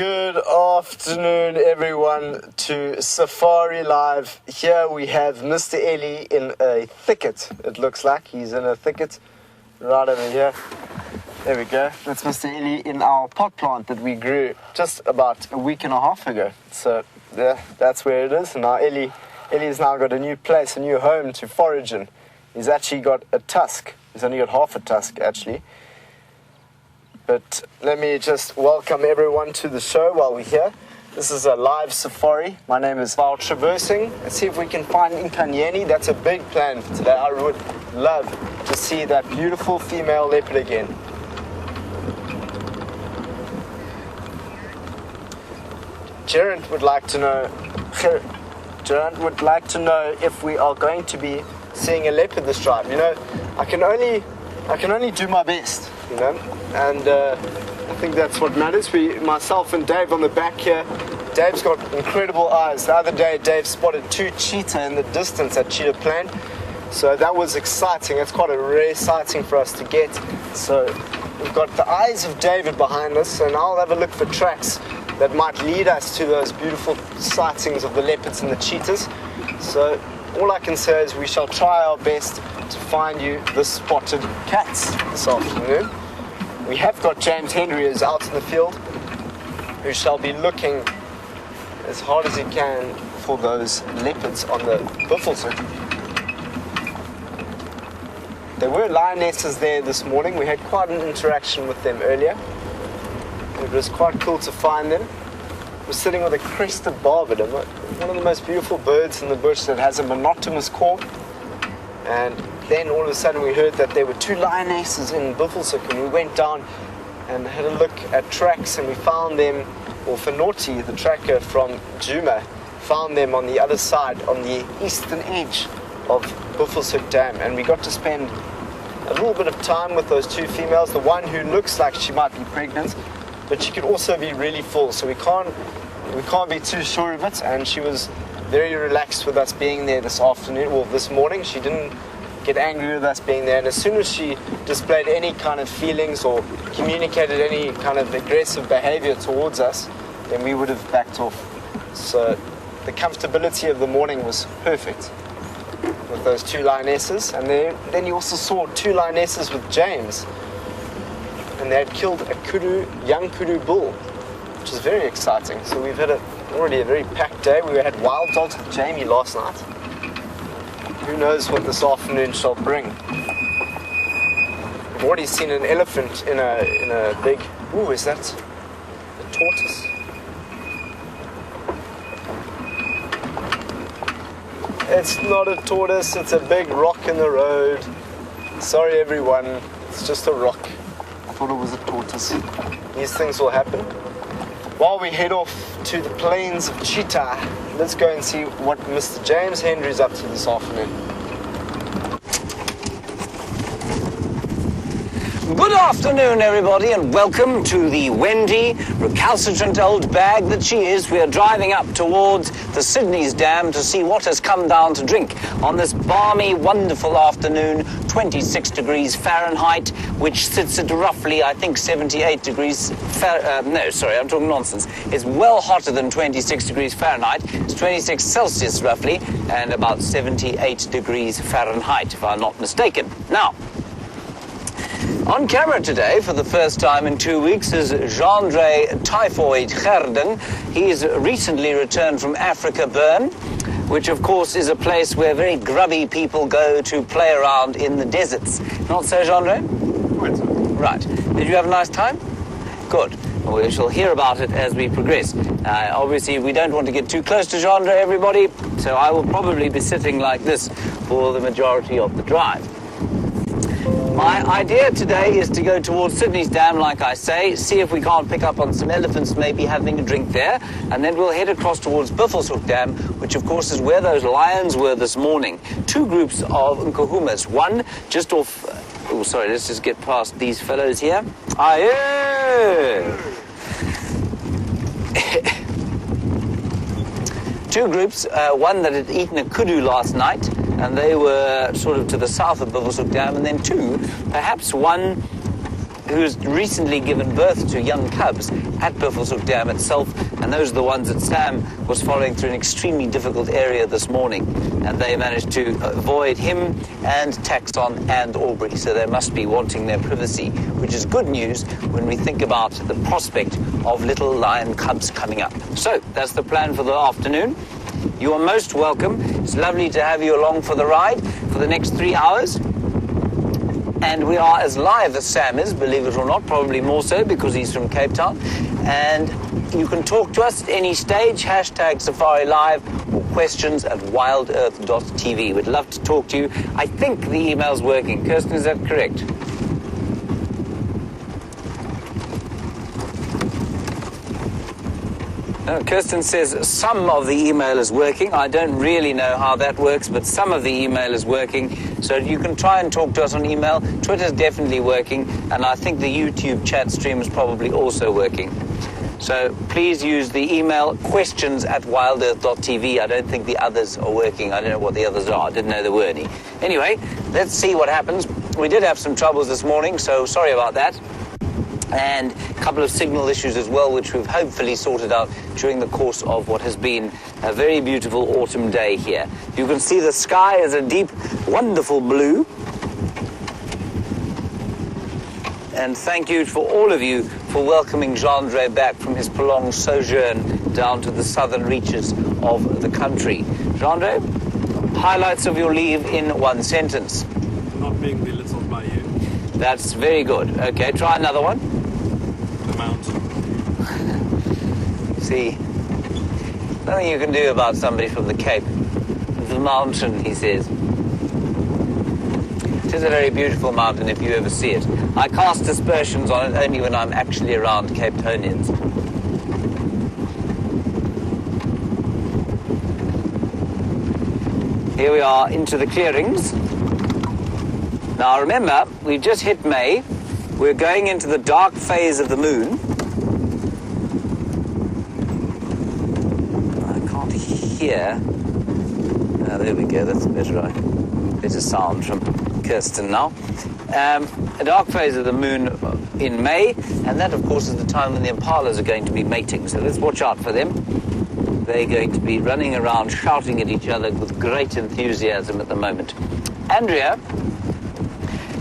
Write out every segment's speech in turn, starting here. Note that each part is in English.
Good afternoon, everyone, to SafariLIVE. Here we have Mr. Ellie in a thicket. It looks like he's in a thicket right over here. There we go. That's Mr. Ellie in our pot plant that we grew just about a week and a half ago. So yeah, that's where it is. And now Ellie's now got a new place, a new home to forage in. He's actually got a tusk. He's only got half a tusk, actually. But let me just welcome everyone to the show while we're here. This is a live safari. My name is Val Traversing. Let's see if we can find Nkanyeni. That's a big plan for today. I would love to see that beautiful female leopard again. Gerard would like to know if we are going to be seeing a leopard this drive. You know, I can only do my best, you know, and I think that's what matters. Myself and Dave on the back here. Dave's got incredible eyes. The other day, Dave spotted 2 cheetah in the distance at Cheetah Plain, so that was exciting. It's quite a rare sighting for us to get. So we've got the eyes of David behind us, and I'll have a look for tracks that might lead us to those beautiful sightings of the leopards and the cheetahs. So all I can say is we shall try our best to find you the spotted cats this afternoon. We have got James Henry who's out in the field, who shall be looking as hard as he can for those leopards on the Buffelshoek. There were lionesses there this morning. We had quite an interaction with them earlier. It was quite cool to find them. We're sitting with a crested barbet, one of the most beautiful birds in the bush that has a monotonous call. And then all of a sudden we heard that there were 2 lionesses in Buffelshoek, and we went down and had a look at tracks, and we found them, or Fenoti, the tracker from Juma, found them on the other side, on the eastern edge of Buffelshoek Dam. And we got to spend a little bit of time with those 2 females, the one who looks like she might be pregnant, but she could also be really full, so we can't be too sure of it. And she was very relaxed with us being there this afternoon, well, this morning. She didn't get angry with us being there, and as soon as she displayed any kind of feelings or communicated any kind of aggressive behavior towards us, then we would have backed off. So the comfortability of the morning was perfect with those 2 lionesses. And then you also saw 2 lionesses with James, and they had killed a Kudu, young Kudu bull, which is very exciting. So we've had already a very packed day. We had wild dogs with Jamie last night. Who knows what this afternoon shall bring. I've already seen an elephant in a big... Ooh, is that a tortoise? It's not a tortoise, it's a big rock in the road. Sorry everyone, it's just a rock. I thought it was a tortoise. These things will happen. While we head off to the plains of Cheetah, let's go and see what Mr. James Henry's up to this afternoon. Good afternoon, everybody, and welcome to the Wendy, recalcitrant old bag that she is. We are driving up towards the Sydney's Dam to see what has come down to drink on this balmy, wonderful afternoon, 26 degrees Fahrenheit, which sits at roughly, I think, 78 degrees no, sorry, I'm talking nonsense. It's well hotter than 26 degrees Fahrenheit. It's 26 Celsius, roughly, and about 78 degrees Fahrenheit, if I'm not mistaken. Now, on camera today, for the first time in 2 weeks, is Gendre Typhoid Gerden. He's recently returned from Africa Burn, which of course is a place where very grubby people go to play around in the deserts. Not so, Gendre? Right. Did you have a nice time? Good. Well, we shall hear about it as we progress. Obviously, we don't want to get too close to Gendre, everybody, so I will probably be sitting like this for the majority of the drive. My idea today is to go towards Sydney's Dam, like I say, see if we can't pick up on some elephants maybe having a drink there, and then we'll head across towards Buffelshoek Dam, which of course is where those lions were this morning. 2 groups of Nkuhumas, one just off... Oh, sorry, let's just get past these fellows here. Aye! 2 groups, one that had eaten a kudu last night, and they were sort of to the south of Buffelshoek Dam, and then 2, perhaps one who's recently given birth to young cubs at Buffelshoek Dam itself, and those are the ones that Sam was following through an extremely difficult area this morning, and they managed to avoid him and Taxon and Aubrey, so they must be wanting their privacy, which is good news when we think about the prospect of little lion cubs coming up. So that's the plan for the afternoon. You are most welcome. It's lovely to have you along for the ride for the next 3 hours. And we are as live as Sam is, believe it or not, probably more so because he's from Cape Town. And you can talk to us at any stage, hashtag SafariLIVE, or questions at wildearth.tv. We'd love to talk to you. I think the email's working. Kirsten, is that correct? Kirsten says some of the email is working. I don't really know how that works, but some of the email is working. So you can try and talk to us on email. Twitter's definitely working, and I think the YouTube chat stream is probably also working. So please use the email questions at wildearth.tv. I don't think the others are working. I don't know what the others are. I didn't know there were any. Anyway, let's see what happens. We did have some troubles this morning, so sorry about that. And a couple of signal issues as well, which we've hopefully sorted out during the course of what has been a very beautiful autumn day here. You can see the sky is a deep, wonderful blue. And thank you for all of you for welcoming Jean-Andre back from his prolonged sojourn down to the southern reaches of the country. Jean-Andre, highlights of your leave in one sentence. Not being belittled by you. That's very good. Okay, try another one. The mountain. See, nothing you can do about somebody from the Cape. The mountain, he says. It is a very beautiful mountain if you ever see it. I cast aspersions on it only when I'm actually around Cape Townians. Here we are into the clearings. Now remember, we've just hit May. We're going into the dark phase of the moon. I can't hear. Oh, there we go, that's better sound from Kirsten now. A dark phase of the moon in May, and that of course is the time when the impalas are going to be mating, so let's watch out for them. They're going to be running around shouting at each other with great enthusiasm at the moment. Andrea,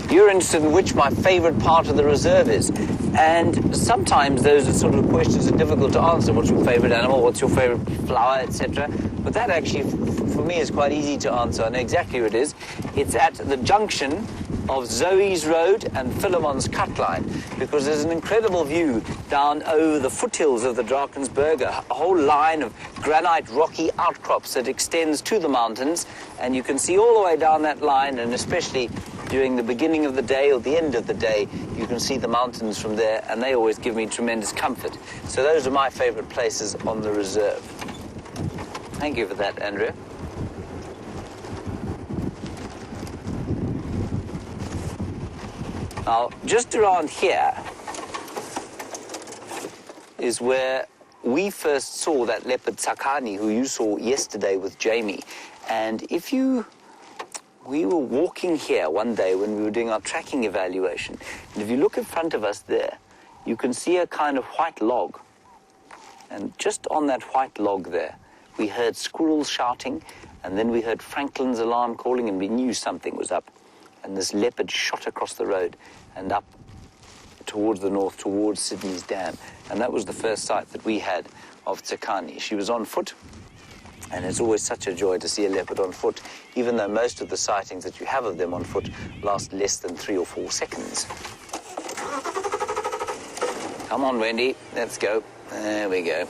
you're interested in which my favorite part of the reserve is. And sometimes those sort of questions are difficult to answer. What's your favorite animal? What's your favorite flower, etc.? But that actually, for me, is quite easy to answer. I know exactly what it is. It's at the junction of Zoe's Road and Philemon's Cut Line, because there's an incredible view down over the foothills of the Drakensberg, a whole line of granite rocky outcrops that extends to the mountains, and you can see all the way down that line, and especially during the beginning of the day or the end of the day, you can see the mountains from there, and they always give me tremendous comfort. So those are my favorite places on the reserve. Thank you for that, Andrea. Now, just around here is where we first saw that leopard Tsakani, who you saw yesterday with Jamie. And we were walking here one day when we were doing our tracking evaluation. And if you look in front of us there, you can see a kind of white log. And just on that white log there, we heard squirrels shouting, and then we heard Franklin's alarm calling, and we knew something was up. And this leopard shot across the road and up towards the north, towards Sydney's Dam. And that was the first sight that we had of Tsakani. She was on foot, and it's always such a joy to see a leopard on foot, even though most of the sightings that you have of them on foot last less than 3 or 4 seconds. Come on, Wendy, let's go. There we go.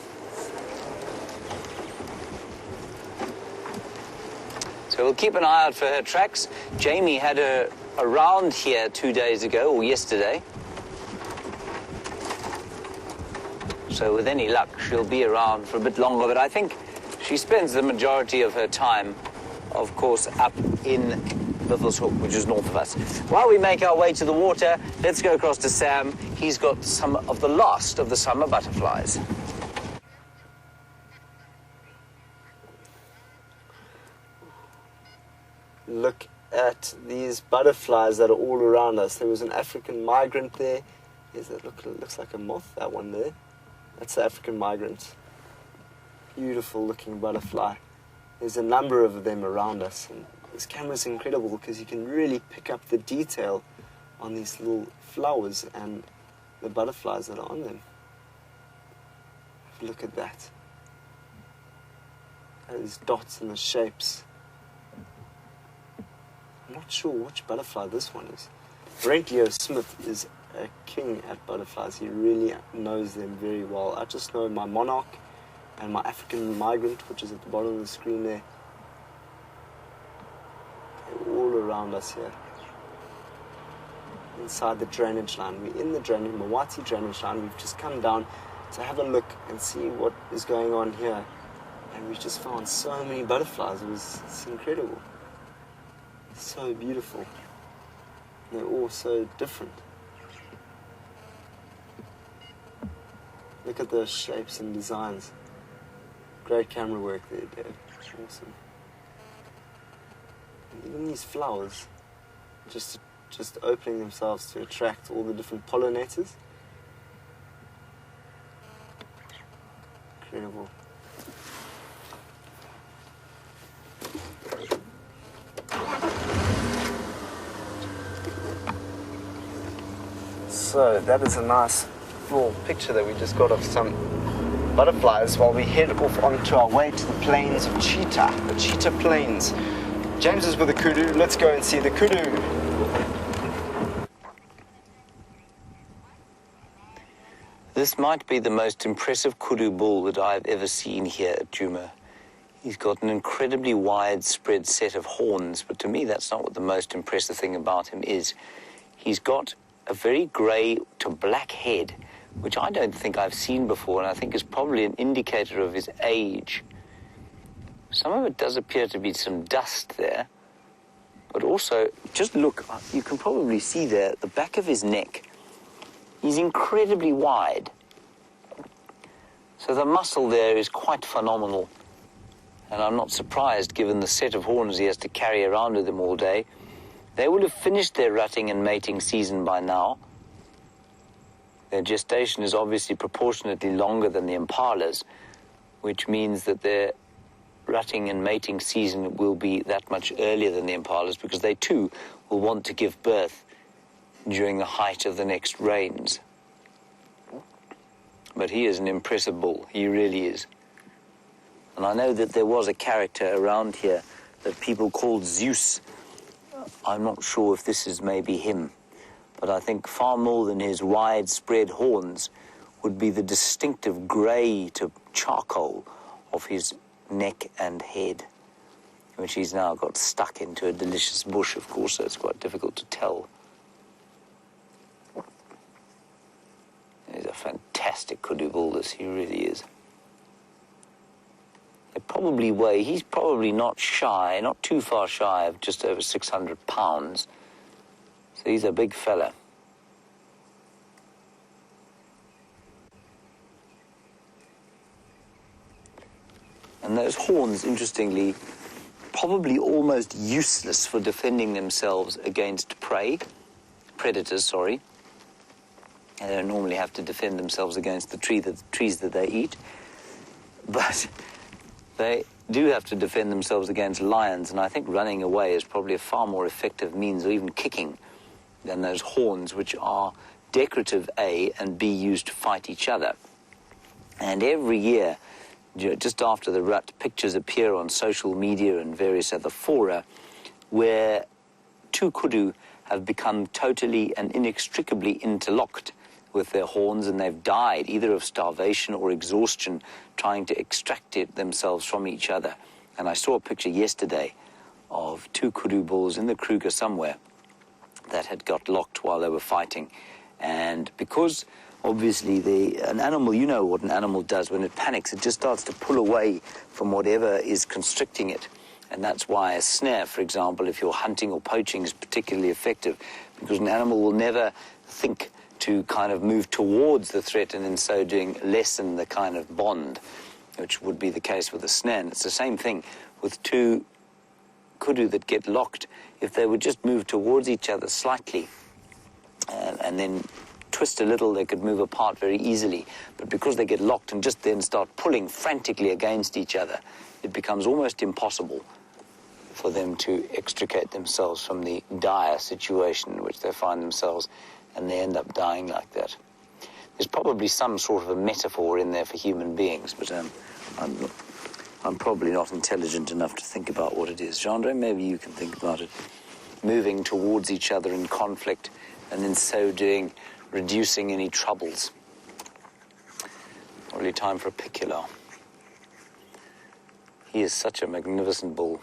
So we'll keep an eye out for her tracks. Jamie had her around here 2 days ago, or yesterday. So with any luck, she'll be around for a bit longer, but I think she spends the majority of her time, of course, up in Buffelshoek, which is north of us. While we make our way to the water, let's go across to Sam. He's got some of the last of the summer butterflies. Look at these butterflies that are all around us. There was an African migrant there, Looks like a moth, that one there. That's the African migrant. Beautiful looking butterfly. There's a number of them around us, and this camera's incredible because you can really pick up the detail on these little flowers and the butterflies that are on them. Have a look at that. Those dots and the shapes. I'm not sure which butterfly this one is. Brent Leo Smith is a king at butterflies. He really knows them very well. I just know my monarch and my African migrant, which is at the bottom of the screen there. They're all around us here. Inside the drainage line. We're in the Mawati drainage line. We've just come down to have a look and see what is going on here. And we just found so many butterflies. It's incredible. It's so beautiful. They're all so different. Look at those shapes and designs. Great camera work there, Dave. Awesome. And even these flowers, just opening themselves to attract all the different pollinators. Incredible. So that is a nice little picture that we just got of some butterflies while we head off onto our way to the plains of Cheetah, the Cheetah Plains. James is with the Kudu. Let's go and see the Kudu. This might be the most impressive kudu bull that I've ever seen here at Djuma. He's got an incredibly widespread set of horns, but to me that's not what the most impressive thing about him is. He's got a very grey to black head, which I don't think I've seen before, and I think is probably an indicator of his age. Some of it does appear to be some dust there, but also, just look, you can probably see there, the back of his neck. He's incredibly wide. So the muscle there is quite phenomenal. And I'm not surprised, given the set of horns he has to carry around with him all day. They will have finished their rutting and mating season by now. Their gestation is obviously proportionately longer than the impalas, which means that their rutting and mating season will be that much earlier than the impalas, because they too will want to give birth during the height of the next rains. But he is an impressive bull, he really is. And I know that there was a character around here that people called Zeus. I'm not sure if this is maybe him, but I think far more than his widespread horns would be the distinctive grey to charcoal of his neck and head, which he's now got stuck into a delicious bush, of course, so it's quite difficult to tell. He's a fantastic kudu bull, this, he really is. They probably weigh, he's probably not shy, not too far shy of just over 600 pounds. So he's a big fella. And those horns, interestingly, probably almost useless for defending themselves against predators, sorry. They don't normally have to defend themselves against the trees that they eat. But they do have to defend themselves against lions, and I think running away is probably a far more effective means, or even kicking, than those horns, which are decorative, A, and B, used to fight each other. And every year, just after the rut, pictures appear on social media and various other fora where two kudu have become totally and inextricably interlocked with their horns, and they've died either of starvation or exhaustion trying to extract themselves from each other. And I saw a picture yesterday of two kudu bulls in the Kruger somewhere that had got locked while they were fighting. And because obviously an animal, you know what an animal does when it panics, it just starts to pull away from whatever is constricting it. And that's why a snare, for example, if you're hunting or poaching, is particularly effective, because an animal will never think to kind of move towards the threat and in so doing lessen the kind of bond, which would be the case with a snare. And it's the same thing with two kudu that get locked. If they would just move towards each other slightly and then twist a little, they could move apart very easily. But because they get locked and just then start pulling frantically against each other, it becomes almost impossible for them to extricate themselves from the dire situation in which they find themselves, and they end up dying like that. There's probably some sort of a metaphor in there for human beings, but I'm probably not intelligent enough to think about what it is. Jeandre, maybe you can think about it. Moving towards each other in conflict, and in so doing, reducing any troubles. Probably time for a picular. He is such a magnificent bull.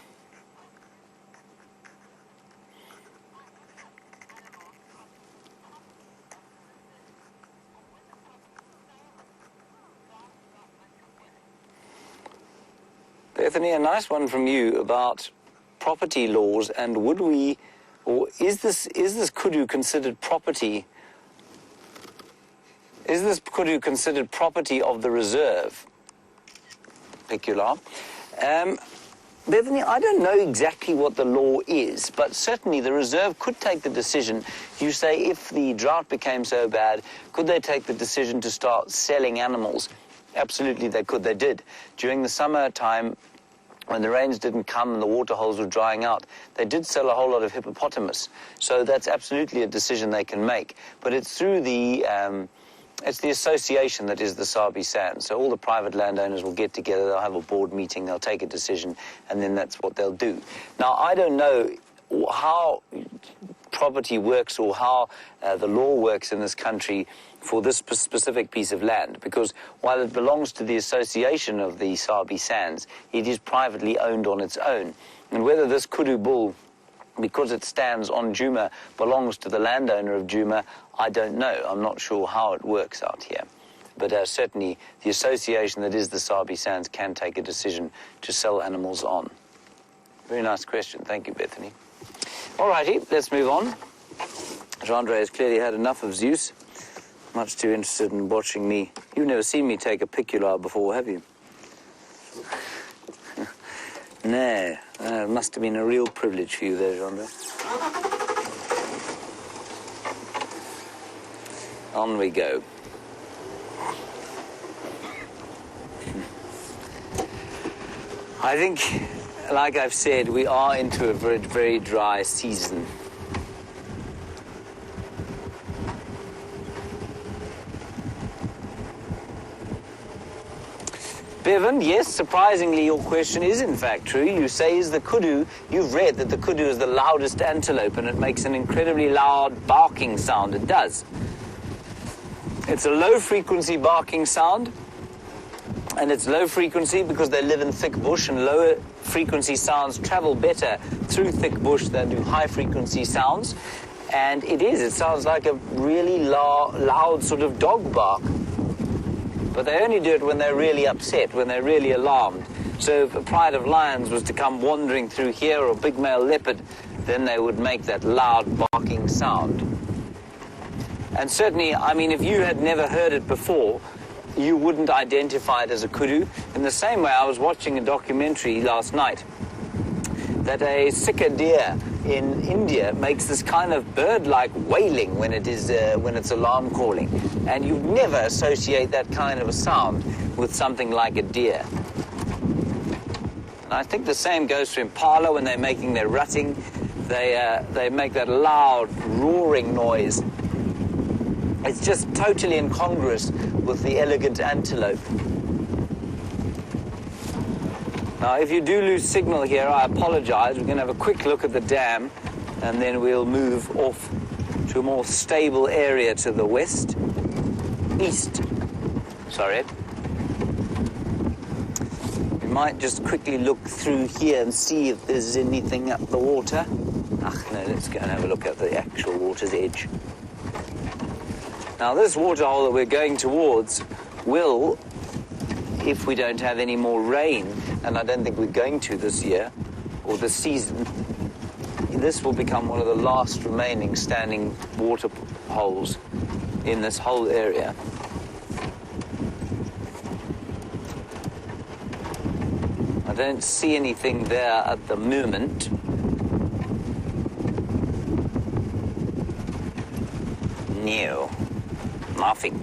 Bethany, a nice one from you about property laws, and would we, or is this kudu considered property? Is this kudu considered property of the reserve? Peculiar. Bethany, I don't know exactly what the law is, but certainly the reserve could take the decision. You say if the drought became so bad, could they take the decision to start selling animals? Absolutely, they could. They did. During the summertime, when the rains didn't come and the water holes were drying out, they did sell a whole lot of hippopotamus. So that's absolutely a decision they can make. But it's through the association that is the Sabi Sands. So all the private landowners will get together, they'll have a board meeting, they'll take a decision, and then that's what they'll do. Now, I don't know how property works or how the law works in this country for this specific piece of land, because while it belongs to the association of the Sabi Sands, it is privately owned on its own. And whether this kudu bull, because it stands on Djuma, belongs to the landowner of Djuma, I don't know. I'm not sure how it works out here. But certainly the association that is the Sabi Sands can take a decision to sell animals on. Very nice question. Thank you, Bethany. All righty, let's move on. Jeandre has clearly had enough of Zeus. Much too interested in watching me. You've never seen me take a picular before, have you? No. It must have been a real privilege for you there, Jeandre. On we go. I think, like I've said, we are into a very, very dry season. Bevan, yes, surprisingly, your question is in fact true. You say, is the kudu, you've read that the kudu is the loudest antelope and it makes an incredibly loud barking sound. It does. It's a low-frequency barking sound, and it's low frequency because they live in thick bush, and lower frequency sounds travel better through thick bush than do high-frequency sounds. And it sounds like a really loud sort of dog bark. But they only do it when they're really upset, when they're really alarmed. So if a pride of lions was to come wandering through here, or a big male leopard, then they would make that loud barking sound. And certainly, I mean, if you had never heard it before, you wouldn't identify it as a kudu. In the same way, I was watching a documentary last night that a Sikha deer in India makes this kind of bird-like wailing when it's alarm calling, and you'd never associate that kind of a sound with something like a deer. And I think the same goes for impala when they're making their rutting. They make that loud roaring noise. It's just totally incongruous with the elegant antelope. Now, if you do lose signal here, I apologize. We're going to have a quick look at the dam, and then we'll move off to a more stable area to the east. Sorry. We might just quickly look through here and see if there's anything up the water. No, let's go and have a look at the actual water's edge. Now, this waterhole that we're going towards will, if we don't have any more rain, and I don't think we're going to this year, or this season, this will become one of the last remaining standing water holes in this whole area. I don't see anything there at the moment. No. Nothing.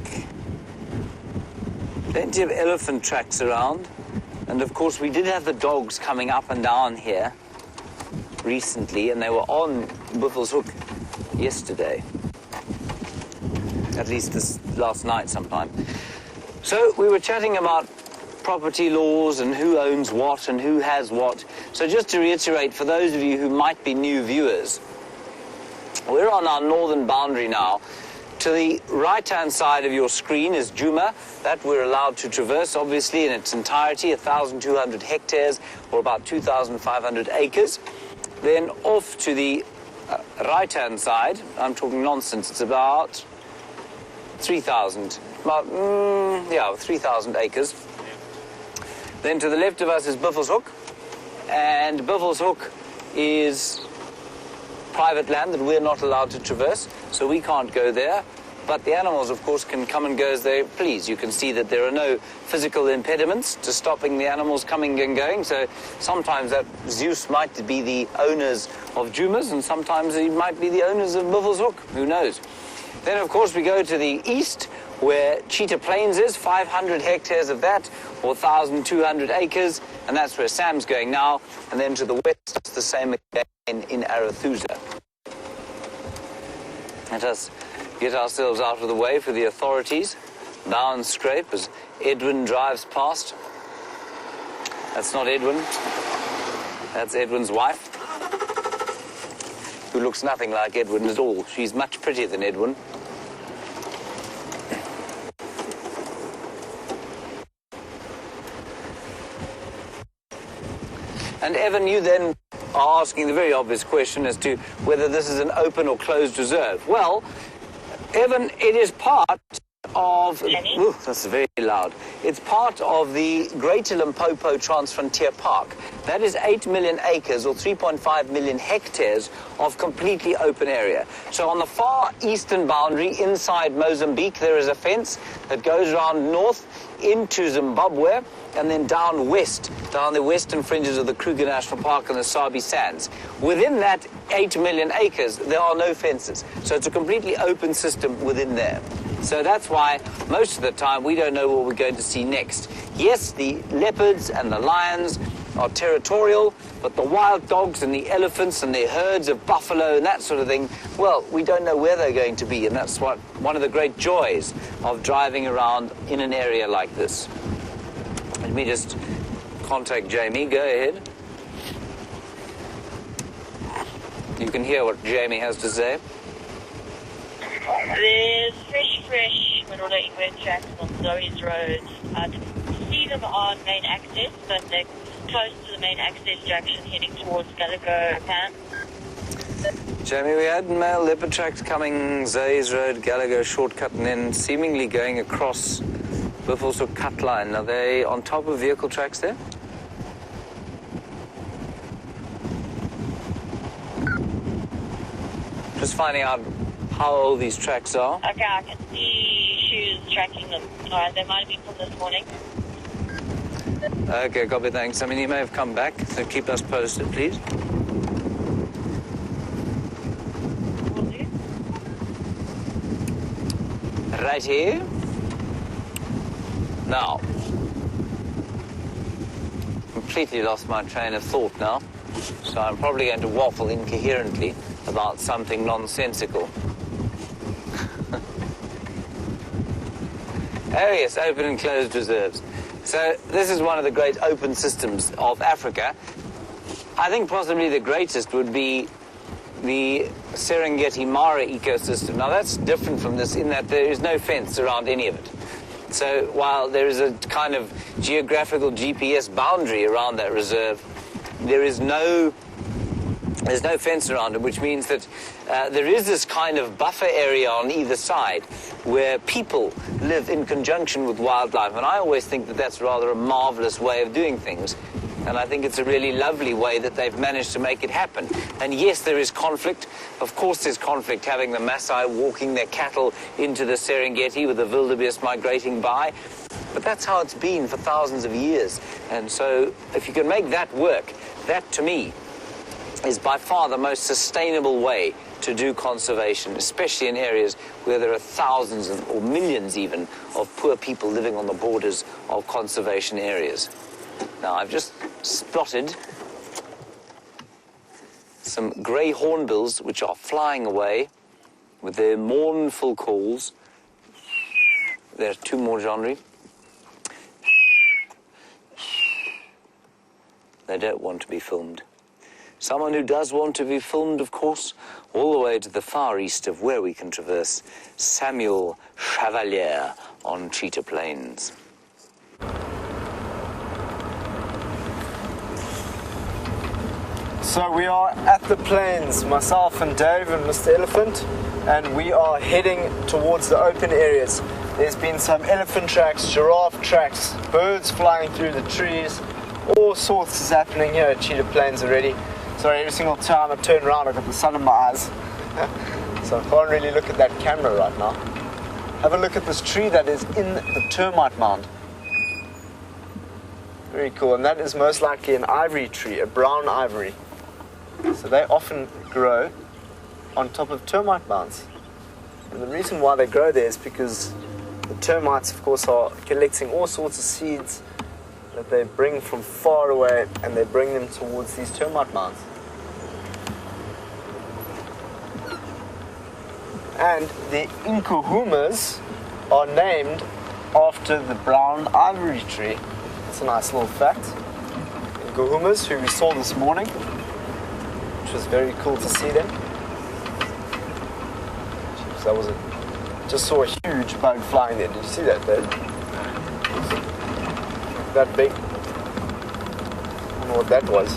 Plenty of elephant tracks around. And of course, we did have the dogs coming up and down here recently, and they were on Buffelshoek yesterday. At least this last night sometime. So we were chatting about property laws and who owns what and who has what. So just to reiterate, for those of you who might be new viewers, we're on our northern boundary now. To the right-hand side of your screen is Nkuhuma, that we're allowed to traverse, obviously, in its entirety, 1,200 hectares, or about 2,500 acres. Then off to the right-hand side, I'm talking nonsense, it's about 3,000, 3,000 acres. Then to the left of us is Buffelshoek, and Buffelshoek is private land that we're not allowed to traverse, so we can't go there. But the animals, of course, can come and go as they please. You can see that there are no physical impediments to stopping the animals coming and going. So sometimes that Zeus might be the owners of Nkuhumas, and sometimes he might be the owners of Buffelshoek. Who knows? Then, of course, we go to the east, where Cheetah Plains is, 500 hectares of that, or 1,200 acres, and that's where Sam's going now. And then to the west, it's the same again in Arathusa. Let us get ourselves out of the way for the authorities. Down scrape as Edwin drives past. That's not Edwin. That's Edwin's wife, who looks nothing like Edwin at all. She's much prettier than Edwin. And Evan, you then are asking the very obvious question as to whether this is an open or closed reserve. Well, Evan, it is part of... Ooh, that's very loud. It's part of the Greater Limpopo Transfrontier Park. That is 8 million acres, or 3.5 million hectares of completely open area. So on the far eastern boundary, inside Mozambique, there is a fence that goes around north into Zimbabwe, and then down west, down the western fringes of the Kruger National Park and the Sabi Sands. Within that 8 million acres, there are no fences. So it's a completely open system within there. So that's why most of the time we don't know what we're going to see next. Yes, the leopards and the lions are territorial, but the wild dogs and the elephants and the herds of buffalo and that sort of thing, well, we don't know where they're going to be, and that's one of the great joys of driving around in an area like this. Let me just contact Jamie. Go ahead. You can hear what Jamie has to say. There's fresh middle-lane tracks on Zoe's Road. To see them on main access, but they're close to the main access junction heading towards Gallagher Pan. Jamie, we had male leopard tracks coming Zoe's Road, Gallagher shortcut, and then seemingly going across Buffelshoek cut line. Are they on top of vehicle tracks there? Just finding out how old these tracks are. Okay, I can see shoes tracking them. Alright, they might have been from this morning. Okay, copy, thanks. I mean, you may have come back, so keep us posted, please. Will do. Right here. Now, completely lost my train of thought now, so I'm probably going to waffle incoherently about something nonsensical. Oh yes, open and closed reserves. So this is one of the great open systems of Africa. I think possibly the greatest would be the Serengeti Mara ecosystem. Now that's different from this in that there is no fence around any of it. So while there is a kind of geographical GPS boundary around that reserve, there's no fence around it, which means that there is this kind of buffer area on either side where people live in conjunction with wildlife. And I always think that that's rather a marvelous way of doing things. And I think it's a really lovely way that they've managed to make it happen. And yes, there is conflict. Of course there's conflict having the Maasai walking their cattle into the Serengeti with the wildebeest migrating by. But that's how it's been for thousands of years. And so if you can make that work, that to me is by far the most sustainable way to do conservation, especially in areas where there are thousands or millions even of poor people living on the borders of conservation areas. Now, I've just spotted some grey hornbills which are flying away with their mournful calls. There are two more, Jean-Marie. They don't want to be filmed. Someone who does want to be filmed, of course, all the way to the far east of where we can traverse, Samuel Chevalier on Cheetah Plains. So we are at the plains, myself and Dave and Mr. Elephant, and we are heading towards the open areas. There's been some elephant tracks, giraffe tracks, birds flying through the trees, all sorts is happening here at Cheetah Plains already. Sorry, every single time I turn around I've got the sun in my eyes. So I can't really look at that camera right now. Have a look at this tree that is in the termite mound. Very cool, and that is most likely an ivory tree, a brown ivory. So they often grow on top of termite mounds. And the reason why they grow there is because the termites, of course, are collecting all sorts of seeds that they bring from far away, and they bring them towards these termite mounds. And the Nkuhumas are named after the brown ivory tree. That's a nice little fact. Nkuhumas, who we saw this morning, which was very cool to see them. Jeez, that was just saw a huge bug flying there. Did you see that, Dave? That big. I don't know what that was.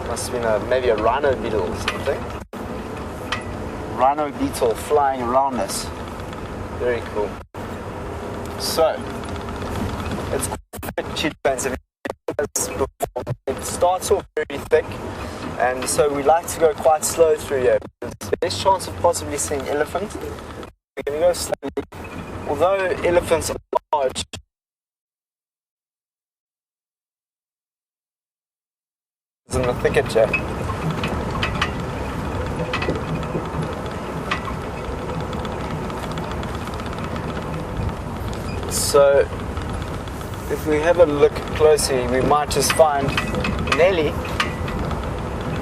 Must have been maybe a rhino beetle or something. Rhino beetle flying around us. Very cool. So, it's quite cheap expensive. It starts off very thick, and so we like to go quite slow through here. There's the best chance of possibly seeing elephant. We're going to go slowly. Although elephants are large, in the thicket here. So if we have a look closely, we might just find Nelly.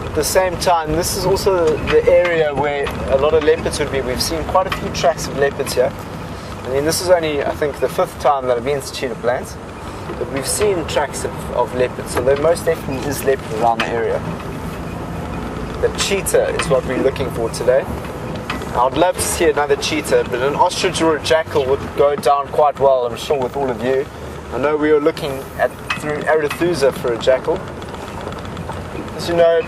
At the same time, this is also the area where a lot of leopards would be. We've seen quite a few tracks of leopards here. I mean, this is only, I think, the 5th time that I've been to Cheetah Plains. But we've seen tracks of leopards, so there most definitely is leopard around the area. The cheetah is what we're looking for today. I'd love to see another cheetah, but an ostrich or a jackal would go down quite well, I'm sure, with all of you. I know we were looking through Arethusa for a jackal. As you know,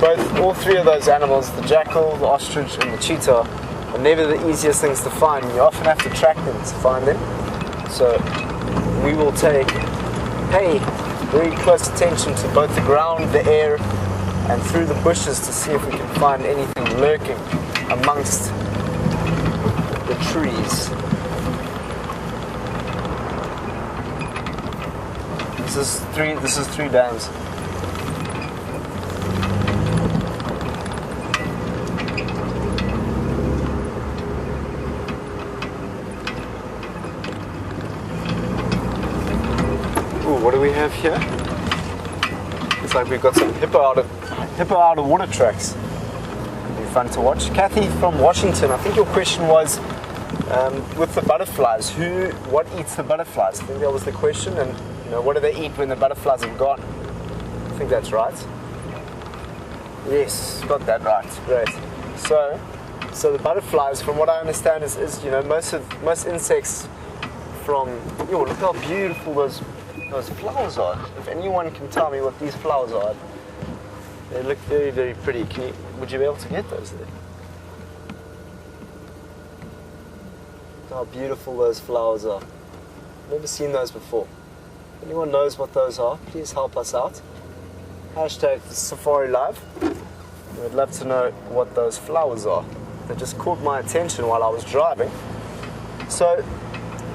all three of those animals, the jackal, the ostrich, and the cheetah, are never the easiest things to find. You often have to track them to find them. So we will pay very close attention to both the ground, the air, and through the bushes to see if we can find anything lurking amongst the trees. This is three dams. Ooh, what do we have here? It's like we've got some hippo out of water tracks. It'll be fun to watch. Kathy from Washington, I think your question was with the butterflies. What eats the butterflies? I think that was the question. And what do they eat when the butterflies have gone? I think that's right. Yes, got that right. Great. So the butterflies, from what I understand, is most insects from. Look how beautiful those flowers are. If anyone can tell me what these flowers are, they look very, very pretty. Would you be able to get those there? How beautiful those flowers are. Never seen those before. If anyone knows what those are, please help us out. Hashtag SafariLIVE. We'd love to know what those flowers are. They just caught my attention while I was driving. So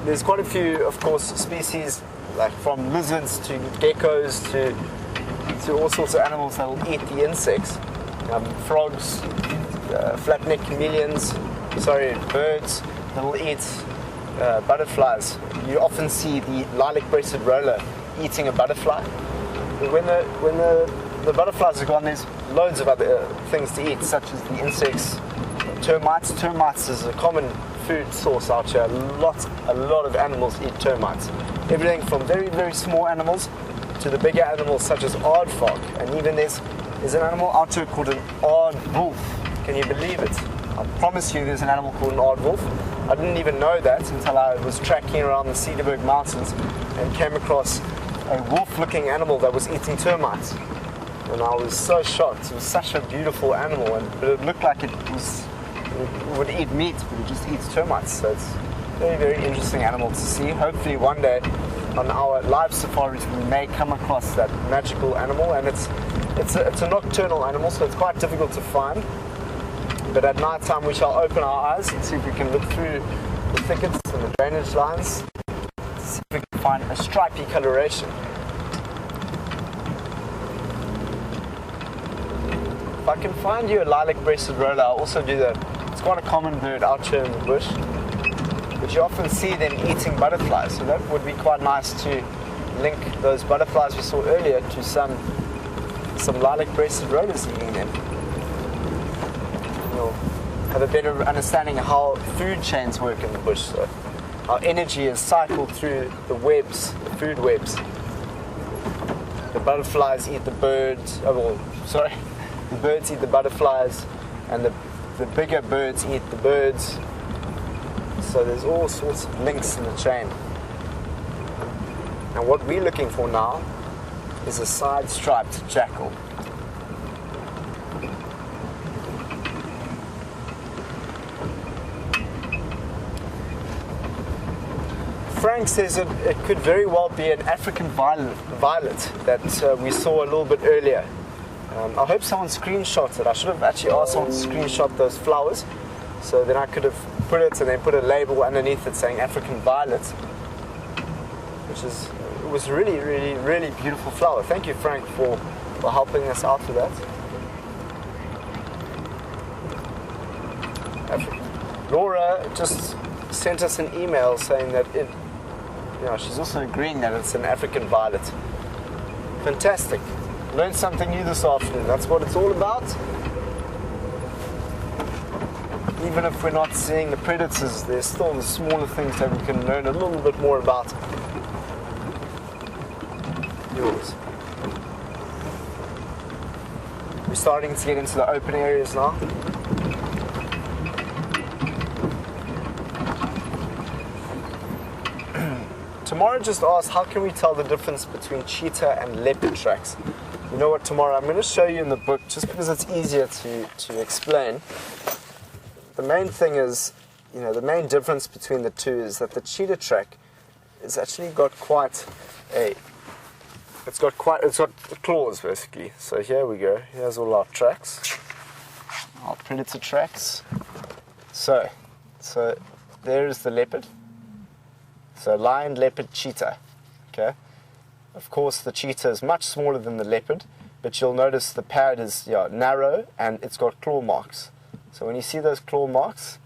there's quite a few, of course, species, like from lizards to geckos to all sorts of animals that will eat the insects. frogs, flat-necked chameleons, birds that will eat butterflies. You often see the lilac-breasted roller eating a butterfly. But when the butterflies are gone, there's loads of other things to eat, such as the insects, termites. Termites is a common food source out here. A lot of animals eat termites. Everything from very, very small animals to the bigger animals such as aardvark. And even there's an animal out here called an aardwolf. Can you believe it? I promise you there's an animal called an aardwolf. I didn't even know that until I was trekking around the Cederberg Mountains and came across a wolf-looking animal that was eating termites. And I was so shocked. It was such a beautiful animal, but it looked like it would eat meat, but it just eats termites. So it's a very, very interesting animal to see. Hopefully one day on our live safaris we may come across that magical animal, and it's a nocturnal animal, so it's quite difficult to find. But at night time we shall open our eyes and see if we can look through the thickets and the drainage lines to see if we can find a stripy coloration. If I can find you a lilac-breasted roller, I'll also do that. It's quite a common bird out here in the bush, but you often see them eating butterflies, so that would be quite nice to link those butterflies we saw earlier to some lilac-breasted rollers eating them. You'll have a better understanding of how food chains work in the bush, so how energy is cycled through the webs, the food webs. The butterflies eat the birds, the birds eat the butterflies, and the bigger birds eat the birds. So there's all sorts of links in the chain. And what we're looking for now is a side-striped jackal. Frank says it could very well be an African violet that we saw a little bit earlier. I hope someone screenshots it. I should have actually asked someone to screenshot those flowers, so then I could have put it and then put a label underneath it saying African violet, it was really, really, really beautiful flower. Thank you, Frank, for helping us out with that. Laura just sent us an email saying that she's also agreeing that it's an African violet. Fantastic. Learned something new this afternoon. That's what it's all about. Even if we're not seeing the predators, there's still the smaller things that we can learn a little bit more about. Yours. We're starting to get into the open areas now. Tamara just asked, how can we tell the difference between cheetah and leopard tracks? You know what, Tamara, I'm going to show you in the book, just because it's easier to explain. The main thing is, the main difference between the two is that the cheetah track has actually got it's got claws, basically. So here we go. Here's all our tracks, our predator tracks. So there's the leopard. So lion, leopard, cheetah. Okay. Of course, the cheetah is much smaller than the leopard, but you'll notice the pad is narrow and it's got claw marks. So when you see those claw marks,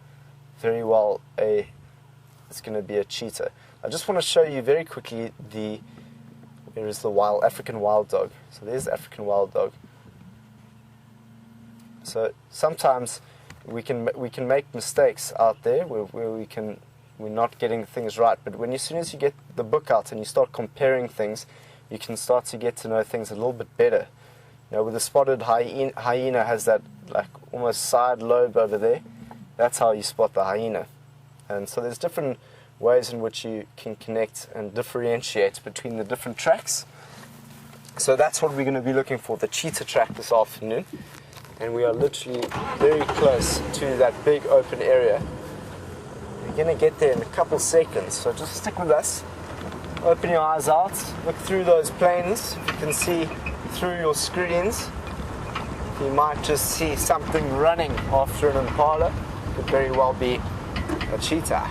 very well it's going to be a cheetah. I just want to show you very quickly there is the African wild dog. So there's the African wild dog. So sometimes we can make mistakes out there where we're not getting things right. But as soon as you get the book out and you start comparing things, you can start to get to know things a little bit better. With the spotted hyena has that almost side lobe over there. That's how you spot the hyena. And so there's different ways in which you can connect and differentiate between the different tracks. So that's what we're going to be looking for, the cheetah track this afternoon. And we are literally very close to that big open area. We're going to get there in a couple seconds, so just stick with us. Open your eyes out, look through those planes. If you can see through your screens, you might just see something running after an impala. Could very well be a cheetah.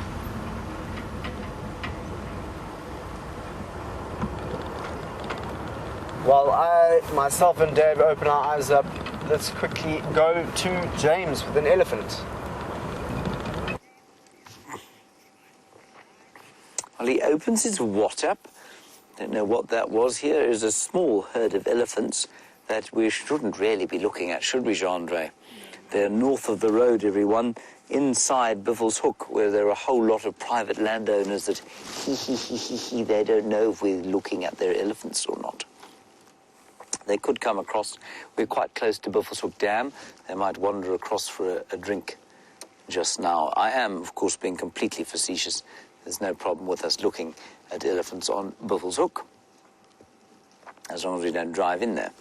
While I, myself and Dave open our eyes up, let's quickly go to James with an elephant. Well, he opens his WhatsApp. Don't know what that was. Here is a small herd of elephants that we shouldn't really be looking at, should we, Jean-Andre? They're north of the road, everyone, inside Buffelshoek, where there are a whole lot of private landowners that, they don't know if we're looking at their elephants or not. They could come across. We're quite close to Buffelshoek Dam. They might wander across for a drink just now. I am, of course, being completely facetious. There's no problem with us looking at elephants on Buffelshoek, as long as we don't drive in there.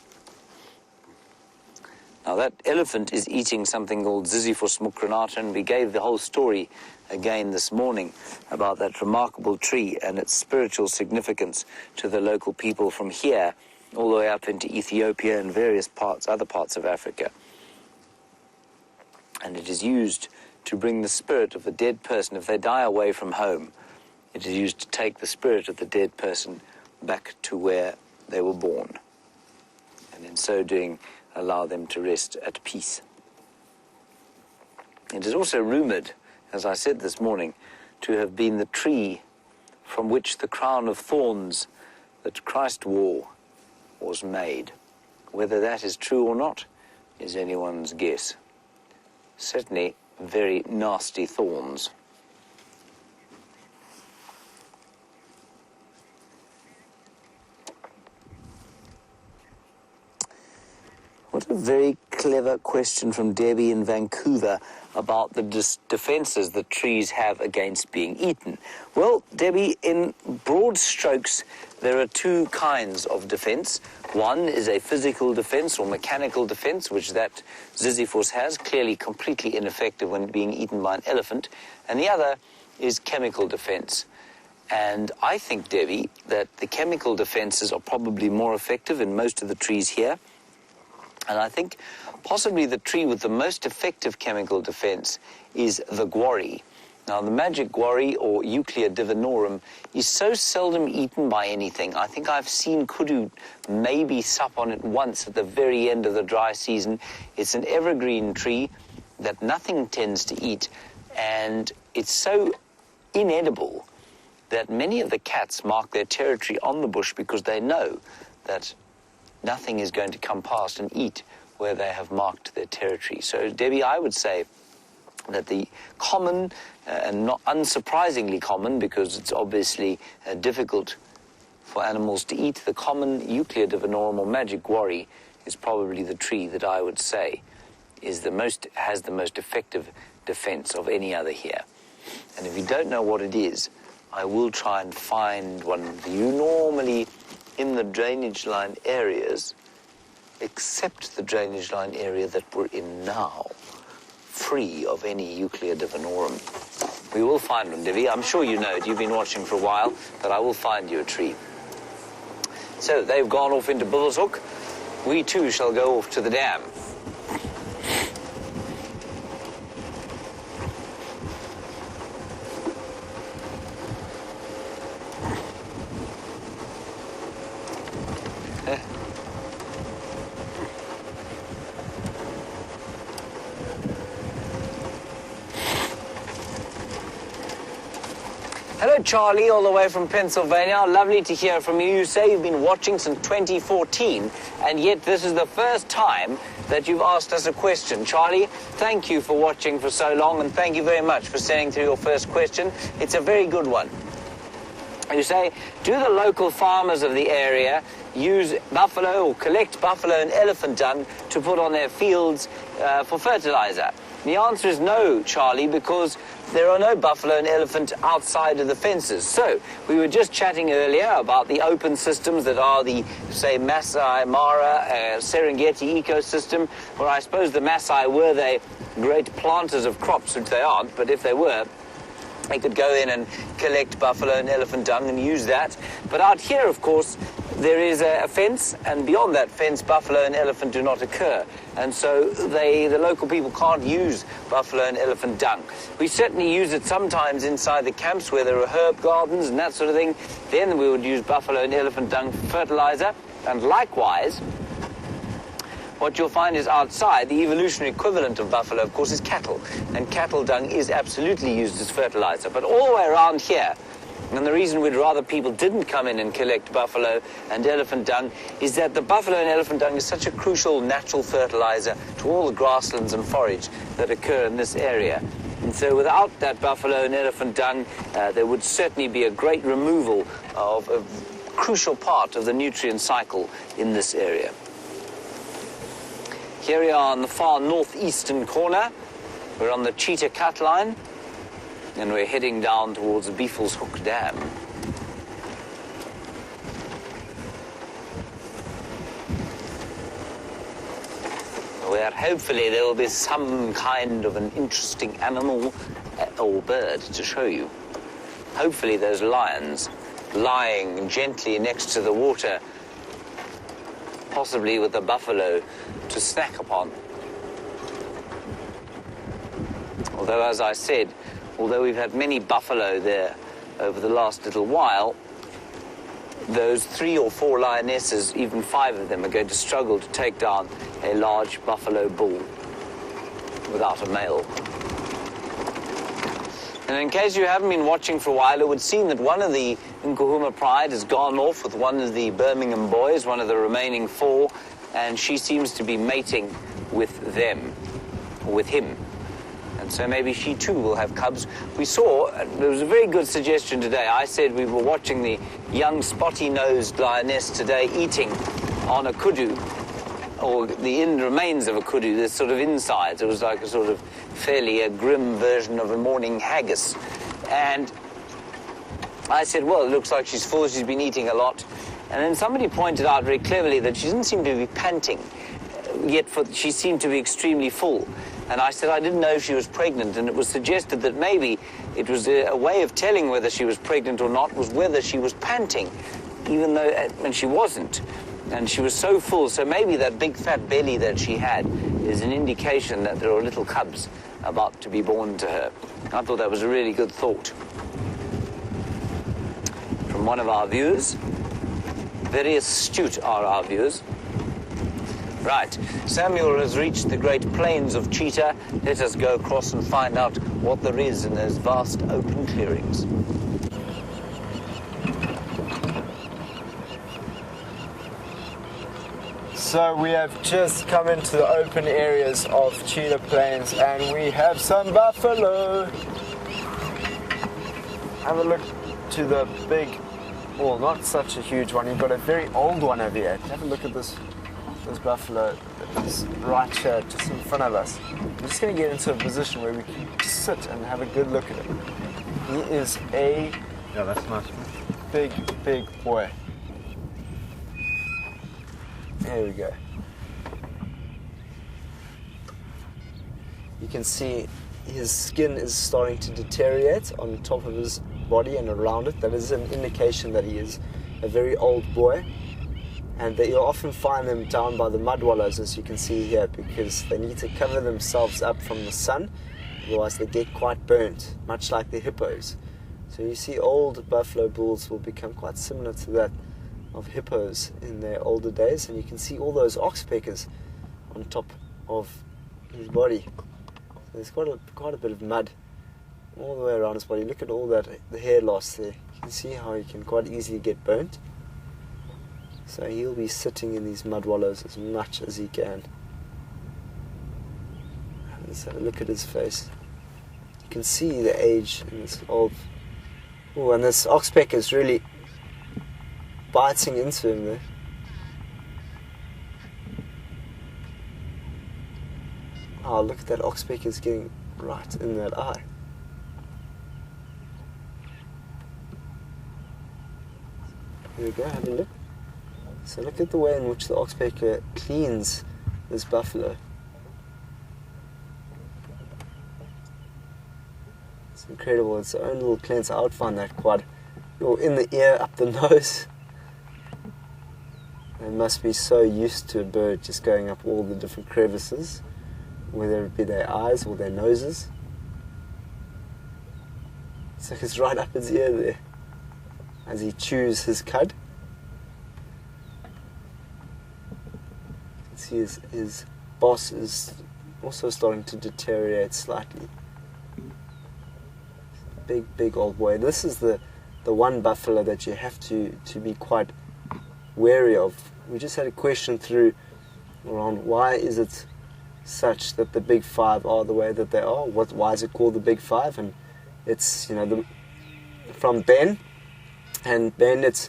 Now, that elephant is eating something called Ziziphus mucronata, and we gave the whole story again this morning about that remarkable tree and its spiritual significance to the local people from here all the way up into Ethiopia and various other parts of Africa. And it is used to bring the spirit of the dead person. If they die away from home, it is used to take the spirit of the dead person back to where they were born, and in so doing, allow them to rest at peace. It is also rumored, as I said this morning, to have been the tree from which the crown of thorns that Christ wore was made. Whether that is true or not is anyone's guess. Certainly very nasty thorns. What a very clever question from Debbie in Vancouver about the defenses that trees have against being eaten. Well, Debbie, in broad strokes, there are two kinds of defense. One is a physical defense or mechanical defense, which that Ziziphus has, clearly completely ineffective when being eaten by an elephant. And the other is chemical defense. And I think, Debbie, that the chemical defenses are probably more effective in most of the trees here. And I think possibly the tree with the most effective chemical defense is the guarri. Now, the magic guarri, or Euclea divinorum, is so seldom eaten by anything. I think I've seen Kudu maybe sup on it once at the very end of the dry season. It's an evergreen tree that nothing tends to eat, and it's so inedible that many of the cats mark their territory on the bush because they know that nothing is going to come past and eat where they have marked their territory. So, Debbie, I would say that the common, and not unsurprisingly common, because it's obviously difficult for animals to eat, the common Euclea divinorum or magic guarri is probably the tree that I would say has the most effective defense of any other here. And if you don't know what it is, I will try and find one for you. Normally, in the drainage line areas, except the drainage line area that we're in now, free of any Euclea divinorum. We will find one, Divi. I'm sure you know it. You've been watching for a while, but I will find you a tree. So they've gone off into Buffelshoek. We too shall go off to the dam. Hello, Charlie, all the way from Pennsylvania. Lovely to hear from you. You say you've been watching since 2014, and yet this is the first time that you've asked us a question. Charlie, thank you for watching for so long, and thank you very much for sending through your first question. It's a very good one. You say, do the local farmers of the area use buffalo or collect buffalo and elephant dung to put on their fields for fertilizer? The answer is no, Charlie, because there are no buffalo and elephant outside of the fences. So, we were just chatting earlier about the open systems that are the, say, Masai Mara, Serengeti ecosystem, where I suppose the Masai were the great planters of crops, which they aren't, but if they were, they could go in and collect buffalo and elephant dung and use that. But out here, of course, there is a fence, and beyond that fence, buffalo and elephant do not occur. And so the local people can't use buffalo and elephant dung. We certainly use it sometimes inside the camps where there are herb gardens and that sort of thing. Then we would use buffalo and elephant dung for fertilizer. And likewise, what you'll find is outside, the evolutionary equivalent of buffalo, of course, is cattle. And cattle dung is absolutely used as fertilizer. But all the way around here, and the reason we'd rather people didn't come in and collect buffalo and elephant dung is that the buffalo and elephant dung is such a crucial natural fertilizer to all the grasslands and forage that occur in this area. And so without that buffalo and elephant dung, there would certainly be a great removal of a crucial part of the nutrient cycle in this area. Here we are on the far northeastern corner. We're on the cheetah cut line, and we're heading down towards the Buffelshoek Dam. Where hopefully there will be some kind of an interesting animal or bird to show you. Hopefully there's lions lying gently next to the water, possibly with a buffalo to snack upon. Although, as I said, although we've had many buffalo there over the last little while, those 3 or 4 lionesses, even 5 of them, are going to struggle to take down a large buffalo bull without a male. And in case you haven't been watching for a while, it would seem that one of the Nkuhuma pride has gone off with one of the Birmingham boys, one of the remaining 4, and she seems to be mating with them, or with him. And so maybe she too will have cubs. We saw, there was a very good suggestion today. I said we were watching the young spotty-nosed lioness today eating on a kudu, or the remains of a kudu, the sort of insides. It was like a sort of fairly grim version of a morning haggis. And I said, well, it looks like she's full, she's been eating a lot. And then somebody pointed out very cleverly that she didn't seem to be panting, yet she seemed to be extremely full. And I said I didn't know if she was pregnant, and it was suggested that maybe it was a way of telling whether she was pregnant or not was whether she was panting, even though, and she wasn't. And she was so full, so maybe that big fat belly that she had is an indication that there are little cubs about to be born to her. I thought that was a really good thought. From one of our viewers. Very astute are our viewers. Right, Samuel has reached the great plains of Cheetah. Let us go across and find out what there is in those vast open clearings. So we have just come into the open areas of Cheetah Plains, and we have some buffalo. Have a look to the big, well, not such a huge one. You've got a very old one over here. Have a look at this buffalo that is right here, just in front of us. I'm just going to get into a position where we can sit and have a good look at him. He is a that's nice. big boy. There we go. You can see his skin is starting to deteriorate on top of his body and around it. That is an indication that he is a very old boy. And that you'll often find them down by the mud wallows, as you can see here, because they need to cover themselves up from the sun, otherwise they get quite burnt, much like the hippos. So you see old buffalo bulls will become quite similar to that of hippos in their older days, and you can see all those oxpeckers on top of his body. So there's quite a bit of mud all the way around his body. Look at all that, the hair loss there. You can see how he can quite easily get burnt. So he'll be sitting in these mud wallows as much as he can. Let's have a look at his face. You can see the age in this old... Oh, and this oxpecker is really biting into him there. Oh, look at that oxpecker is getting right in that eye. Here we go, have a look. So look at the way in which the oxpecker cleans this buffalo. It's incredible. It's its own little cleanser. I would find that quite... in the ear, up the nose. They must be so used to a bird just going up all the different crevices, whether it be their eyes or their noses. So it's right up his ear there as he chews his cud. see his boss is also starting to deteriorate slightly. Big old boy. This is the one buffalo that you have to be quite wary of. We just had a question through around why is it such that the big five are the way that they are. Why is it called the big five? And it's, you know, from Ben, and Ben, it's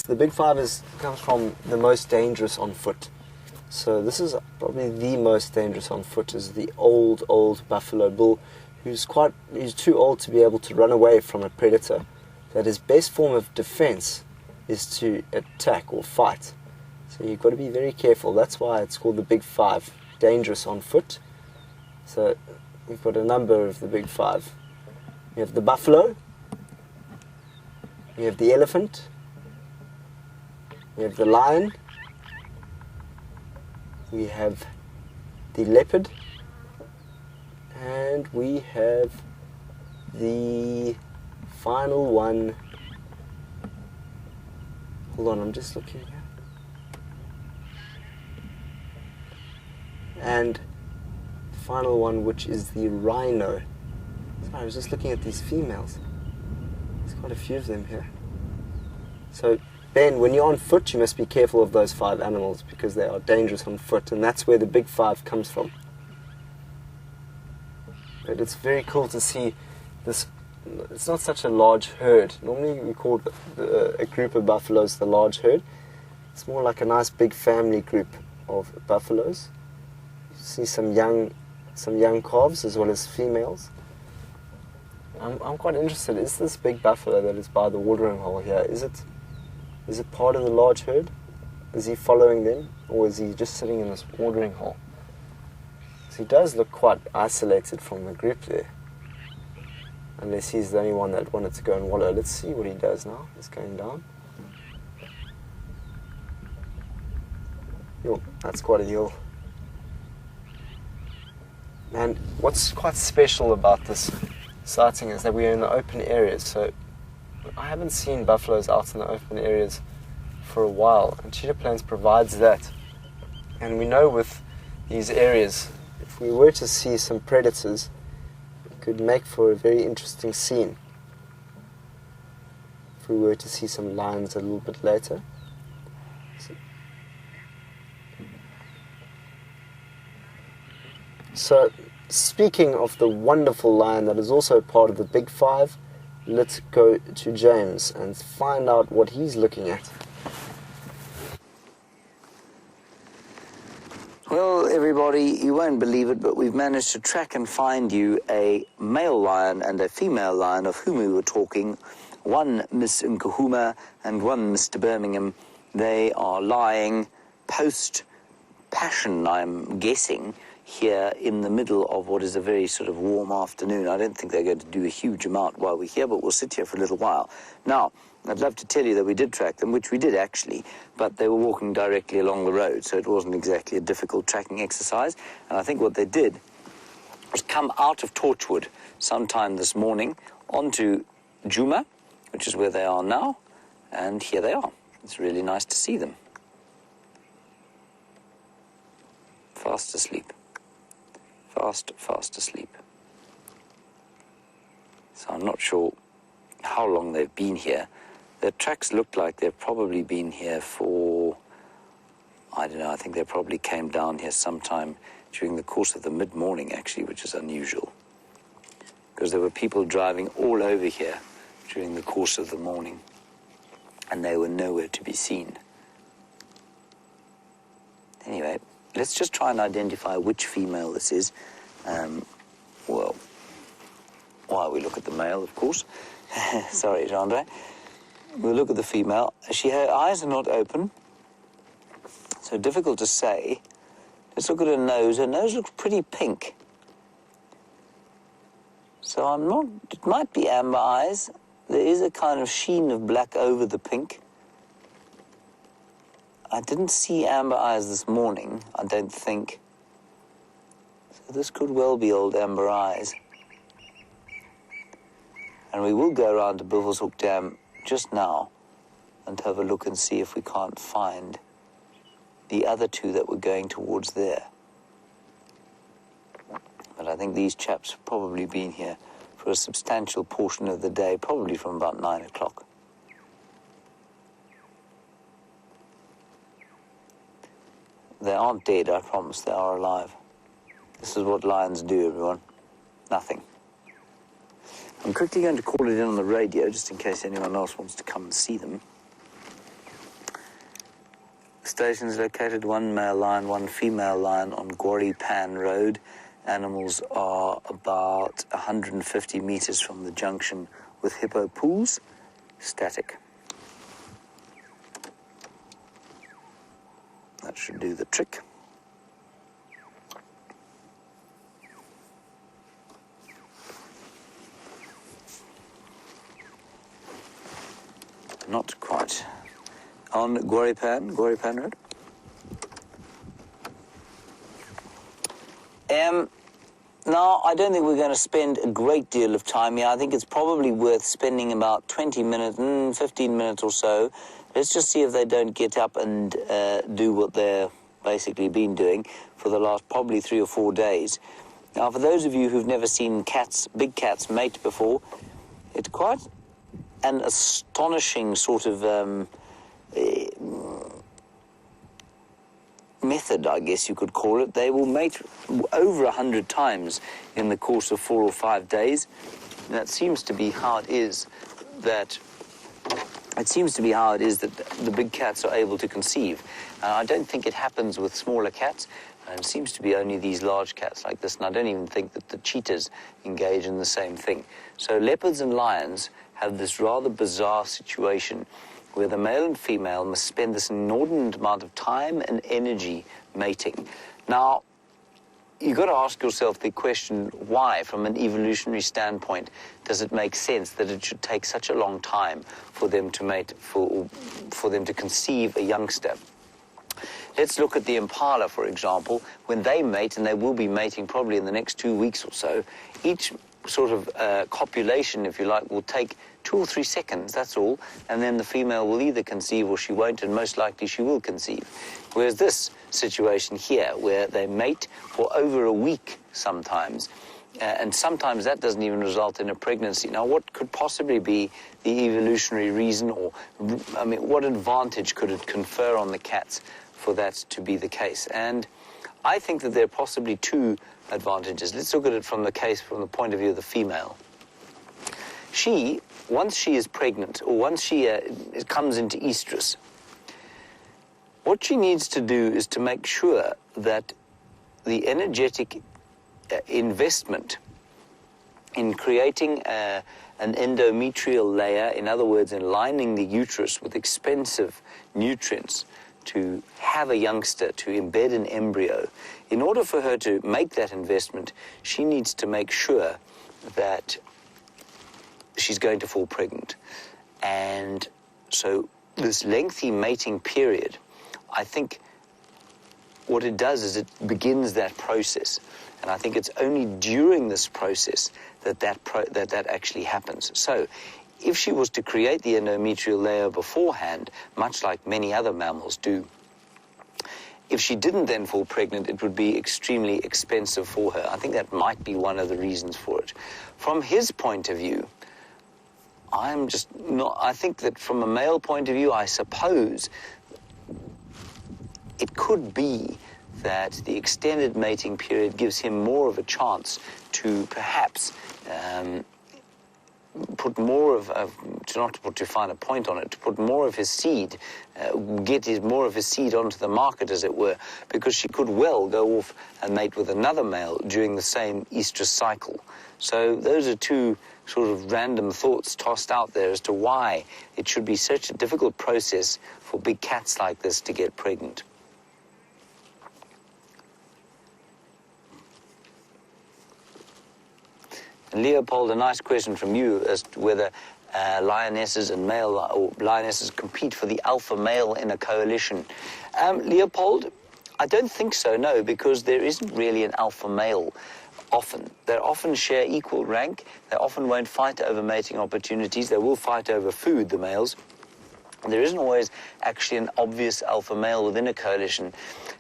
the big five comes from the most dangerous on foot. So this is probably the most dangerous on foot, is the old buffalo bull, who's too old to be able to run away from a predator. That his best form of defense is to attack or fight. So you've got to be very careful. That's why it's called the big five, dangerous on foot. So we've got a number of the big five. We have the buffalo, we have the elephant, we have the lion, we have the leopard, and we have the final one. Hold on, I'm just looking here. And the final one, which is the rhino. Sorry, I was just looking at these females. There's quite a few of them here. So, Ben, when you're on foot, you must be careful of those 5 animals because they are dangerous on foot, and that's where the big 5 comes from. But it's very cool to see this. It's not such a large herd. Normally we call a group of buffaloes the large herd. It's more like a nice big family group of buffaloes. You see some young calves as well as females. I'm quite interested. Is this big buffalo that is by the watering hole here, is it part of the large herd? Is he following them, or is he just sitting in this watering hole? So he does look quite isolated from the group there. Unless he's the only one that wanted to go and wallow. Let's see what he does now. He's going down. Yo, that's quite a hill. And what's quite special about this sighting is that we're in the open areas. So I haven't seen buffaloes out in the open areas for a while, and Cheetah Plains provides that. And we know with these areas, if we were to see some predators, it could make for a very interesting scene. If we were to see some lions a little bit later. So, speaking of the wonderful lion that is also part of the Big Five, let's go to James and find out what he's looking at. Well, everybody, you won't believe it, but we've managed to track and find you a male lion and a female lion of whom we were talking. One Miss Nkuhuma and one Mr. Birmingham. They are lying post-passion, I'm guessing, here in the middle of what is a very sort of warm afternoon. I don't think they're going to do a huge amount while we're here, but we'll sit here for a little while. Now, I'd love to tell you that we did track them, which we did actually, but they were walking directly along the road, so it wasn't exactly a difficult tracking exercise. And I think what they did was come out of Torchwood sometime this morning onto Juma, which is where they are now, and here they are. It's really nice to see them. Fast asleep. Fast asleep. So I'm not sure how long they've been here. Their tracks look like they've probably been here for, I don't know, I think they probably came down here sometime during the course of the mid-morning, actually, which is unusual. Because there were people driving all over here during the course of the morning, and they were nowhere to be seen. Anyway, let's just try and identify which female this is. Well, while we look at the male, of course. Sorry, Andre. We'll look at the female. Her eyes are not open, so difficult to say. Let's look at her nose. Her nose looks pretty pink. So I'm not... It might be amber eyes. There is a kind of sheen of black over the pink. I didn't see amber eyes this morning, I don't think. So this could well be old amber eyes. And we will go around to Buffelshoek Dam just now and have a look and see if we can't find the other two that were going towards there. But I think these chaps have probably been here for a substantial portion of the day, probably from about 9 o'clock. They aren't dead, I promise, they are alive. This is what lions do, everyone. Nothing. I'm quickly going to call it in on the radio, just in case anyone else wants to come and see them. The station is located, 1 male lion, 1 female lion on Gwari Pan Road. Animals are about 150 meters from the junction with Hippo Pools. Static. That should do the trick. Not quite. On Gwari Pan Road. Now, I don't think we're going to spend a great deal of time here. I think it's probably worth spending about 20 minutes, 15 minutes or so. Let's just see if they don't get up and do what they're basically been doing for the last probably 3 or 4 days. Now, for those of you who've never seen cats, big cats mate before, it's quite an astonishing sort of method, I guess you could call it. They will mate over 100 times in the course of 4 or 5 days. And that seems to be how it is that the big cats are able to conceive. I don't think it happens with smaller cats. It seems to be only these large cats like this, and I don't even think that the cheetahs engage in the same thing. So leopards and lions have this rather bizarre situation where the male and female must spend this inordinate amount of time and energy mating. Now, you've got to ask yourself the question, why, from an evolutionary standpoint, does it make sense that it should take such a long time for them to mate, for them to conceive a youngster? Let's look at the impala, for example. When they mate, and they will be mating probably in the next 2 weeks or so, each sort of copulation, if you like, will take 2 or 3 seconds, that's all, and then the female will either conceive or she won't, and most likely she will conceive. Whereas this situation here, where they mate for over a week sometimes, and sometimes that doesn't even result in a pregnancy. Now, what could possibly be the evolutionary reason, or, I mean, what advantage could it confer on the cats for that to be the case? And I think that there are possibly 2 advantages. Let's look at it from the point of view of the female. She, once she is pregnant, or once she comes into estrus, what she needs to do is to make sure that the energetic investment in creating an endometrial layer, in other words, in lining the uterus with expensive nutrients to have a youngster, to embed an embryo, in order for her to make that investment, she needs to make sure that she's going to fall pregnant. And so this lengthy mating period, I think what it does is it begins that process. And I think it's only during this process that actually happens. So if she was to create the endometrial layer beforehand, much like many other mammals do, if she didn't then fall pregnant, it would be extremely expensive for her. I think that might be one of the reasons for it. From his point of view, I think that from a male point of view, I suppose it could be that the extended mating period gives him more of a chance to perhaps put more of, to find a point on it, to put more of his seed, more of his seed onto the market, as it were, because she could well go off and mate with another male during the same estrus cycle. So those are 2 sort of random thoughts tossed out there as to why it should be such a difficult process for big cats like this to get pregnant. And Leopold, a nice question from you as to whether lionesses and lionesses compete for the alpha male in a coalition. Leopold, I don't think so, no, because there isn't really an alpha male often. They often share equal rank. They often won't fight over mating opportunities. They will fight over food, the males. There isn't always actually an obvious alpha male within a coalition.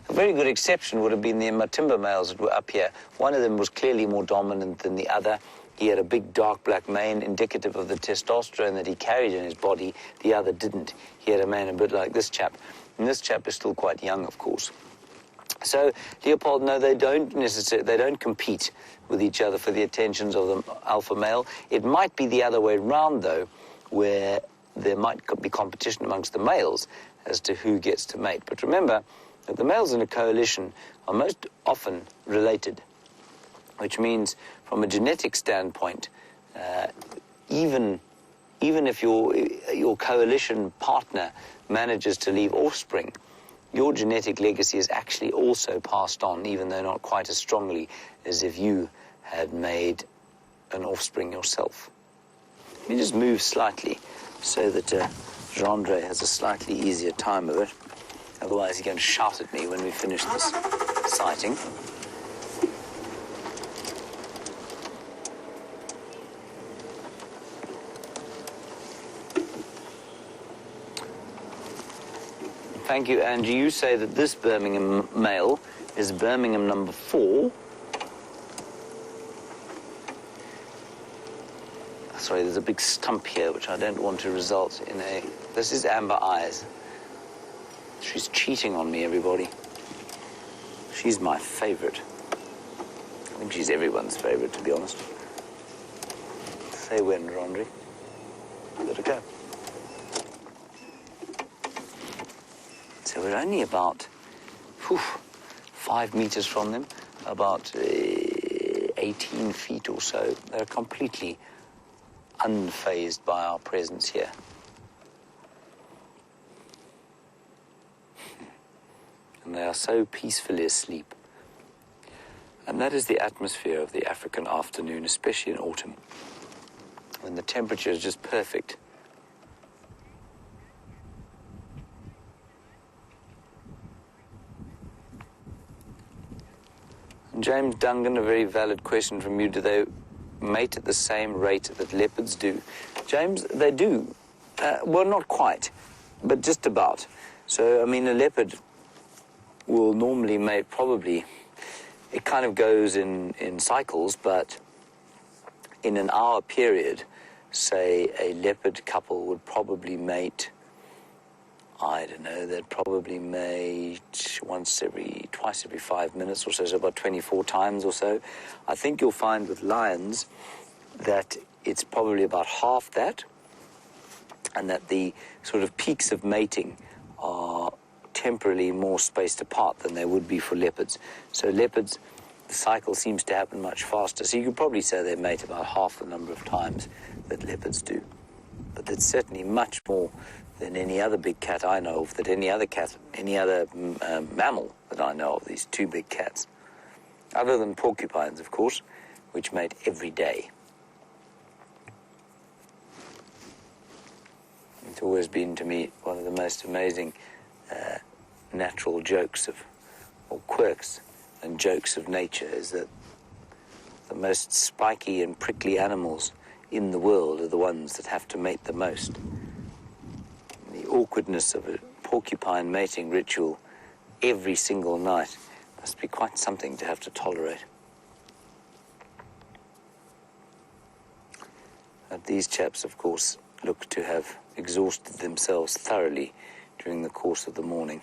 A very good exception would have been the Matimba males that were up here. One of them was clearly more dominant than the other. He had a big dark black mane, indicative of the testosterone that he carried in his body. The other didn't. He had a mane a bit like this chap. And this chap is still quite young, of course. So leopard, no, they don't compete with each other for the attentions of the alpha male. It might be the other way around, though, where there might be competition amongst the males as to who gets to mate. But remember that the males in a coalition are most often related, which means from a genetic standpoint, even if your coalition partner manages to leave offspring, your genetic legacy is actually also passed on, even though not quite as strongly as if you had made an offspring yourself. Let me just move slightly so that Gendre has a slightly easier time of it. Otherwise, he's going to shout at me when we finish this sighting. Thank you, Angie. You say that this Birmingham male is Birmingham number 4. Sorry, there's a big stump here, which I don't want to result in a... This is Amber Eyes. She's cheating on me, everybody. She's my favorite. I think she's everyone's favorite, to be honest. Say when, Rondry. Let her go. So we're only about 5 meters from them, about 18 feet or so. They're completely unfazed by our presence here. And they are so peacefully asleep. And that is the atmosphere of the African afternoon, especially in autumn, when the temperature is just perfect. And James Dungan, a very valid question from you. Do they mate at the same rate that leopards do? James, they do. Well, not quite, but just about. So, I mean, a leopard will normally mate probably, it kind of goes in cycles, but in an hour period, say a leopard couple would probably mate, I don't know, they'd probably mate twice every 5 minutes or so, so about 24 times or so. I think you'll find with lions that it's probably about half that, and that the sort of peaks of mating are temporarily more spaced apart than they would be for leopards. So leopards, the cycle seems to happen much faster. So you could probably say they mate about half the number of times that leopards do. But that's certainly much more than any other big cat I know of, that any other mammal that I know of, these two big cats. Other than porcupines, of course, which mate every day. It's always been, to me, one of the most amazing natural jokes or quirks and jokes of nature is that the most spiky and prickly animals in the world are the ones that have to mate the most. The awkwardness of a porcupine mating ritual every single night must be quite something to have to tolerate. But these chaps, of course, look to have exhausted themselves thoroughly during the course of the morning.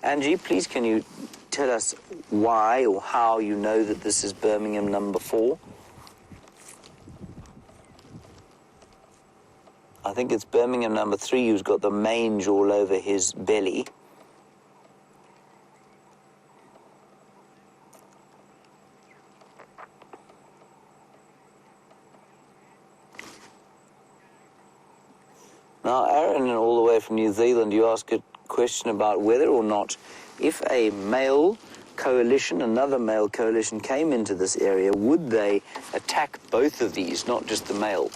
Angie, please can you tell us why or how you know that this is Birmingham number 4? I think it's Birmingham number 3 who's got the mange all over his belly. Now, Aaron, all the way from New Zealand, you ask a question about whether or not, if a male coalition, another male coalition came into this area, would they attack both of these, not just the male?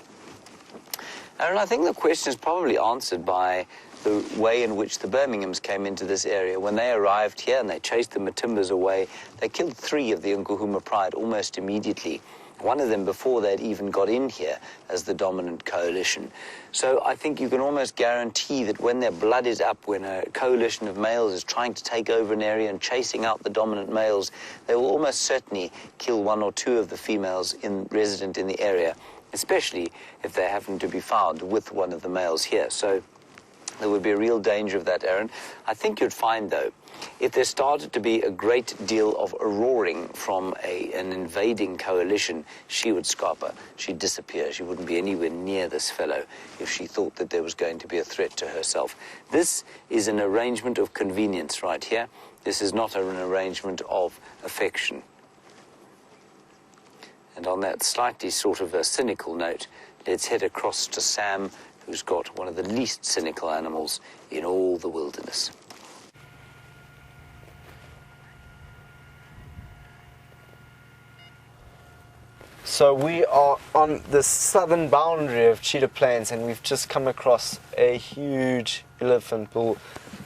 Aaron, I think the question is probably answered by the way in which the Birminghams came into this area. When they arrived here and they chased the Matimbas away, they killed 3 of the Nkuhuma pride almost immediately. one of them before they'd even got in here as the dominant coalition. So I think you can almost guarantee that when their blood is up, when a coalition of males is trying to take over an area and chasing out the dominant males, they will almost certainly kill one or two of the females resident in the area, especially if they happen to be found with one of the males here. So there would be a real danger of that, Aaron. I think you'd find, though, if there started to be a great deal of roaring from an invading coalition, she would scupper. She'd disappear. She wouldn't be anywhere near this fellow if she thought that there was going to be a threat to herself. This is an arrangement of convenience right here. This is not an arrangement of affection. And on that slightly sort of a cynical note, let's head across to Sam, who's got one of the least cynical animals in all the wilderness. So we are on the southern boundary of Cheetah Plains, and we've just come across a huge elephant bull.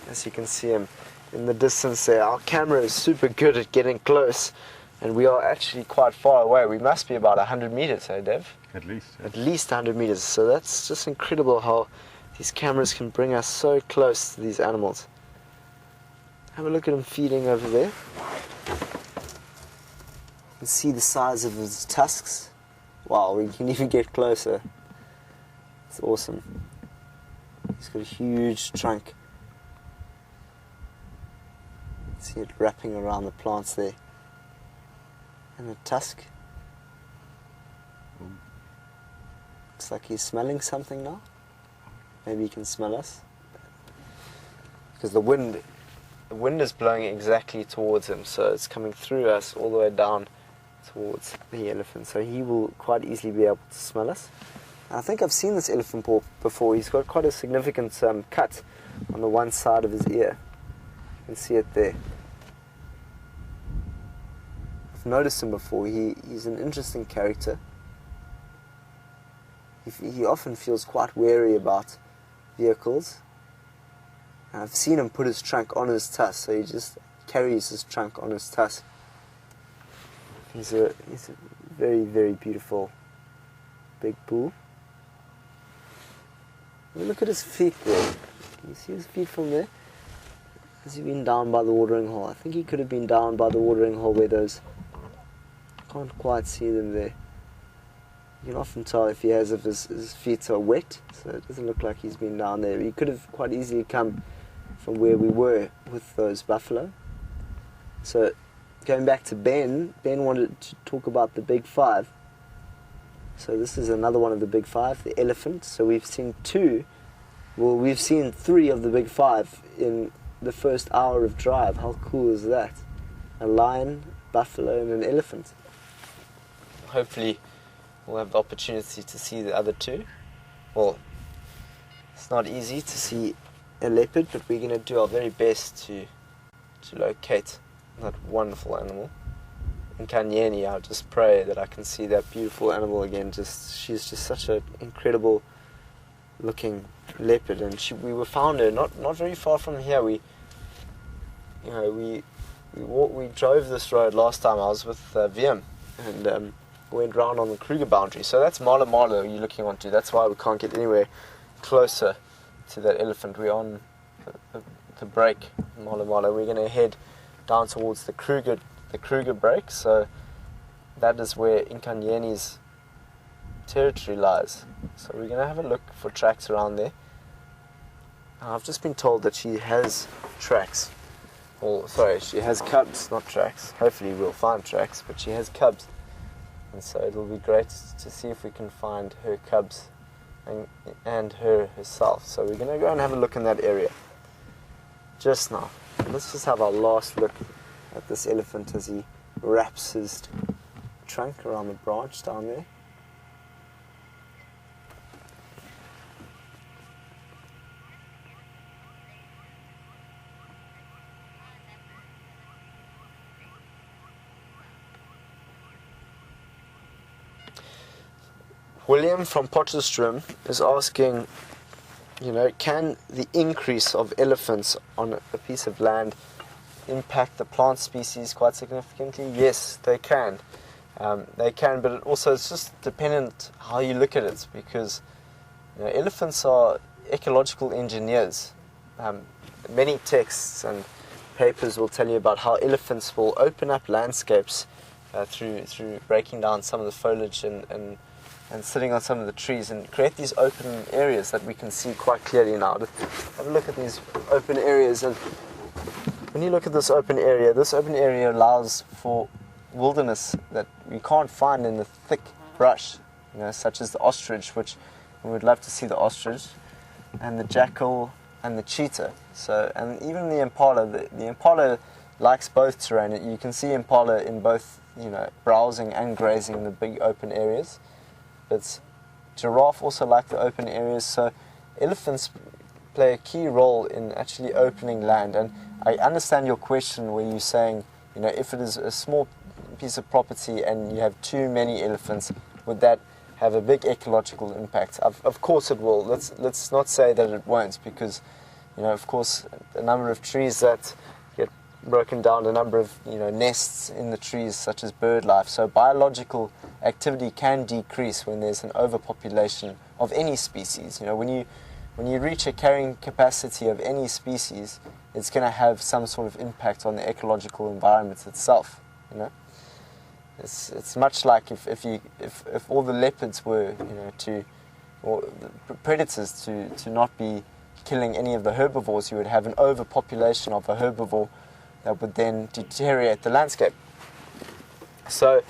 As you can see him in the distance there. Our camera is super good at getting close, and we are actually quite far away. We must be about 100 meters, hey Dev? At least. Yeah. At least 100 meters. So that's just incredible how these cameras can bring us so close to these animals. Have a look at him feeding over there. You can see the size of his tusks. Wow, we can even get closer. It's awesome. He's got a huge trunk. See it wrapping around the plants there. And the tusk. Looks like he's smelling something now. Maybe he can smell us. Because the wind is blowing exactly towards him, so it's coming through us all the way down towards the elephant. So he will quite easily be able to smell us. And I think I've seen this elephant before. He's got quite a significant cut on the one side of his ear. You can see it there. I've noticed him before. He's an interesting character. He often feels quite wary about vehicles. And I've seen him put his trunk on his tusk, so he just carries his trunk on his tusk. He's a very, very beautiful big bull. Look at his feet there. Can you see his feet from there? Has he been down by the watering hole? I think he could have been down by the watering hole where those... I can't quite see them there. You can often tell if his feet are wet, so it doesn't look like he's been down there. He could have quite easily come from where we were with those buffalo. So, going back to Ben wanted to talk about the big five. So this is another one of the big five, the elephant. So we've seen we've seen 3 of the big 5 in the first hour of drive. How cool is that? A lion, buffalo, and an elephant. Hopefully we'll have the opportunity to see the other 2. Well, it's not easy to see a leopard, but we're going to do our very best to locate that wonderful animal. Nkanyeni, I just pray that I can see that beautiful animal again. She's just such an incredible looking leopard, and we found her not very far from here. We drove this road last time. I was with VM, and went round on the Kruger boundary. So that's Mala you're looking onto. That's why we can't get anywhere closer to that elephant. We're on the break, Mala. We're going to head down towards the Kruger break. So that is where Nkanyeni's territory lies. So we're going to have a look for tracks around there. I've just been told that she has tracks. She has cubs, not tracks. Hopefully we'll find tracks, but she has cubs. And so it'll be great to see if we can find her cubs and her herself. So we're going to go and have a look in that area just now. Let's just have our last look at this elephant as he wraps his trunk around the branch down there. William from Potchefstroom is asking, can the increase of elephants on a piece of land impact the plant species quite significantly? Yes, they can. They can, but it's just dependent how you look at it, because elephants are ecological engineers. Many texts and papers will tell you about how elephants will open up landscapes through breaking down some of the foliage and sitting on some of the trees and create these open areas that we can see quite clearly now. Have a look at these open areas, and when you look at this open area allows for wilderness that we can't find in the thick brush, such as the ostrich, which we would love to see the ostrich, and the jackal and the cheetah. So, and even the impala. The impala likes both terrain. You can see impala in both, browsing and grazing in the big open areas. But giraffe also like the open areas. So, elephants play a key role in actually opening land. And I understand your question where you're saying, if it is a small piece of property and you have too many elephants, would that have a big ecological impact? Of course it will. Let's not say that it won't, because of course a number of trees that get broken down, a number of nests in the trees, such as bird life. So biological activity can decrease when there's an overpopulation of any species. When you reach a carrying capacity of any species, it's going to have some sort of impact on the ecological environment itself. It's much like if all the leopards were or the predators to not be killing any of the herbivores, you would have an overpopulation of a herbivore that would then deteriorate the landscape. So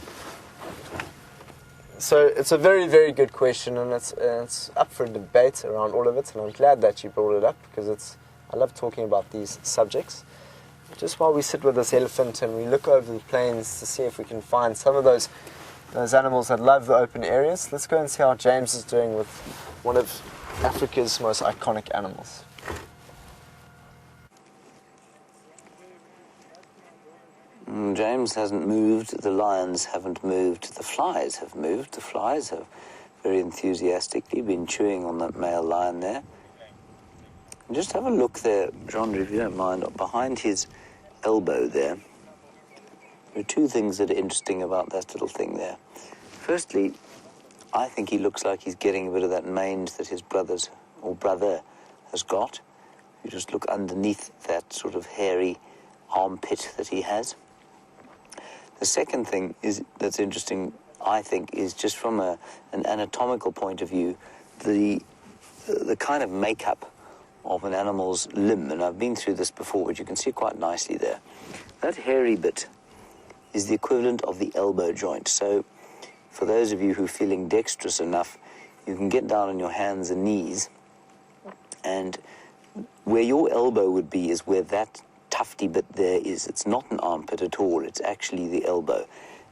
it's a very, very good question, and it's up for debate around all of it, and I'm glad that you brought it up, because I love talking about these subjects. Just while we sit with this elephant and we look over the plains to see if we can find some of those animals that love the open areas, let's go and see how James is doing with one of Africa's most iconic animals. James hasn't moved, the lions haven't moved, the flies have moved. The flies have very enthusiastically been chewing on that male lion there. And just have a look there, John, if you don't mind, behind his elbow there. There are two things that are interesting about that little thing there. Firstly, I think he looks like he's getting a bit of that mange that his brother has got. You just look underneath that sort of hairy armpit that he has. The second thing that's interesting, I think, is just from an anatomical point of view, the kind of makeup of an animal's limb, and I've been through this before, but you can see quite nicely there. That hairy bit is the equivalent of the elbow joint. So for those of you who are feeling dexterous enough, you can get down on your hands and knees, and where your elbow would be is where that tufty bit there is. It's not an armpit at all, it's actually the elbow.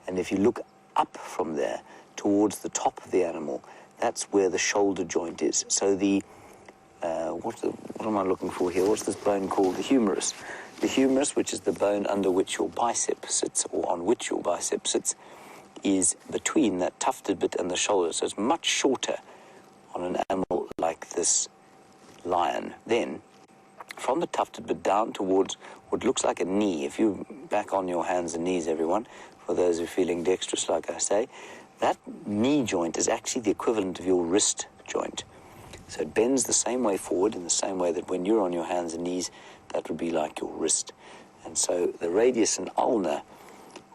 And if you look up from there towards the top of the animal, that's where the shoulder joint is. So what am I looking for here? What's this bone called? The humerus. The humerus, which is the bone under which your bicep sits, or on which your bicep sits, is between that tufted bit and the shoulder. So it's much shorter on an animal like this lion. Then, from the tufted bit down towards what looks like a knee, if you back on your hands and knees, everyone, for those who are feeling dexterous, like I say, that knee joint is actually the equivalent of your wrist joint. So it bends the same way forward, in the same way that when you're on your hands and knees, that would be like your wrist. And so the radius and ulna,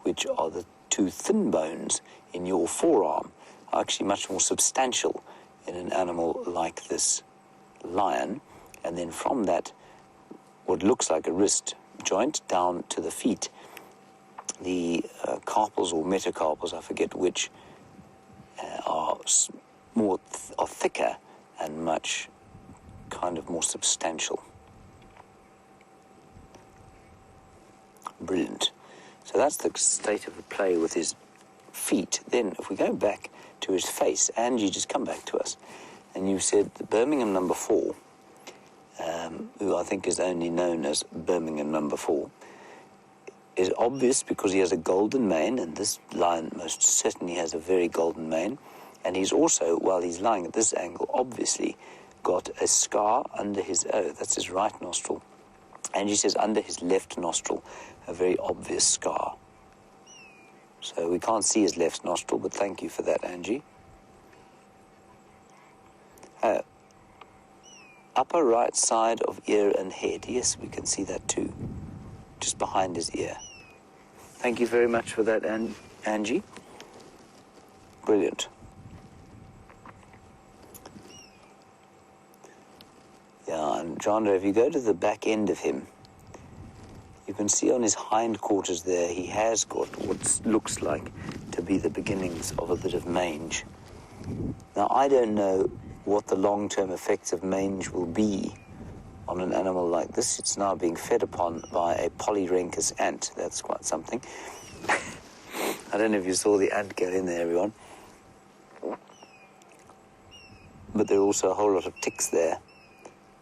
which are the two thin bones in your forearm, are actually much more substantial in an animal like this lion. And then from that, what looks like a wrist joint down to the feet, the carpals or metacarpals, I forget which, are thicker and much kind of more substantial. Brilliant. So that's the state of the play with his feet. Then if we go back to his face, Angie, just come back to us, and you said the Birmingham number 4, who I think is only known as Birmingham number 4, is obvious because he has a golden mane, and this lion most certainly has a very golden mane. And he's also, while he's lying at this angle, obviously got a scar under his, that's his right nostril. And he says under his left nostril, a very obvious scar. So we can't see his left nostril, but thank you for that, Angie. Upper right side of ear and head. Yes, we can see that too. Just behind his ear. Thank you very much for that, Angie. Brilliant. Yeah, and Chandra, if you go to the back end of him, you can see on his hindquarters there, he has got what looks like to be the beginnings of a bit of mange. Now, I don't know what the long-term effects of mange will be on an animal like this. It's now being fed upon by a polyrhynchus ant. That's quite something. I don't know if you saw the ant go in there, everyone. But there are also a whole lot of ticks there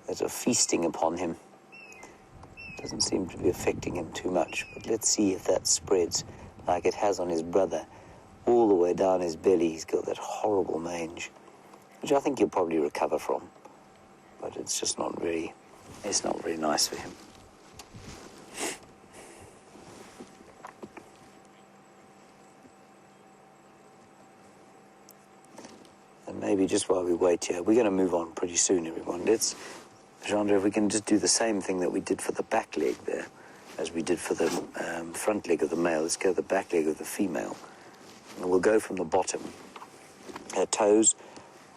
that are feasting upon him. Doesn't seem to be affecting him too much, but let's see if that spreads like it has on his brother all the way down his belly. He's got that horrible mange, which I think he'll probably recover from, but it's just not very nice for him. And maybe just while we wait here, we're going to move on pretty soon, everyone. Let's, Chandra, if we can just do the same thing that we did for the back leg there, as we did for the front leg of the male. Let's go the back leg of the female. And we'll go from the bottom. Her toes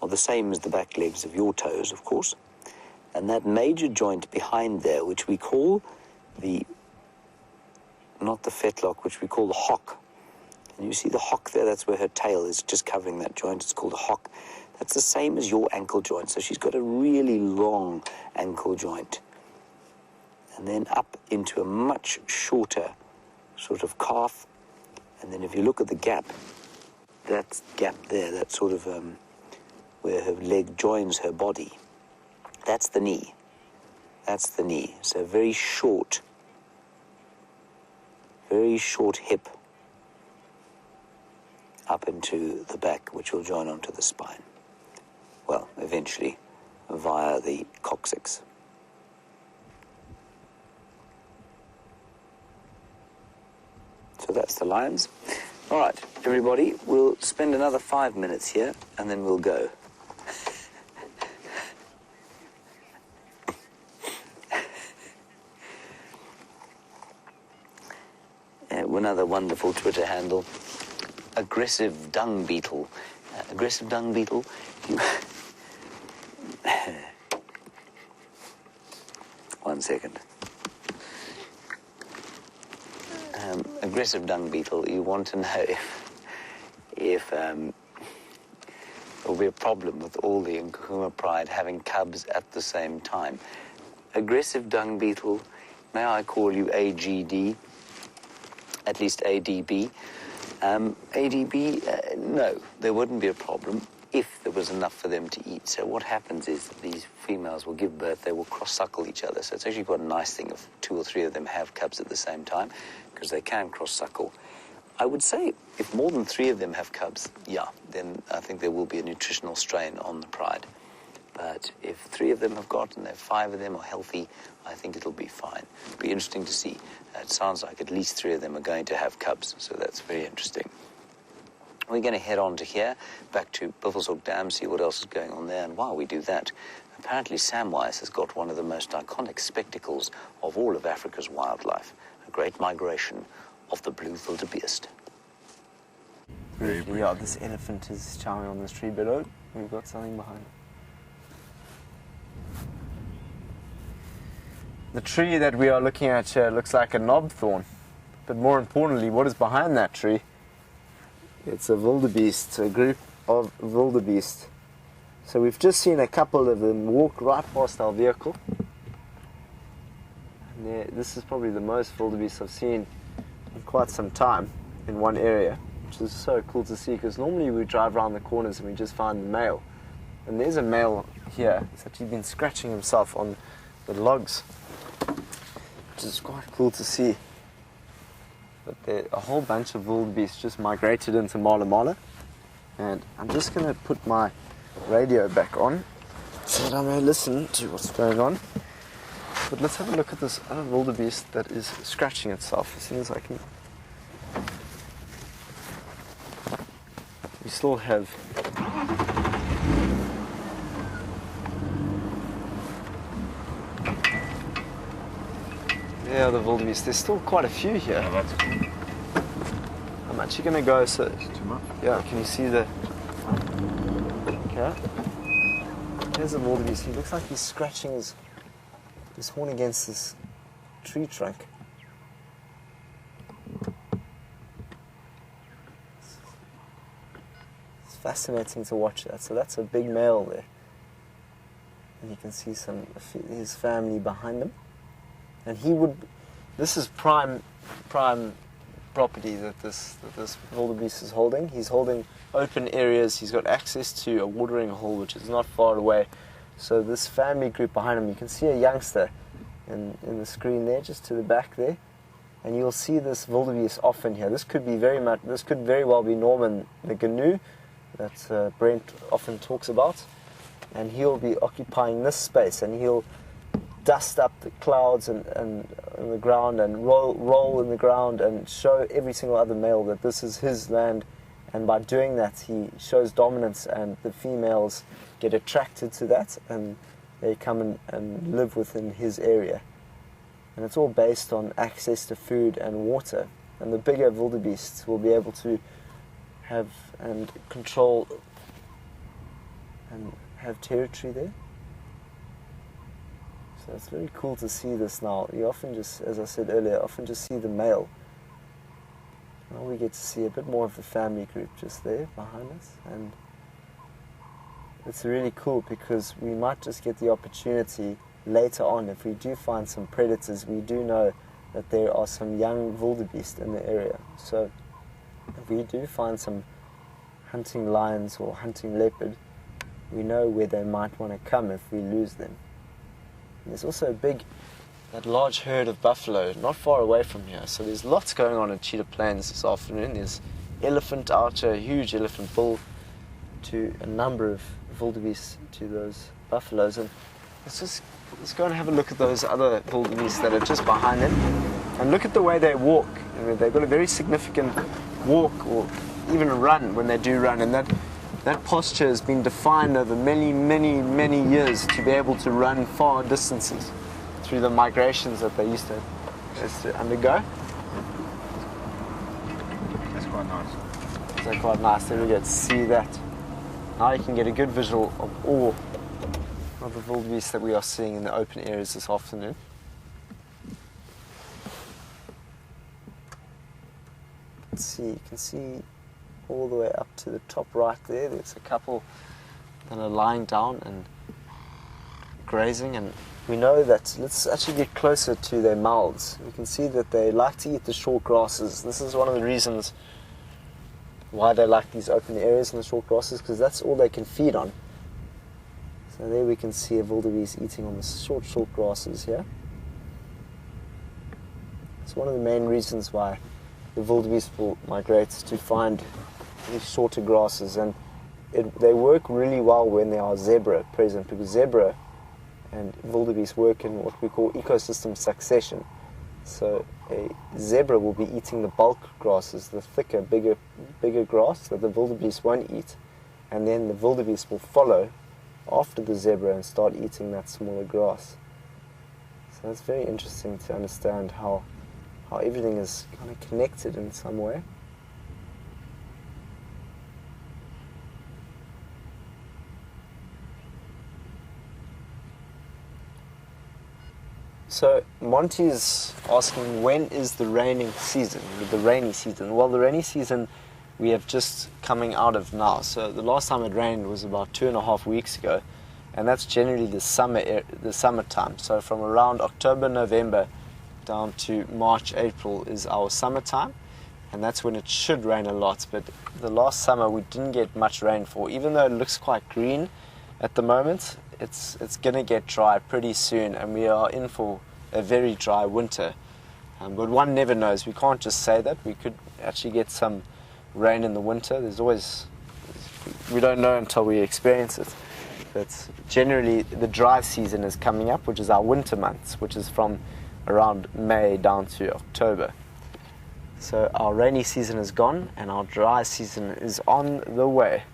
are the same as the back legs of your toes, of course. And that major joint behind there, which we call not the fetlock, which we call the hock. And you see the hock there, that's where her tail is just covering that joint. It's called a hock. That's the same as your ankle joint. So she's got a really long ankle joint. And then up into a much shorter sort of calf. And then if you look at the gap, that gap there, that sort of where her leg joins her body, that's the knee. That's the knee. So very short hip up into the back, which will join onto the spine. Well, eventually via the coccyx. So that's the lions. All right, everybody, we'll spend another 5 minutes here, and then we'll go. Another wonderful Twitter handle, aggressive dung beetle. Aggressive dung beetle. One second. Aggressive dung beetle, you want to know if there will be a problem with all the Nkuhuma pride having cubs at the same time. Aggressive dung beetle, may I call you AGD? At least ADB. ADB, no, there wouldn't be a problem if there was enough for them to eat. So what happens is that these females will give birth, they will cross-suckle each other. So it's actually quite a nice thing if 2 or 3 of them have cubs at the same time, because they can cross-suckle. I would say if more than 3 of them have cubs, yeah, then I think there will be a nutritional strain on the pride. But if 3 of them have got and 5 of them are healthy, I think it'll be fine. It'll be interesting to see. It sounds like at least 3 of them are going to have cubs, so that's very interesting. We're going to head on to here, back to Buffelshoek Dam, see what else is going on there. And while we do that, apparently Samwise has got one of the most iconic spectacles of all of Africa's wildlife, a great migration of the blue wildebeest. Yeah, this elephant is chowing on this tree below. We've got something behind it. The tree that we are looking at here looks like a knobthorn, but more importantly, what is behind that tree? It's a wildebeest, a group of wildebeest. So we've just seen a couple of them walk right past our vehicle. And this is probably the most wildebeest I've seen in quite some time in one area, which is so cool to see, because normally we drive around the corners and we just find the male. And there's a male here. He's actually been scratching himself on the logs, which is quite cool to see. But a whole bunch of wildebeest just migrated into Mala Mala, and I'm just going to put my radio back on so that I may listen to what's going on. But let's have a look at this other wildebeest that is scratching itself as soon as I can. still have there are the wildebeest. There's still quite a few here. Yeah, that's cool. I'm actually going to go so... It's too much. Yeah, can you see the... Okay. Here's the wildebeest. He looks like he's scratching his horn against this tree trunk. It's fascinating to watch that. So that's a big male there. And you can see his family behind him. And he would... This is prime property that this wildebeest is holding. He's holding open areas. He's got access to a watering hole, which is not far away. So this family group behind him, you can see a youngster in the screen there, just to the back there. And you'll see this wildebeest often here. This could very well be Norman the gnu that Brent often talks about. And he'll be occupying this space, and he'll dust up the clouds and in the ground and roll in the ground and show every single other male that this is his land. And by doing that, he shows dominance, and the females get attracted to that, and they come and live within his area. And it's all based on access to food and water. And the bigger wildebeests will be able to have and control and have territory there. So it's very cool to see this now. You often just, as I said earlier, see the male. Now we get to see a bit more of the family group just there behind us. And it's really cool because we might just get the opportunity later on, if we do find some predators. We do know that there are some young wildebeest in the area. So if we do find some hunting lions or hunting leopard, we know where they might want to come if we lose them. And there's also that large herd of buffalo not far away from here. So there's lots going on at Cheetah Plains this afternoon. There's elephant archer, a huge elephant bull, to a number of wildebeest to those buffaloes. And let's go and have a look at those other wildebeest that are just behind them. And look at the way they walk. I mean, they've got a very significant walk, or even a run when they do run. And that posture has been defined over many, many, many years to be able to run far distances through the migrations that they used to undergo. That's quite nice. That's quite nice. There we go, to see that. Now you can get a good visual of all of the wildebeest that we are seeing in the open areas this afternoon. Let's see, you can see all the way up to the top right there. There's a couple that are lying down and grazing, and we know that, let's actually get closer to their mouths. We can see that they like to eat the short grasses. This is one of the reasons why they like these open areas and the short grasses, because that's all they can feed on. So there we can see a wildebeest eating on the short grasses here. It's one of the main reasons why the wildebeest will migrate to find these shorter grasses, and they work really well when there are zebra present, because zebra and wildebeest work in what we call ecosystem succession. So a zebra will be eating the bulk grasses, the thicker, bigger grass that the wildebeest won't eat, and then the wildebeest will follow after the zebra and start eating that smaller grass. So it's very interesting to understand how everything is kind of connected in some way. So Monty's asking, when is the rainy season? Well, the rainy season we have just coming out of now. So the last time it rained was about 2.5 weeks ago, and that's generally the summertime. So from around October, November down to March, April is our summertime, and that's when it should rain a lot. But the last summer we didn't get much rainfall, even though it looks quite green at the moment. It's going to get dry pretty soon, and we are in for a very dry winter. But one never knows. We can't just say that. We could actually get some rain in the winter. We don't know until we experience it. But generally the dry season is coming up, which is our winter months, which is from around May down to October. So our rainy season is gone and our dry season is on the way.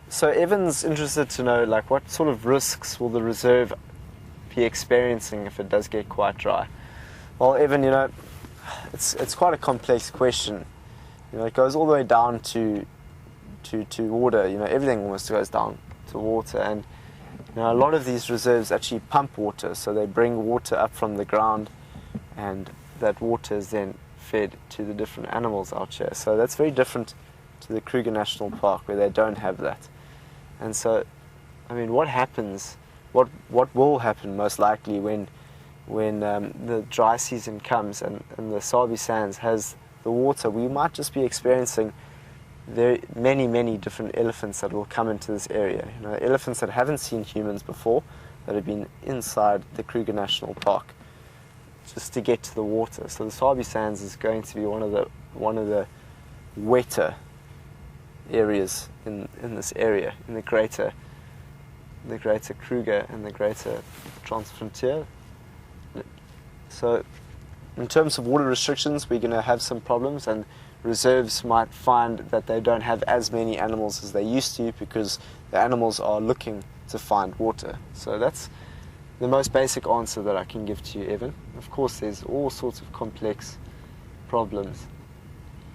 So Evan's interested to know, like, what sort of risks will the reserve be experiencing if it does get quite dry? Well, Evan, you know, it's quite a complex question. You know, it goes all the way down to water. You know, everything almost goes down to water, and you know, a lot of these reserves actually pump water, so they bring water up from the ground, and that water is then fed to the different animals out here. So that's very different to the Kruger National Park, where they don't have that. And so, I mean, what happens? What will happen most likely when the dry season comes and the Sabi Sands has the water? We might just be experiencing very many different elephants that will come into this area. You know, elephants that haven't seen humans before, that have been inside the Kruger National Park just to get to the water. So the Sabi Sands is going to be one of the wetter areas in this area, in the greater Kruger and the greater Transfrontier. So in terms of water restrictions, we're going to have some problems, and reserves might find that they don't have as many animals as they used to because the animals are looking to find water. So that's the most basic answer that I can give to you, Evan. Of course, there's all sorts of complex problems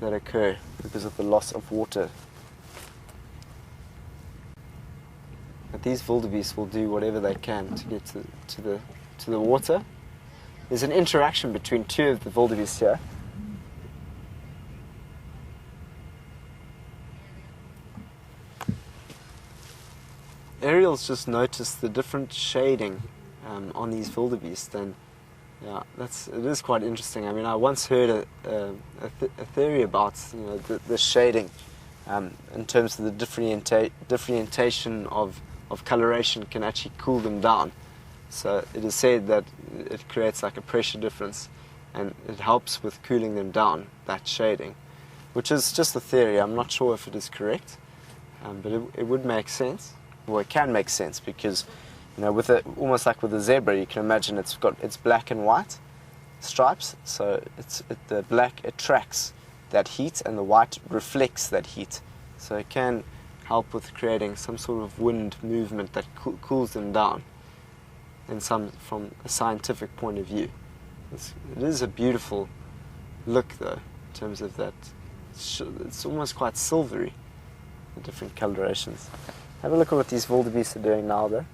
that occur because of the loss of water. But these wildebeest will do whatever they can to get to the water. There's an interaction between two of the wildebeest here. Ariel's just noticed the different shading on these wildebeest, and yeah, it is quite interesting. I mean, I once heard a theory about, you know, the shading in terms of the differentiation of coloration can actually cool them down. So it is said that it creates like a pressure difference, and it helps with cooling them down, that shading, which is just a theory. I'm not sure if it is correct, but it would make sense. Well, it can make sense because, you know, almost like with a zebra, you can imagine it's black and white stripes. So the black attracts that heat, and the white reflects that heat. So it can help with creating some sort of wind movement that cools them down. From a scientific point of view, it is a beautiful look, though, in terms of that. It's almost quite silvery, the different colorations. Have a look at what these wildebeest are doing now, though.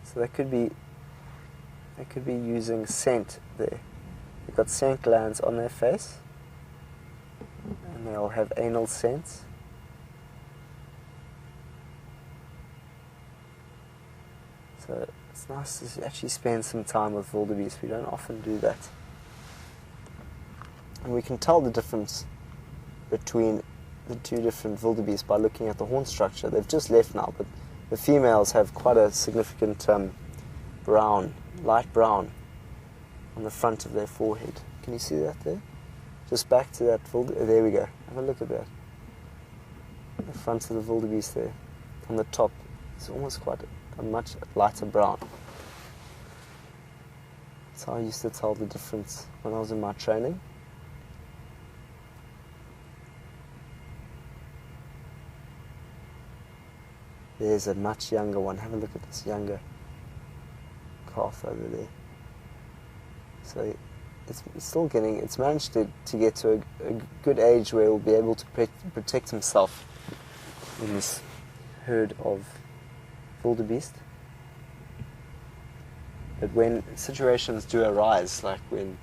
So they could be using scent there. They've got scent glands on their face, and they'll have anal scents. So it's nice to actually spend some time with wildebeest. We don't often do that. And we can tell the difference between the two different wildebeest by looking at the horn structure. They've just left now, but the females have quite a significant brown, light brown, on the front of their forehead. Can you see that there? Just back to that wildebeest. There we go. Have a look at that. The front of the wildebeest there. On the top, it's almost quite a much lighter brown. That's how I used to tell the difference when I was in my training. There's a much younger one. Have a look at this younger calf over there. So it's managed to get to a good age where it will be able to protect himself in this herd of wildebeest. But when situations do arise, like when,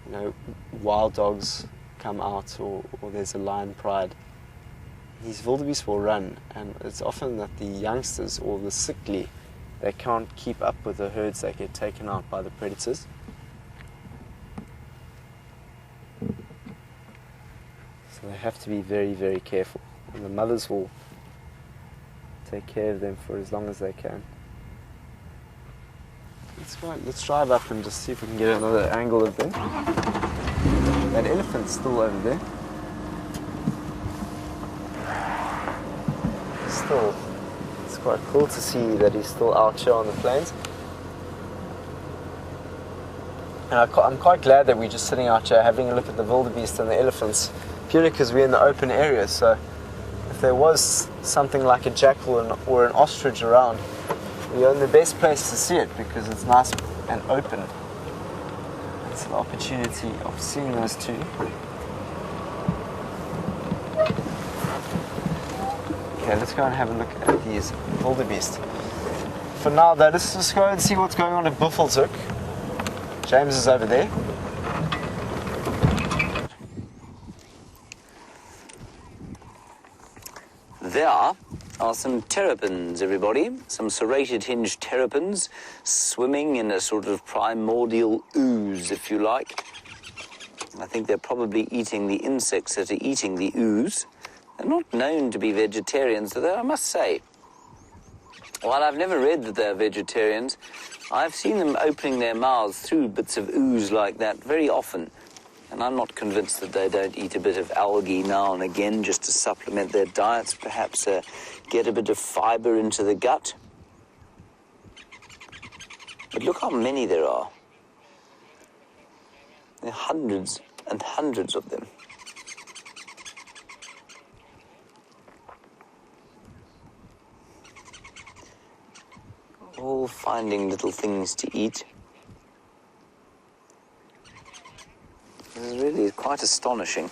you know, wild dogs come out or there's a lion pride, these wildebeest will run, and it's often that the youngsters or the sickly, they can't keep up with the herds. They get taken out by the predators. So they have to be very, very careful, and the mothers will take care of them for as long as they can. Let's drive up and just see if we can get another angle of them. That elephant's still over there. Still quite cool to see that he's still out here on the plains. And I'm quite glad that we're just sitting out here having a look at the wildebeest and the elephants, purely because we're in the open area. So if there was something like a jackal or an ostrich around, we're in the best place to see it because it's nice and open. It's an opportunity of seeing those two. Okay, let's go and have a look at these wildebeest. For now though, let's just go and see what's going on at Buffelshoek. James is over there. There are some terrapins, everybody. Some serrated hinged terrapins swimming in a sort of primordial ooze, if you like. I think they're probably eating the insects that are eating the ooze. They're not known to be vegetarians, though, I must say. While I've never read that they're vegetarians, I've seen them opening their mouths through bits of ooze like that very often. And I'm not convinced that they don't eat a bit of algae now and again just to supplement their diets, perhaps get a bit of fiber into the gut. But look how many there are. There are hundreds and hundreds of them. All finding little things to eat. This is really quite astonishing.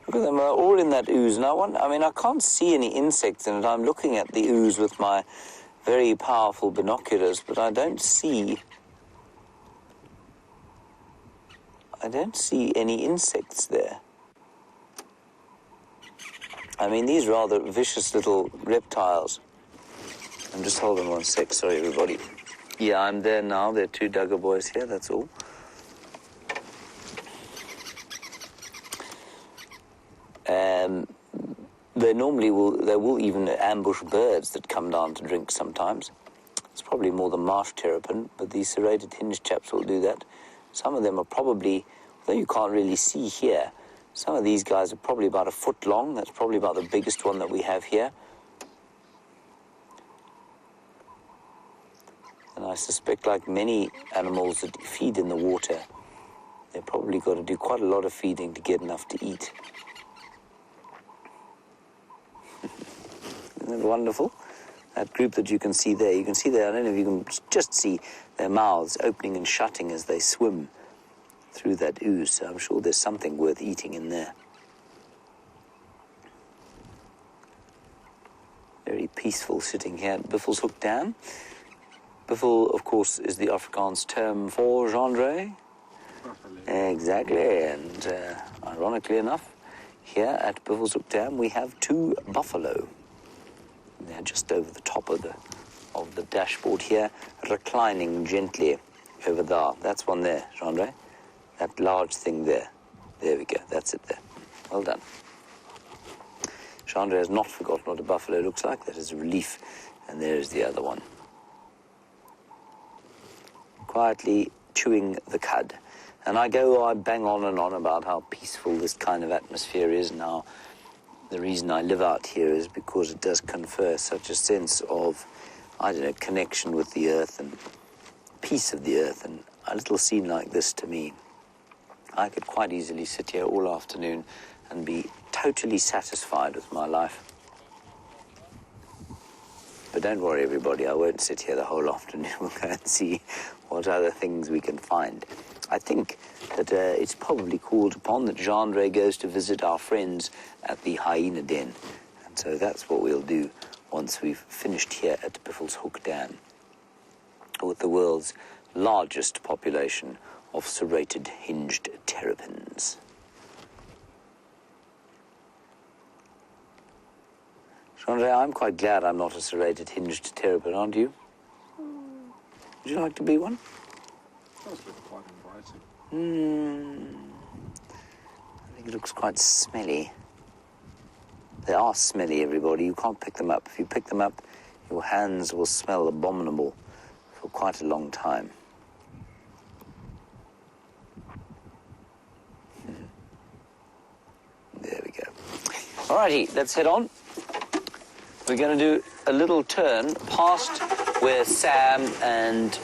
Look at them, all in that ooze. And I can't see any insects in it. I'm looking at the ooze with my very powerful binoculars, but I don't see any insects there. I mean, these rather vicious little reptiles. I'm just holding one sec, sorry everybody. Yeah, I'm there now. There are two Duggar boys here, that's all. They will even ambush birds that come down to drink sometimes. It's probably more the marsh terrapin, but these serrated hinged chaps will do that. Some of them are probably, though you can't really see here, some of these guys are probably about a foot long. That's probably about the biggest one that we have here. And I suspect, like many animals that feed in the water, they've probably got to do quite a lot of feeding to get enough to eat. Isn't that wonderful? That group that you can see there, I don't know if you can just see their mouths opening and shutting as they swim through that ooze, so I'm sure there's something worth eating in there. Very peaceful sitting here at Buffelshoek Dam. Buffel, of course, is the Afrikaans term for gendre. Exactly, and ironically enough, here at Buffelshoek Dam we have two buffalo. They're just over the top of the dashboard here, reclining gently over there. That's one there, gendre. That large thing there. There we go, that's it there. Well done. Chandra has not forgotten what a buffalo looks like. That is a relief. And there's the other one. Quietly chewing the cud. And I bang on and on about how peaceful this kind of atmosphere is now. The reason I live out here is because it does confer such a sense of, connection with the earth and peace of the earth. And a little scene like this to me, I could quite easily sit here all afternoon and be totally satisfied with my life. But don't worry, everybody, I won't sit here the whole afternoon. We'll go and see what other things we can find. I think that it's probably called upon that Gendre goes to visit our friends at the hyena den. And so that's what we'll do once we've finished here at Buffelshoek Dam, with the world's largest population of serrated hinged terrapins. Gendre, I'm quite glad I'm not a serrated hinged terrapin, aren't you? Would you like to be one? Does look quite inviting. I think it looks quite smelly. They are smelly, everybody. You can't pick them up. If you pick them up, your hands will smell abominable for quite a long time. There we go. Alrighty, let's head on. We're going to do a little turn past where Sam and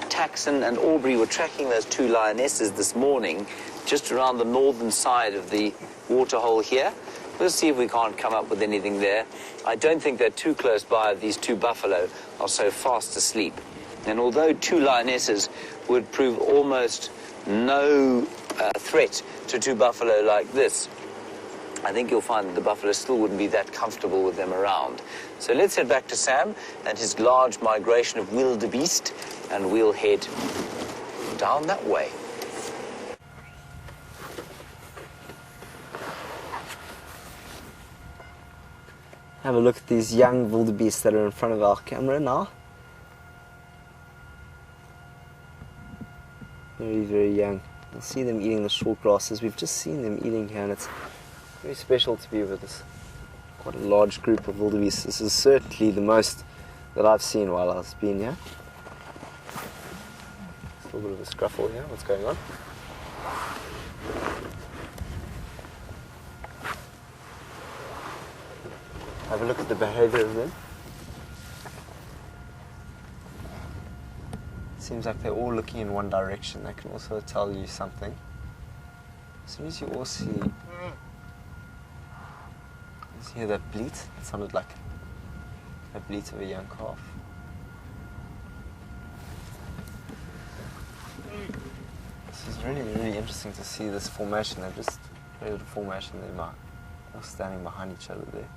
Taxon and Aubrey were tracking those two lionesses this morning, just around the northern side of the waterhole here. We'll see if we can't come up with anything there. I don't think they're too close by. These two buffalo are so fast asleep. And although two lionesses would prove almost no threat to two buffalo like this, I think you'll find that the buffalo still wouldn't be that comfortable with them around. So let's head back to Sam and his large migration of wildebeest, and we'll head down that way. Have a look at these young wildebeest that are in front of our camera now. Very, very young. You'll see them eating the short grasses. We've just seen them eating here, and it's very special to be with this quite a large group of wildebeest. This is certainly the most that I've seen while I've been here. It's a little bit of a scruffle here. What's going on? Have a look at the behavior of them. Seems like they're all looking in one direction. That can also tell you something. As soon as you all see, you hear that bleat. It sounded like a bleat of a young calf. This is really, really interesting to see this formation. They're just a little formation there, all standing behind each other there.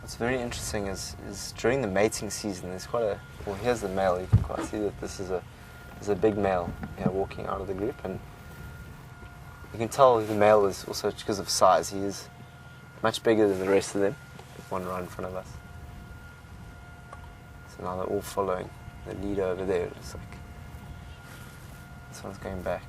What's very interesting is during the mating season, there's quite a, well, here's the male. You can quite see that this is a big male here walking out of the group, and you can tell the male is also, because of size, he is much bigger than the rest of them. One right in front of us. So now they're all following the leader over there. It's like this one's going back.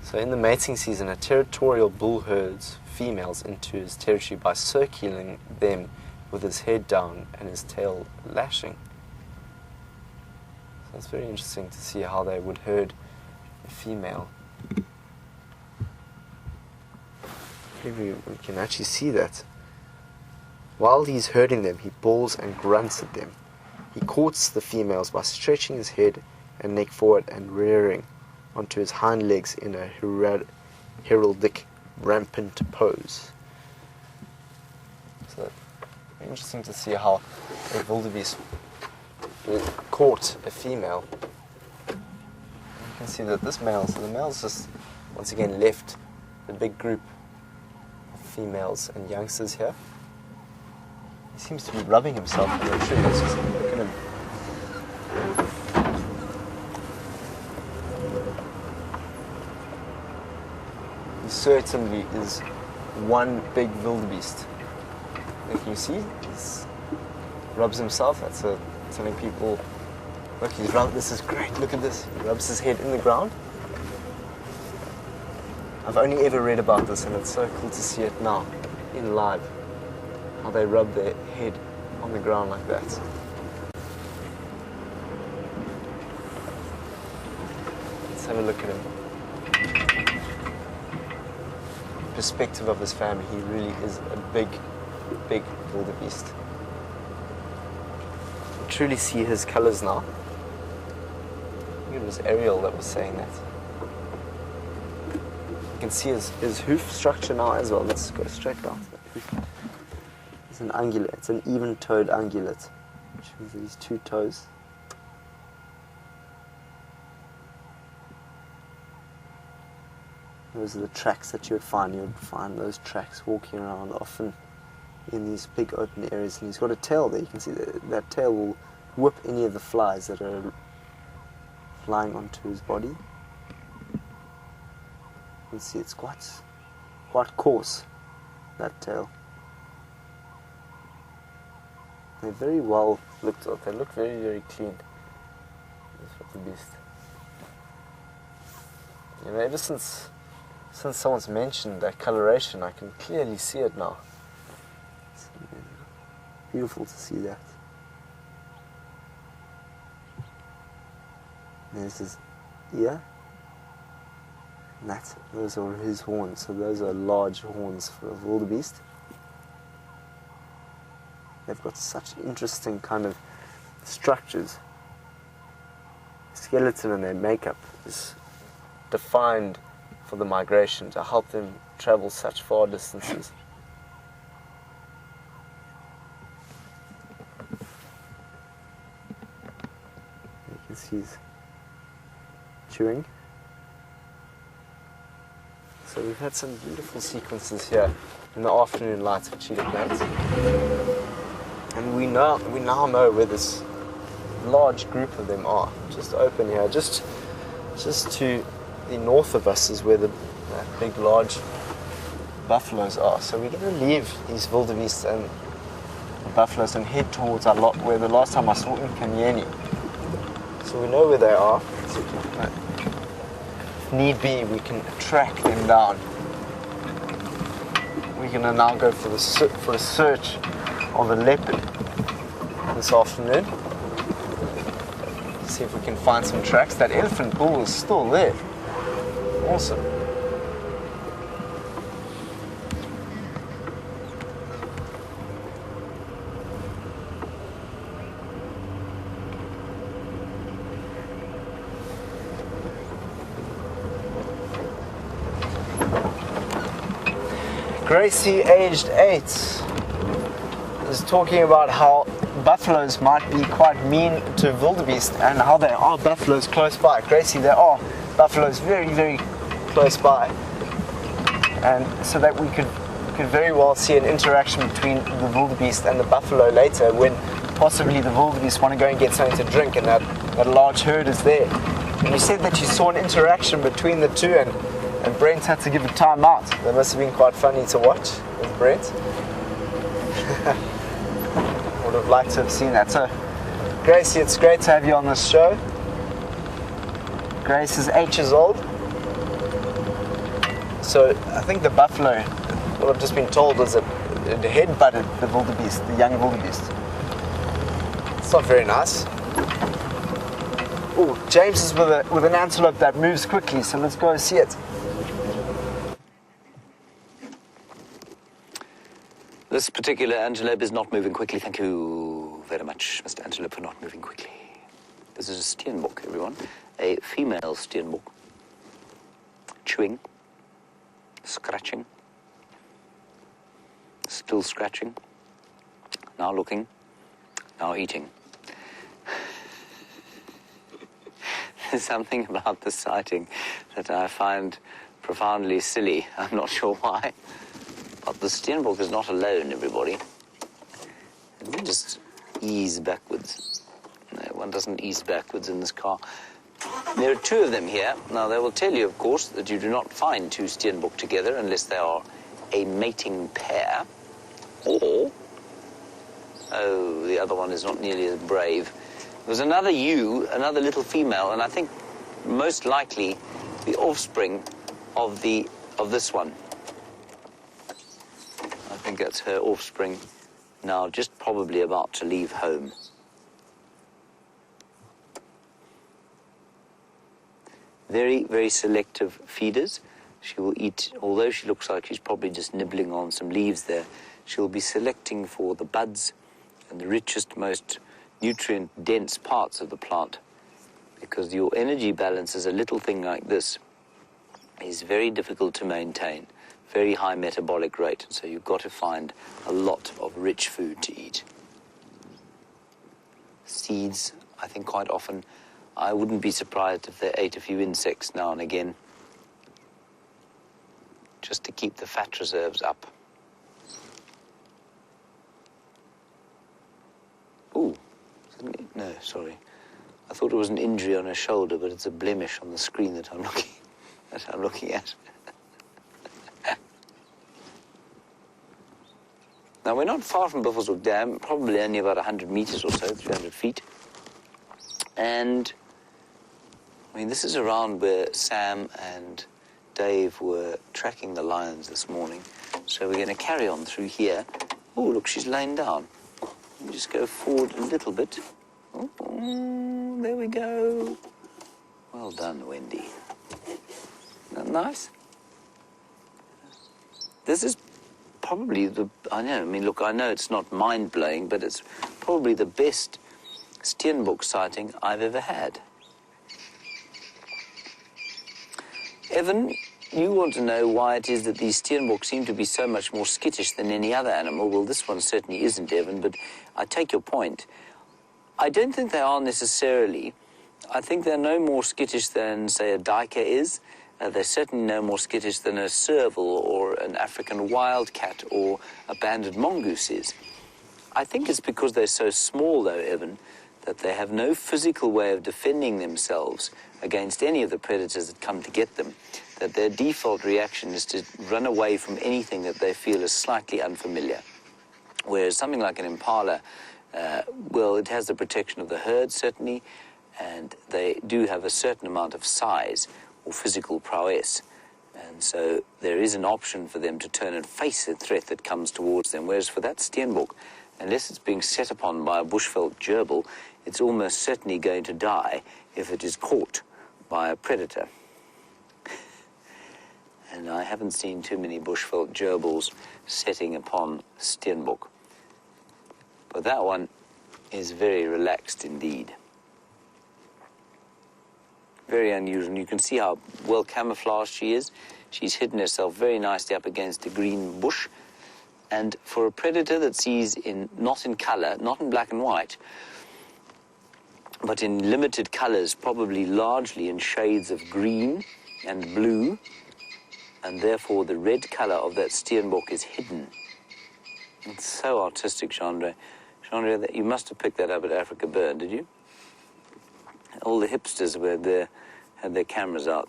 So in the mating season, a territorial bull herds females into his territory by circling them with his head down and his tail lashing. So it's very interesting to see how they would herd a female. Maybe we can actually see that. While he's herding them, he bawls and grunts at them. He courts the females by stretching his head and neck forward and rearing onto his hind legs in a heraldic rampant pose. So interesting to see how a wildebeest caught a female. You can see that this male, so the male's just once again left the big group of females and youngsters here. He seems to be rubbing himself on the tree. Let's just look at him. He certainly is one big wildebeest. Like you see, he rubs himself. That's telling people, look, he's rubbed. This is great. Look at this. He rubs his head in the ground. I've only ever read about this, and it's so cool to see it now in live. How they rub their head on the ground like that. Let's have a look at him. Perspective of his family, he really is a big, big wildebeest. You truly see his colors now. I think it was Ariel that was saying that. You can see his hoof structure now as well. Let's go straight down to that hoof. It's an ungulate. It's an even-toed ungulate, which means these two toes. Those are the tracks that you would find. You would find those tracks walking around often in these big open areas. And he's got a tail there. You can see that tail will whip any of the flies that are flying onto his body. You can see it's quite coarse, that tail. They're very well looked at. They look very, very clean. This wildebeest. You know, ever since someone's mentioned that coloration, I can clearly see it now. It's beautiful to see that. There's his ear. And those are his horns. So those are large horns for a wildebeest. They've got such interesting kind of structures. Skeleton and their makeup is defined for the migration to help them travel such far distances. You can see he's chewing. So we've had some beautiful sequences here in the afternoon lights of cheetah plains. And we now know where this large group of them are. Just open here, just to the north of us is where the big large buffaloes are. So we're going to leave these wildebeest and the buffaloes and head towards our lot where the last time I saw Nkuhuma. So we know where they are. So if need be, we can track them down. We're going to now go for a search of a leopard this afternoon. See if we can find some tracks. That elephant bull is still there. Awesome. Gracie, aged 8, is talking about how buffaloes might be quite mean to wildebeest and how there are buffaloes close by. Gracie, there are buffaloes very, very close by. And so that we could very well see an interaction between the wildebeest and the buffalo later when possibly the wildebeest want to go and get something to drink and that large herd is there. And you said that you saw an interaction between the two and Brent had to give a time out. That must have been quite funny to watch with Brent. Would have liked to have seen that. So, Gracie, it's great to have you on this show. Grace is 8 years old. So, I think the buffalo, what I've just been told, is it head-butted the wildebeest, the young wildebeest. It's not very nice. Oh, James is with an antelope that moves quickly, so let's go see it. This particular antelope is not moving quickly. Thank you very much, Mr. Antelope, for not moving quickly. This is a steenbok, everyone. A female steenbok. Chewing. Scratching. Still scratching. Now looking. Now eating. There's something about this sighting that I find profoundly silly. I'm not sure why. But the steenbok is not alone, everybody. Let me just ease backwards. No, one doesn't ease backwards in this car. There are two of them here. Now, they will tell you, of course, that you do not find two steenbok together unless they are a mating pair. Or, oh, the other one is not nearly as brave. There's another ewe, another little female, and I think most likely the offspring of this one. I think that's her offspring now, just probably about to leave home. Very, very selective feeders. She will eat, although she looks like she's probably just nibbling on some leaves there, she'll be selecting for the buds and the richest, most nutrient-dense parts of the plant, because your energy balance as a little thing like this is very difficult to maintain. Very high metabolic rate, so you've got to find a lot of rich food to eat. Seeds, I think quite often, I wouldn't be surprised if they ate a few insects now and again, just to keep the fat reserves up. Ooh, no, sorry. I thought it was an injury on her shoulder, but it's a blemish on the screen that I'm looking at. Now, we're not far from Buffelshoek Dam, probably only about 100 meters or so, 300 feet. And, I mean, this is around where Sam and Dave were tracking the lions this morning. So we're going to carry on through here. Oh, look, she's laying down. Let me just go forward a little bit. Oh, there we go. Well done, Wendy. Isn't that nice? This is probably I know it's not mind-blowing, but it's probably the best steenbok sighting I've ever had. Evan, you want to know why it is that these steenbok seem to be so much more skittish than any other animal. Well, this one certainly isn't, Evan, but I take your point. I don't think they are necessarily. I think they're no more skittish than, say, a duiker is. They're certainly no more skittish than a serval or an African wildcat or a banded mongoose is. I think it's because they're so small, though, Evan, that they have no physical way of defending themselves against any of the predators that come to get them, that their default reaction is to run away from anything that they feel is slightly unfamiliar. Whereas something like an impala, well, it has the protection of the herd, certainly, and they do have a certain amount of size or physical prowess. And so there is an option for them to turn and face the threat that comes towards them. Whereas for that steenbok, unless it's being set upon by a bushveld gerbil, it's almost certainly going to die if it is caught by a predator. And I haven't seen too many bushveld gerbils setting upon steenbok. But that one is very relaxed indeed. Very unusual. And you can see how well camouflaged she is. She's hidden herself very nicely up against a green bush. And for a predator that sees not in color, not in black and white, but in limited colors, probably largely in shades of green and blue, and therefore the red color of that steenbok is hidden. It's so artistic, Chandra. Chandra, you must have picked that up at Africa Bird, did you? All the hipsters were there, had their cameras out.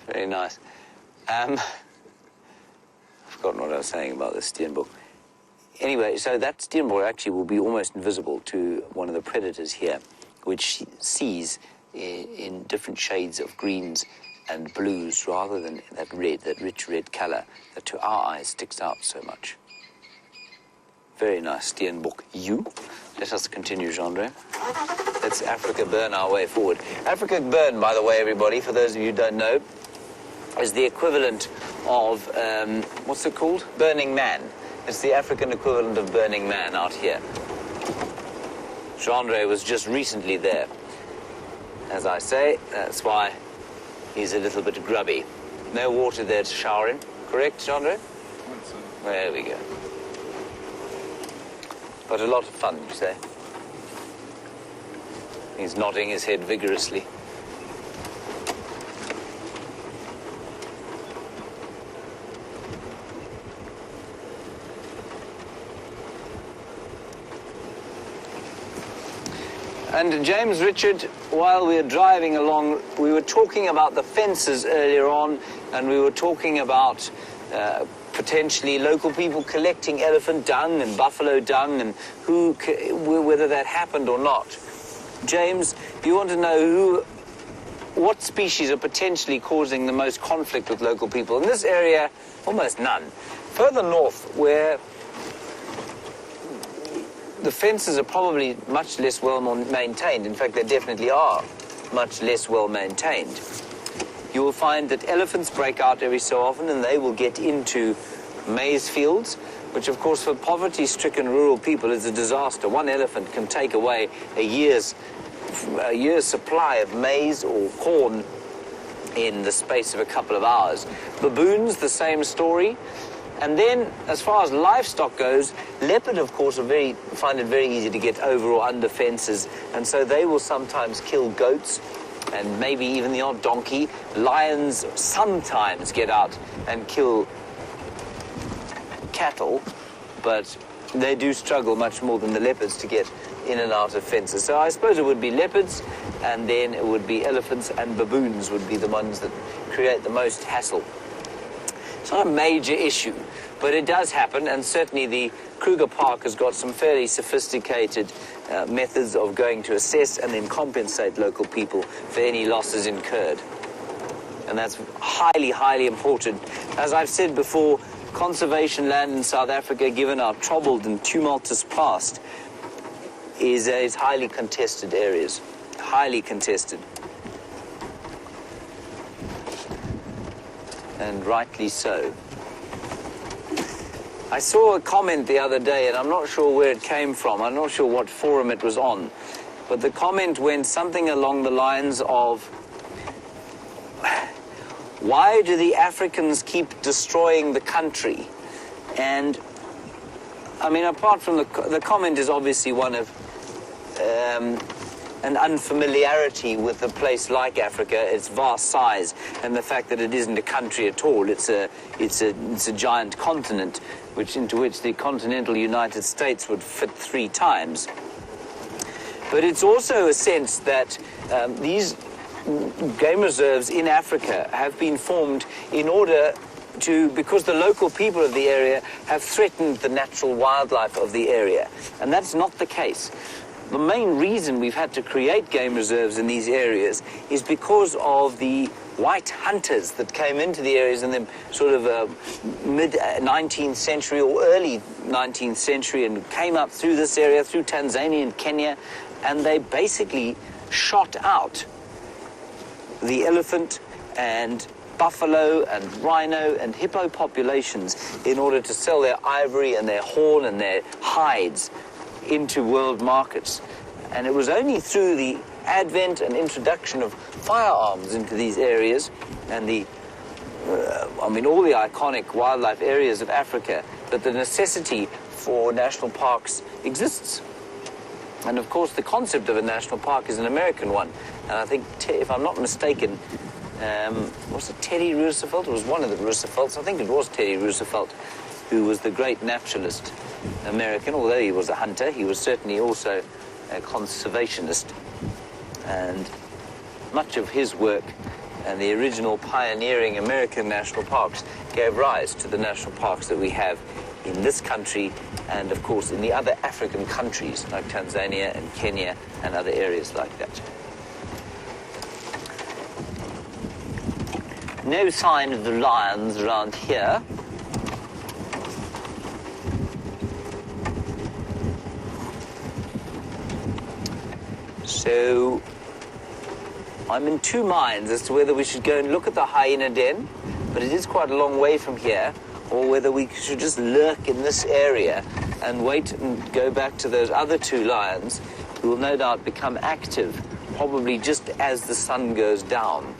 Very nice. I've forgotten what I was saying about the steenbok. Anyway, so that steenbok actually will be almost invisible to one of the predators here, which sees in different shades of greens and blues rather than that red, that rich red color that to our eyes sticks out so much. Very nice steenbok. Let us continue, Chandra. Let's Africa burn our way forward. Africa burn, by the way, everybody, for those of you who don't know, is the equivalent of, what's it called? Burning Man. It's the African equivalent of Burning Man out here. Chandra was just recently there. As I say, that's why he's a little bit grubby. No water there to shower in. Correct, Chandra? There we go. But a lot of fun, you say? He's nodding his head vigorously. And James Richard, while we were driving along, we were talking about the fences earlier on, and we were talking about potentially local people collecting elephant dung and buffalo dung, and whether that happened or not. James, you want to know what species are potentially causing the most conflict with local people? In this area, almost none. Further north, where the fences are probably much less well maintained. In fact, they definitely are much less well maintained. You will find that elephants break out every so often, and they will get into maize fields, which, of course, for poverty-stricken rural people is a disaster. One elephant can take away a year's supply of maize or corn in the space of a couple of hours. Baboons, the same story. And then, as far as livestock goes, leopard, of course, find it very easy to get over or under fences, and so they will sometimes kill goats and maybe even the odd donkey. Lions sometimes get out and kill cattle, but they do struggle much more than the leopards to get in and out of fences. So I suppose it would be leopards, and then it would be elephants, and baboons would be the ones that create the most hassle. It's not a major issue, but it does happen, and certainly the Kruger Park has got some fairly sophisticated methods of going to assess and then compensate local people for any losses incurred. And that's highly, highly important. As I've said before, conservation land in South Africa, given our troubled and tumultuous past, is highly contested areas, highly contested. And rightly so. I saw a comment the other day, and I'm not sure where it came from. I'm not sure what forum it was on. But the comment went something along the lines of, why do the Africans keep destroying the country? And, I mean, apart from the comment is obviously one of an unfamiliarity with a place like Africa, its vast size, and the fact that it isn't a country at all. It's a giant continent, into which the continental United States would fit 3 times. But it's also a sense that these game reserves in Africa have been formed in order to, because the local people of the area have threatened the natural wildlife of the area. And that's not the case. The main reason we've had to create game reserves in these areas is because of the white hunters that came into the areas in the sort of mid-19th century or early 19th century and came up through this area, through Tanzania and Kenya, and they basically shot out the elephant and buffalo and rhino and hippo populations in order to sell their ivory and their horn and their hides into world markets. And it was only through the advent and introduction of firearms into these areas and all the iconic wildlife areas of Africa that the necessity for national parks exists. And of course the concept of a national park is an American one. And I think, if I'm not mistaken, was it Teddy Roosevelt? It was one of the Roosevelts. I think it was Teddy Roosevelt, who was the great naturalist American. Although he was a hunter, he was certainly also a conservationist. And much of his work and the original pioneering American national parks gave rise to the national parks that we have in this country and, of course, in the other African countries like Tanzania and Kenya and other areas like that. No sign of the lions around here. So I'm in 2 minds as to whether we should go and look at the hyena den, but it is quite a long way from here, or whether we should just lurk in this area and wait and go back to those other 2 lions who will no doubt become active, probably just as the sun goes down.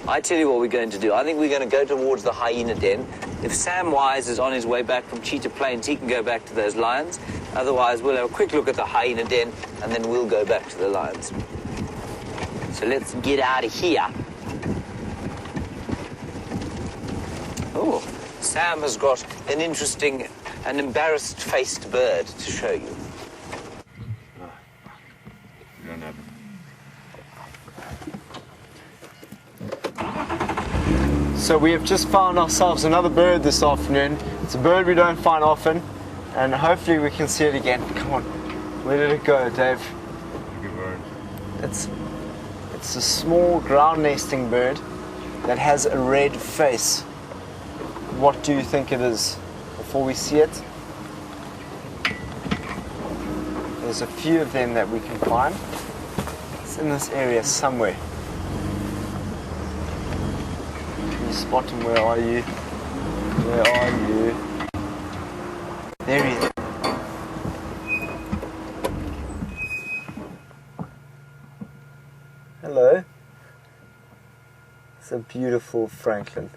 I tell you what we're going to do. I think we're going to go towards the hyena den. If Sam Wise is on his way back from Cheetah Plains, he can go back to those lions. Otherwise, we'll have a quick look at the hyena den, and then we'll go back to the lions. So let's get out of here. Oh, Sam has got an interesting and embarrassed-faced bird to show you. You don't have it. So we have just found ourselves another bird this afternoon. It's a bird we don't find often, and hopefully we can see it again. Come on, where did it go, Dave? Good bird. It's a small ground nesting bird that has a red face. What do you think it is? Before we see it, there's a few of them that we can find. It's in this area somewhere. Spot him, where are you? Where are you? There he is. Hello. It's a beautiful Franklin.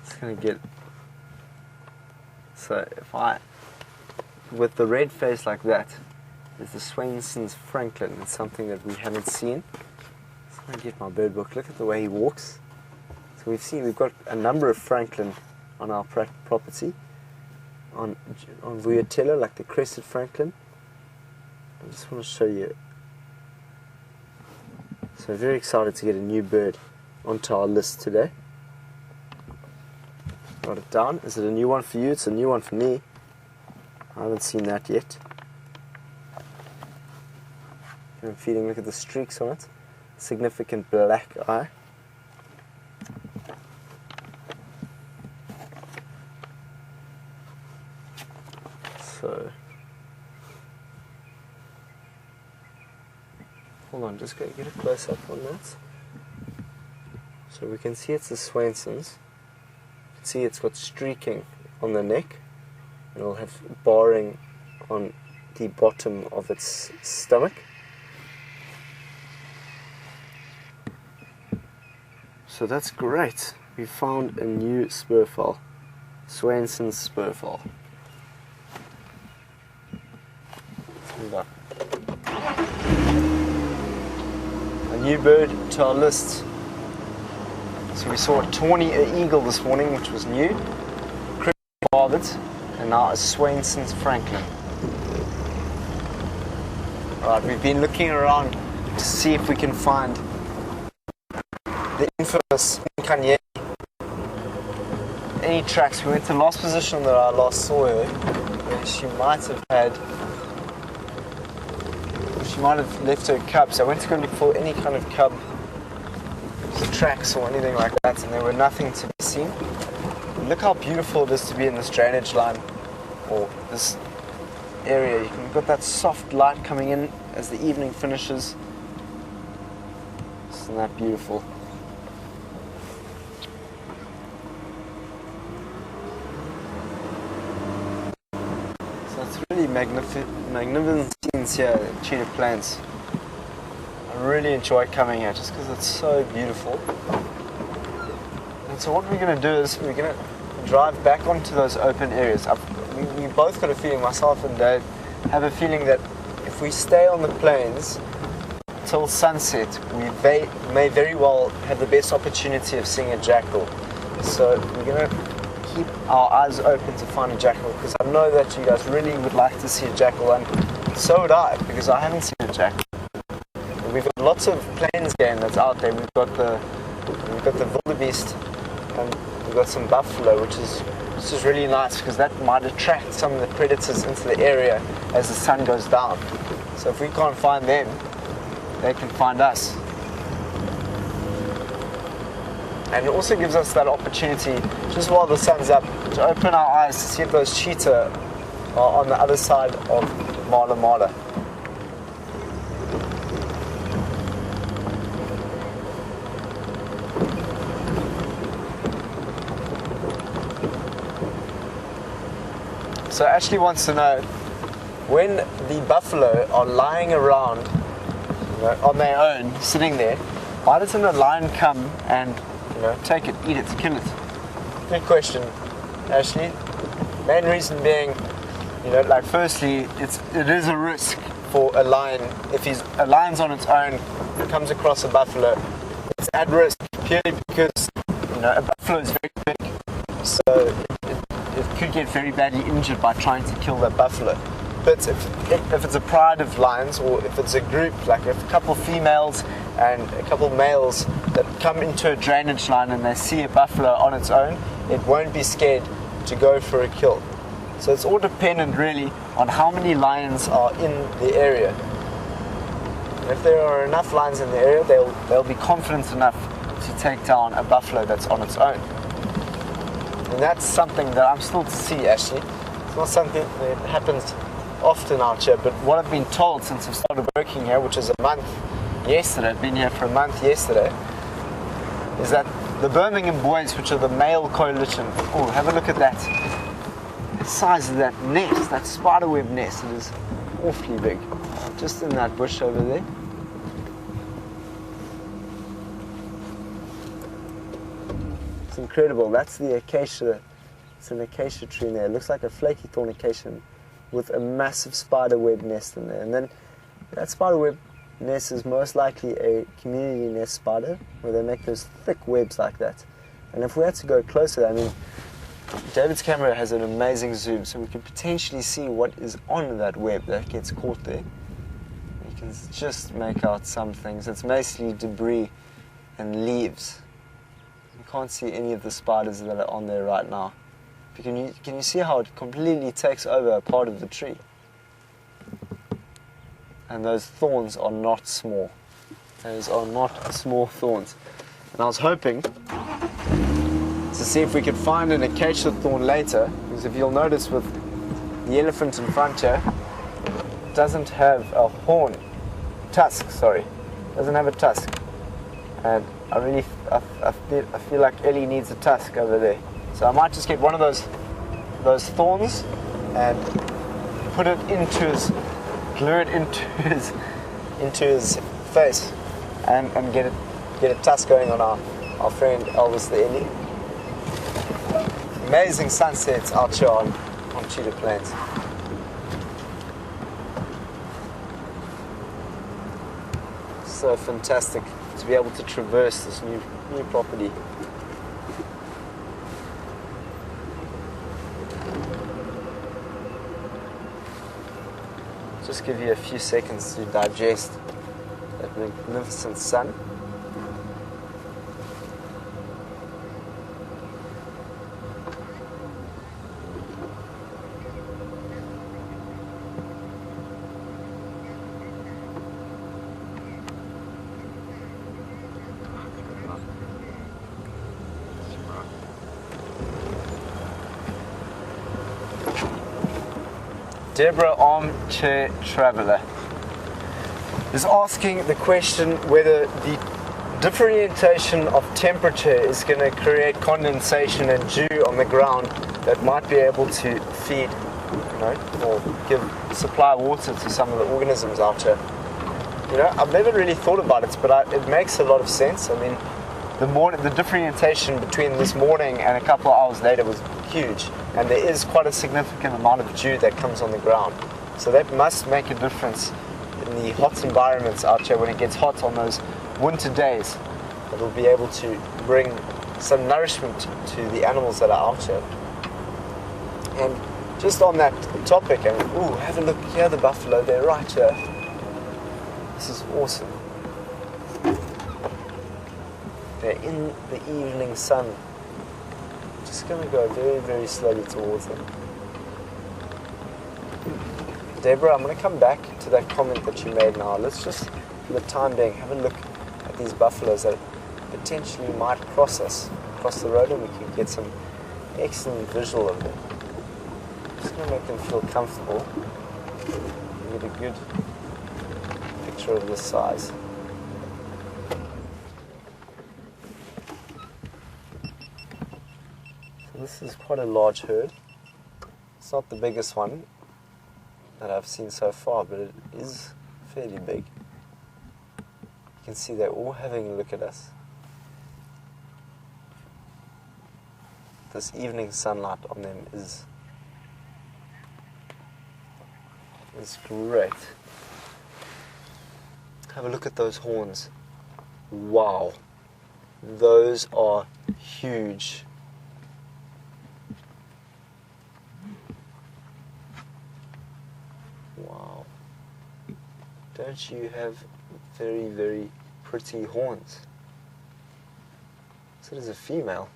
It's gonna get. So if with the red face like that, is the Swainson's Franklin. It's something that we haven't seen. I'm going to get my bird book. Look at the way he walks. So we've got a number of Franklin on our property. On Vuyatela, like the crested Franklin. I just want to show you. So very excited to get a new bird onto our list today. Write it down. Is it a new one for you? It's a new one for me. I haven't seen that yet. I'm feeding, look at the streaks on it. Significant black eye. Hold on, just get a close up on that. So we can see it's the Swainson's. You can see it's got streaking on the neck, and it'll have barring on the bottom of its stomach. So that's great. We found a new spur fowl, Swainson's spur fowl. Let's move on. A new bird to our list. So we saw a tawny eagle this morning, which was new, barbet, and now a Swainson's Franklin. Alright, we've been looking around to see if we can find the infamous Nkuhuma. Any tracks. We went to the last position that I last saw her, where she might have left her cubs. I went to go look for any kind of cub tracks or anything like that, and there were nothing to be seen. Look how beautiful it is to be in this drainage line, or this area. You've got that soft light coming in as the evening finishes. Isn't that beautiful? So it's really magnificent scenes here at Cheetah Plains. I really enjoy coming here just because it's so beautiful. And so what we're going to do is we're going to drive back onto those open areas. We both got a feeling, myself and Dave, have a feeling that if we stay on the plains till sunset, we may very well have the best opportunity of seeing a jackal. So we're going to keep our eyes open to find a jackal, because I know that you guys really would like to see a jackal, and so would I, because I haven't seen a jackal. We've got lots of plains game that's out there. We've got the wildebeest, and we've got some buffalo, which is really nice, because that might attract some of the predators into the area as the sun goes down. So if we can't find them, they can find us. And it also gives us that opportunity, just while the sun's up, to open our eyes to see if those cheetah are on the other side of Mala Mala. So Ashley wants to know, when the buffalo are lying around, on their own, sitting there, why doesn't a lion come and take it, eat it, kill it? Good question, Ashley. Main reason being, firstly, it is a risk for a lion. If a lion's on its own, comes across a buffalo, it's at risk purely because a buffalo is very big, so it could get very badly injured by trying to kill that buffalo. But if it's a pride of lions, or if it's a group, like if a couple females and a couple males that come into a drainage line and they see a buffalo on its own, it won't be scared to go for a kill. So it's all dependent really on how many lions are in the area. And if there are enough lions in the area, they'll be confident enough to take down a buffalo that's on its own. And that's something that I'm still to see, Ashley. It's not something that happens often out here, but what I've been told since I've started working here, which is a month yesterday, I've been here for a month yesterday, is that the Birmingham Boys, which are the male coalition, have a look at that. The size of that nest, that spiderweb nest, it is awfully big. Just in that bush over there. It's incredible. That's the acacia. It's an acacia tree in there. It looks like a flaky thorn acacia with a massive spiderweb nest in there. And then that spiderweb nest is most likely a community nest spider, where they make those thick webs like that. And if we had to go closer, I mean, David's camera has an amazing zoom, so we could potentially see what is on that web that gets caught there. You can just make out some things. It's mostly debris and leaves. You can't see any of the spiders that are on there right now. But can you see how it completely takes over a part of the tree? And those thorns are not small. Those are not small thorns. And I was hoping to see if we could find an acacia thorn later, because if you'll notice with the elephant in front here, it doesn't have a tusk, Doesn't have a tusk. And I feel like Ellie needs a tusk over there. So I might just get one of those thorns and put it glue it into his face and get a tusk going on our friend Elvis the Ellie. Amazing sunsets out here on Cheetah Plains. So fantastic to be able to traverse this new property. Just give you a few seconds to digest that magnificent sun. Deborah Armchair Traveller is asking the question whether the differentiation of temperature is going to create condensation and dew on the ground that might be able to feed, or supply water to some of the organisms out here. I've never really thought about it, but it makes a lot of sense. I mean, the differentiation between this morning and a couple of hours later was huge, and there is quite a significant amount of dew that comes on the ground. So that must make a difference in the hot environments out here when it gets hot on those winter days. It'll be able to bring some nourishment to the animals that are out here. And just on that topic, have a look here, the buffalo, they're right here. This is awesome. They're in the evening sun. Just going to go very, very slowly towards them. Deborah, I'm going to come back to that comment that you made now. Let's just, for the time being, have a look at these buffaloes that potentially might cross the road, and we can get some excellent visual of them. Just going to make them feel comfortable. Get a good picture of this size. This is quite a large herd. It's not the biggest one that I've seen so far, but it is fairly big. You can see they're all having a look at us. This evening sunlight on them is great. Have a look at those horns. Wow. Those are huge. Wow. Don't you have very, very pretty horns? So there's a female.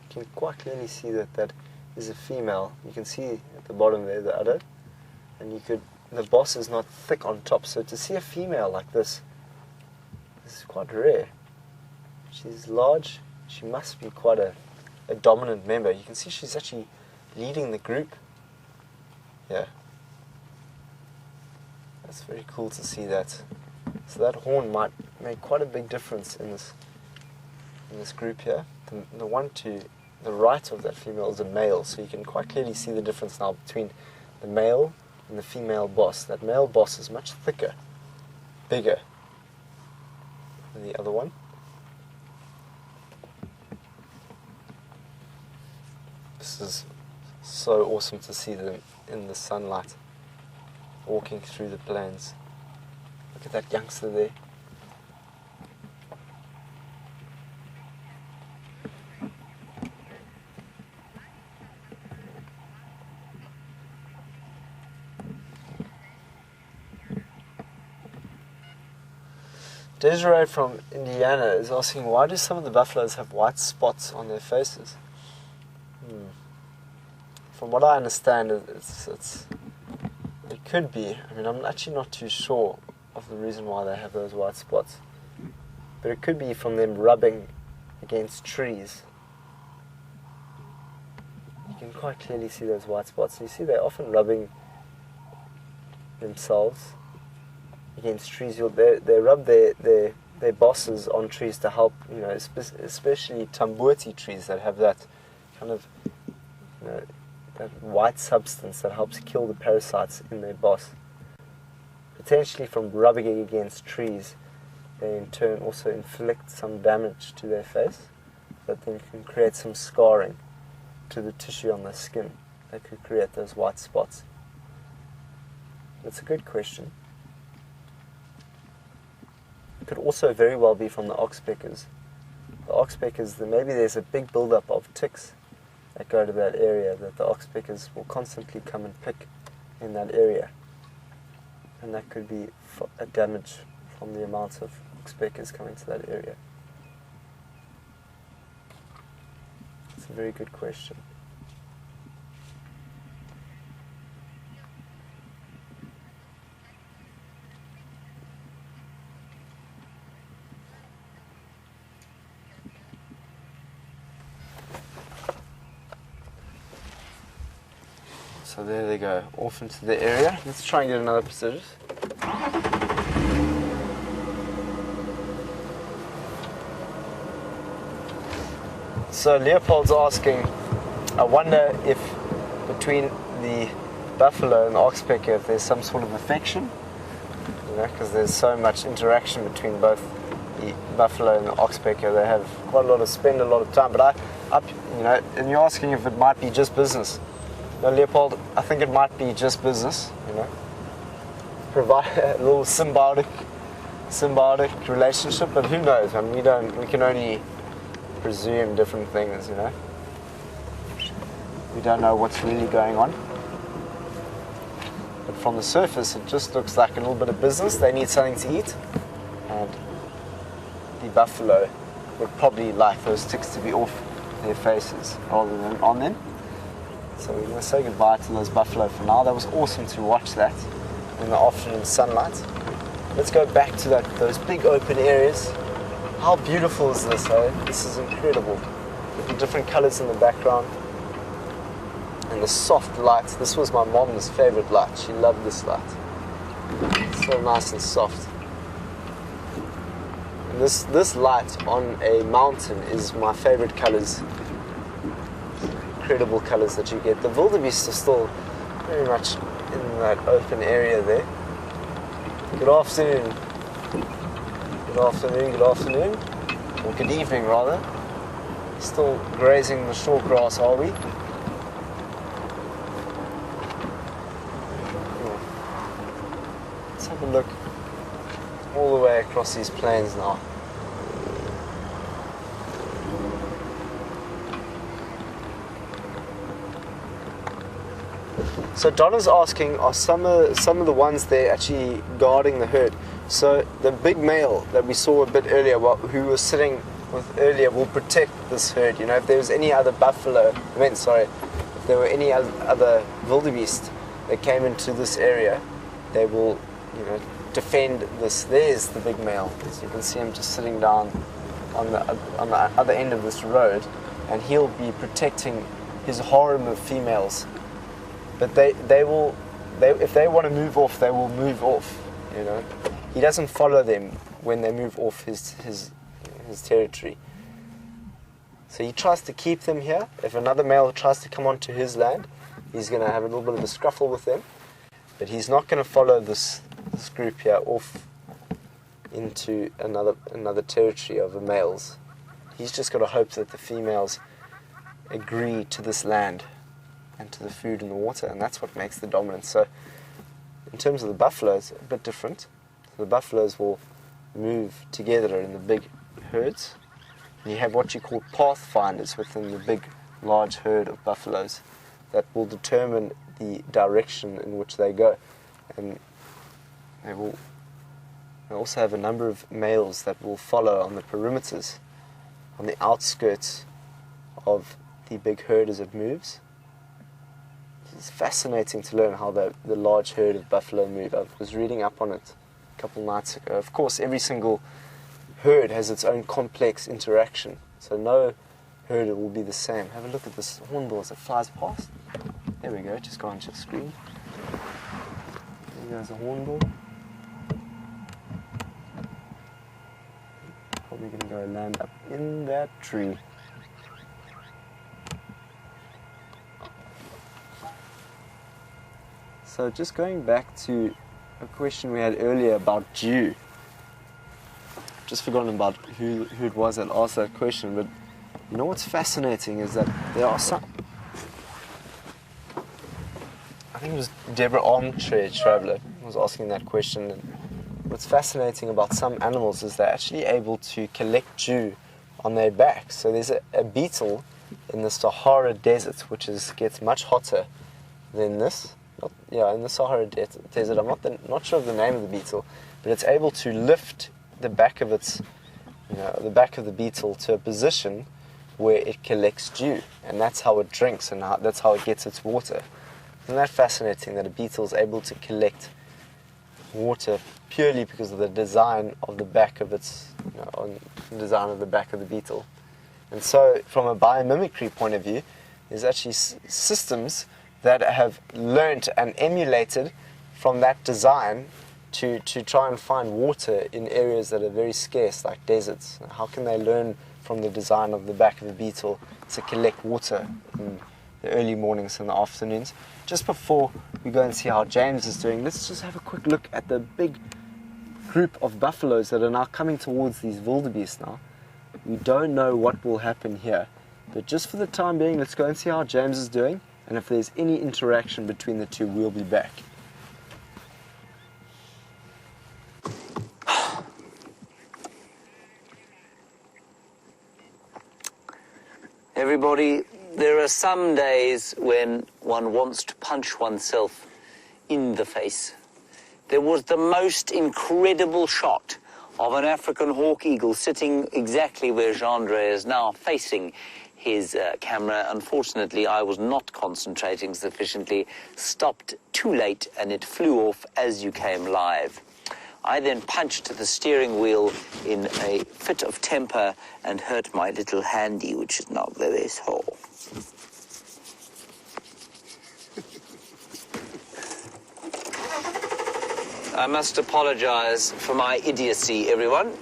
You can quite clearly see that is a female. You can see at the bottom there the udder, and the boss is not thick on top. So to see a female like this is quite rare. She's large. She must be quite a dominant member. You can see she's actually leading the group. Yeah. That's very cool to see that. So that horn might make quite a big difference in this group here. The one to the right of that female is a male, so you can quite clearly see the difference now between the male and the female boss. That male boss is much thicker, bigger than the other one. This is so awesome to see them in the sunlight, walking through the plains. Look at that youngster there. Desiree from Indiana is asking, why do some of the buffaloes have white spots on their faces? From what I understand, it could be. I mean, I'm actually not too sure of the reason why they have those white spots. But it could be from them rubbing against trees. You can quite clearly see those white spots. You see they're often rubbing themselves against trees. They rub their bosses on trees to help, you know, especially tambuti trees that have that kind of, you know, that white substance that helps kill the parasites in their boss. Potentially from rubbing against trees, they in turn also inflict some damage to their face, that then can create some scarring to the tissue on the skin that could create those white spots. That's a good question. It could also very well be from the oxpeckers. The oxpeckers, maybe there's a big build-up of ticks that go to that area that the oxpeckers will constantly come and pick in that area. And that could be a damage from the amount of oxpeckers coming to that area. It's a very good question. So there they go, off into the area. Let's try and get another position. So Leopold's asking, I wonder if between the buffalo and the oxpecker, if there's some sort of affection, you know, because there's so much interaction between both the buffalo and the oxpecker. They have spend a lot of time. But you know, and you're asking if it might be just business. No, Leopold, I think it might be just business, you know. Provide a little symbiotic relationship, but who knows? I mean, we can only presume different things, you know. We don't know what's really going on. But from the surface, it just looks like a little bit of business. They need something to eat, and the buffalo would probably like those ticks to be off their faces rather than on them. So we're going to say goodbye to those buffalo for now. That was awesome to watch that in the afternoon sunlight. Let's go back to those big open areas. How beautiful is this, eh? This is incredible. With the different colors in the background. And the soft light. This was my mom's favorite light. She loved this light. It's so nice and soft. And this light on a mountain is my favorite colors. Incredible colors that you get. The wildebeest are still very much in that open area there. Good afternoon. Good afternoon, good afternoon. Or good evening, rather. Still grazing the short grass, are we? Let's have a look all the way across these plains now. So Donna's asking, are some of the ones there actually guarding the herd? So the big male that we saw a bit earlier, who was sitting with earlier, will protect this herd. You know, if there was any other if there were any other wildebeest that came into this area, they will, you know, defend this. There's the big male. So you can see him just sitting down on the other end of this road, and he'll be protecting his harem of females. But they will, if they want to move off, they will move off, you know. He doesn't follow them when they move off his territory. So he tries to keep them here. If another male tries to come onto his land, he's going to have a little bit of a scuffle with them. But he's not going to follow this group here off into another territory of the males. He's just got to hope that the females agree to this land and to the food and the water, and that's what makes the dominance. So in terms of the buffaloes, a bit different. So the buffaloes will move together in the big herds, and you have what you call pathfinders within the big large herd of buffaloes that will determine the direction in which they go. And they also have a number of males that will follow on the perimeters, on the outskirts of the big herd as it moves. It's fascinating to learn how the large herd of buffalo move. I was reading up on it a couple nights ago. Of course, every single herd has its own complex interaction, so no herd will be the same. Have a look at this hornbill as it flies past. There we go, just go onto the screen. There goes the hornbill. probably going to go land up in that tree. So just going back to a question we had earlier about dew. Just forgotten about who it was that asked that question, but you know what's fascinating is that there are some... I think it was Deborah Armchair Traveller was asking that question. And what's fascinating about some animals is they're actually able to collect dew on their back. So there's a beetle in the Sahara Desert, which gets much hotter than this. In the Sahara Desert. I'm not sure of the name of the beetle, but it's able to lift the back of the back of the beetle to a position where it collects dew, and that's how it drinks, and that's how it gets its water. Isn't that fascinating that a beetle is able to collect water purely because of the design of the back of the design of the back of the beetle? And so, from a biomimicry point of view, there's actually systems that have learnt and emulated from that design to try and find water in areas that are very scarce, like deserts. How can they learn from the design of the back of a beetle to collect water in the early mornings and the afternoons? Just before we go and see how James is doing, let's just have a quick look at the big group of buffaloes that are now coming towards these wildebeest now. We don't know what will happen here, but just for the time being, let's go and see how James is doing, and if there's any interaction between the two, we'll be back. Everybody, there are some days when one wants to punch oneself in the face. There was the most incredible shot of an African hawk eagle sitting exactly where Gendre is now, facing his camera. Unfortunately, I was not concentrating sufficiently, stopped too late, and it flew off as you came live. I then punched the steering wheel in a fit of temper and hurt my little handy, which is now very sore. I must apologize for my idiocy, everyone.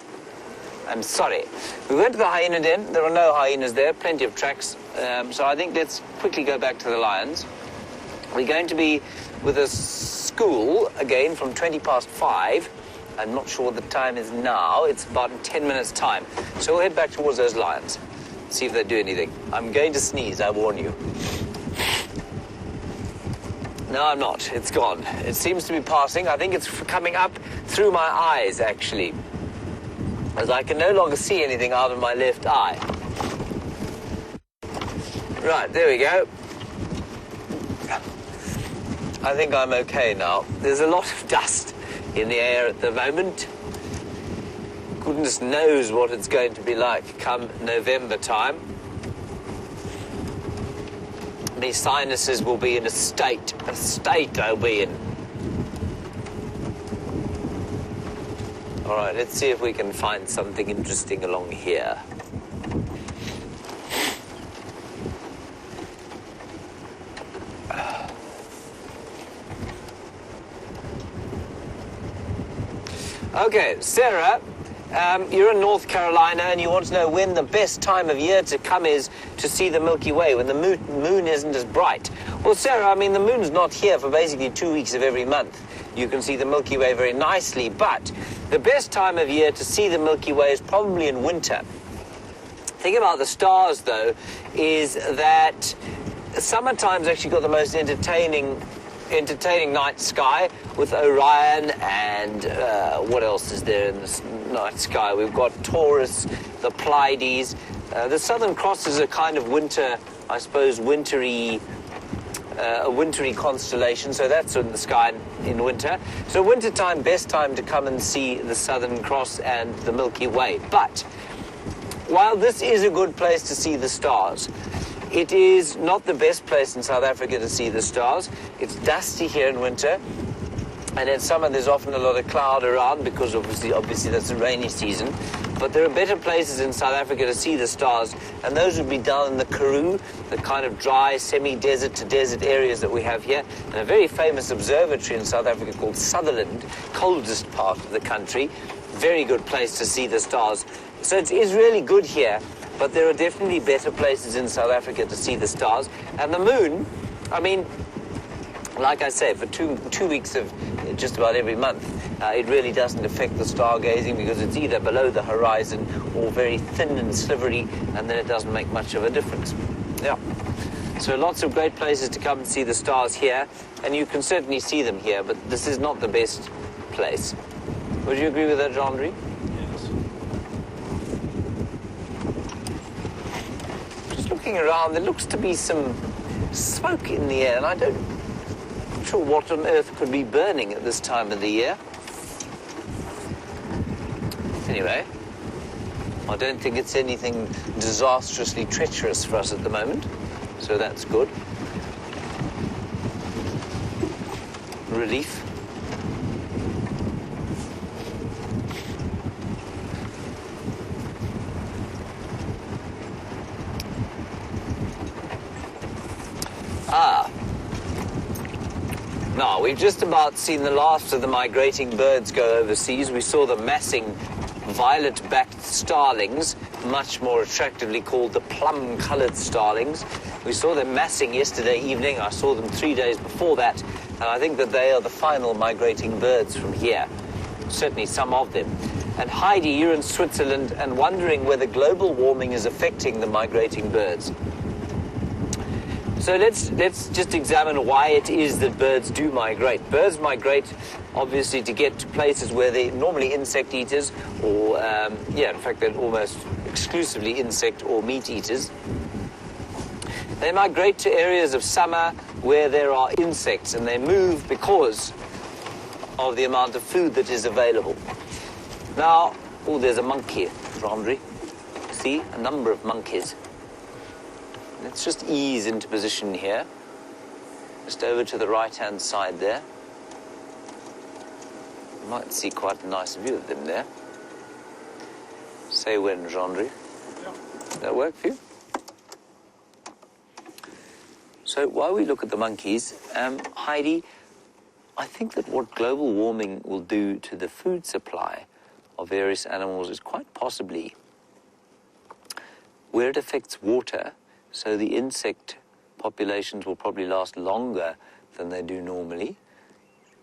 I'm sorry. We went to the hyena den. There are no hyenas there, plenty of tracks. So I think let's quickly go back to the lions. We're going to be with a school, again, from 5:20. I'm not sure what the time is now. It's about 10 minutes' time. So we'll head back towards those lions, see if they do anything. I'm going to sneeze, I warn you. No, I'm not. It's gone. It seems to be passing. I think it's coming up through my eyes, actually, as I can no longer see anything out of my left eye. Right, there we go. I think I'm okay now. There's a lot of dust in the air at the moment. Goodness knows what it's going to be like come November time. The sinuses will be in a state they'll be in. All right, let's see if we can find something interesting along here. Okay, Sarah, you're in North Carolina and you want to know when the best time of year to come is to see the Milky Way, when the moon isn't as bright. Well, Sarah, I mean, the moon's not here for basically 2 weeks of every month. You can see the Milky Way very nicely, but the best time of year to see the Milky Way is probably in winter. The thing about the stars, though, is that summertime's actually got the most entertaining night sky with Orion and what else is there in the night sky? We've got Taurus, the Pleiades. The Southern Cross is a kind of winter, I suppose, wintry constellation, so that's in the sky in winter. So wintertime, best time to come and see the Southern Cross and the Milky Way. But while this is a good place to see the stars, it is not the best place in South Africa to see the stars. It's dusty here in winter, and in summer there's often a lot of cloud around because obviously that's the rainy season. But there are better places in South Africa to see the stars, and those would be down in the Kudu, the kind of dry, semi-desert to desert areas that we have here, and a very famous observatory in South Africa called Sutherland, coldest part of the country. Very good place to see the stars. So it is really good here, but there are definitely better places in South Africa to see the stars. And the moon, I mean, like I say, for two weeks of just about every month, it really doesn't affect the stargazing because it's either below the horizon or very thin and slivery, and then it doesn't make much of a difference. Yeah. So lots of great places to come and see the stars here, and you can certainly see them here, but this is not the best place. Would you agree with that, Jean-Marie? Yes. Just looking around, there looks to be some smoke in the air, and I'm not sure what on earth could be burning at this time of the year. Anyway, I don't think it's anything disastrously treacherous for us at the moment, so that's good. Relief. Now, we've just about seen the last of the migrating birds go overseas. We saw the massing violet-backed starlings, much more attractively called the plum-coloured starlings. We saw them massing yesterday evening. I saw them 3 days before that, and I think that they are the final migrating birds from here. Certainly some of them. And Heidi, you're in Switzerland and wondering whether global warming is affecting the migrating birds. So let's just examine why it is that birds do migrate. Birds migrate, obviously, to get to places where they're normally insect eaters, or, in fact, they're almost exclusively insect or meat eaters. They migrate to areas of summer where there are insects, and they move because of the amount of food that is available. Now, oh, there's a monkey, Rondry. See, a number of monkeys. Let's just ease into position here. Just over to the right-hand side there. You might see quite a nice view of them there. Say when, Jean-Marie. Yeah. Does that work for you? So while we look at the monkeys, Heidi, I think that what global warming will do to the food supply of various animals is quite possibly where it affects water. So the insect populations will probably last longer than they do normally,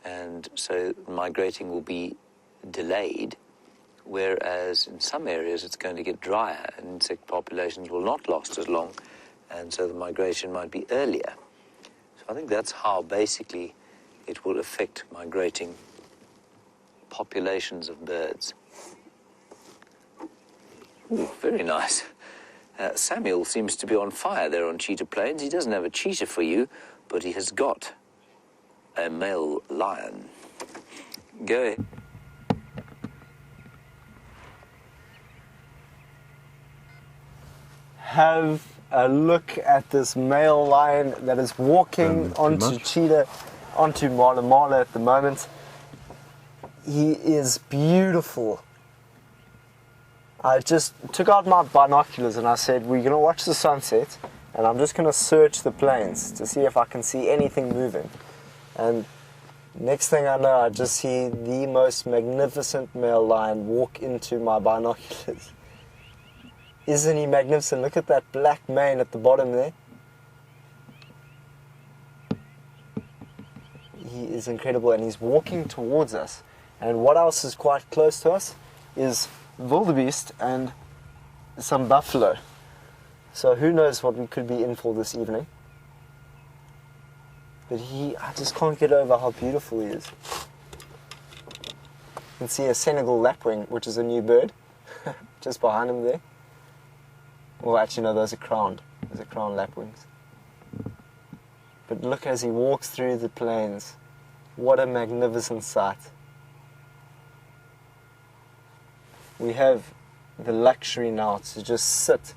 and so migrating will be delayed, whereas in some areas it's going to get drier and insect populations will not last as long, and so the migration might be earlier. So I think that's how basically it will affect migrating populations of birds. Ooh, very nice. Samuel seems to be on fire there on Cheetah Plains. He doesn't have a cheetah for you, but he has got a male lion. Go ahead. Have a look at this male lion that is walking onto Mala Mala at the moment. He is beautiful. I just took out my binoculars and I said, we're going to watch the sunset and I'm just going to search the plains to see if I can see anything moving. And next thing I know, I just see the most magnificent male lion walk into my binoculars. Isn't he magnificent? Look at that black mane at the bottom there. He is incredible and he's walking towards us. And what else is quite close to us is wildebeest and some buffalo. So who knows what we could be in for this evening. But I just can't get over how beautiful he is. You can see a Senegal lapwing, which is a new bird, just behind him there. Well, actually, no, those are crowned. Those are crowned lapwings. But look as he walks through the plains. What a magnificent sight. We have the luxury now to just sit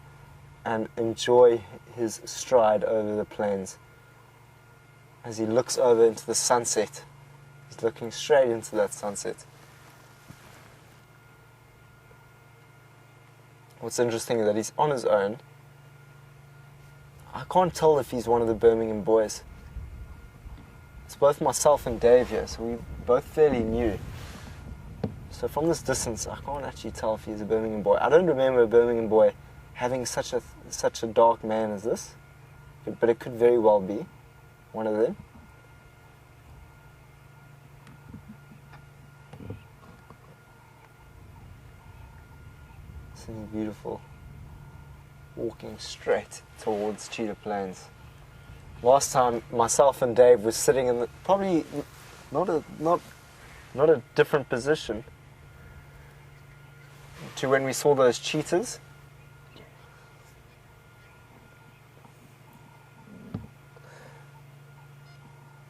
and enjoy his stride over the plains. As he looks over into the sunset, he's looking straight into that sunset. what's interesting is that he's on his own. I can't tell if he's one of the Birmingham boys. It's both myself and Dave here, so we're both fairly new. So from this distance, I can't actually tell if he's a Birmingham boy. I don't remember a Birmingham boy having such a dark mane as this, but it could very well be one of them. Something beautiful, walking straight towards Cheetah Plains. Last time, myself and Dave was sitting in probably not a different position to when we saw those cheetahs.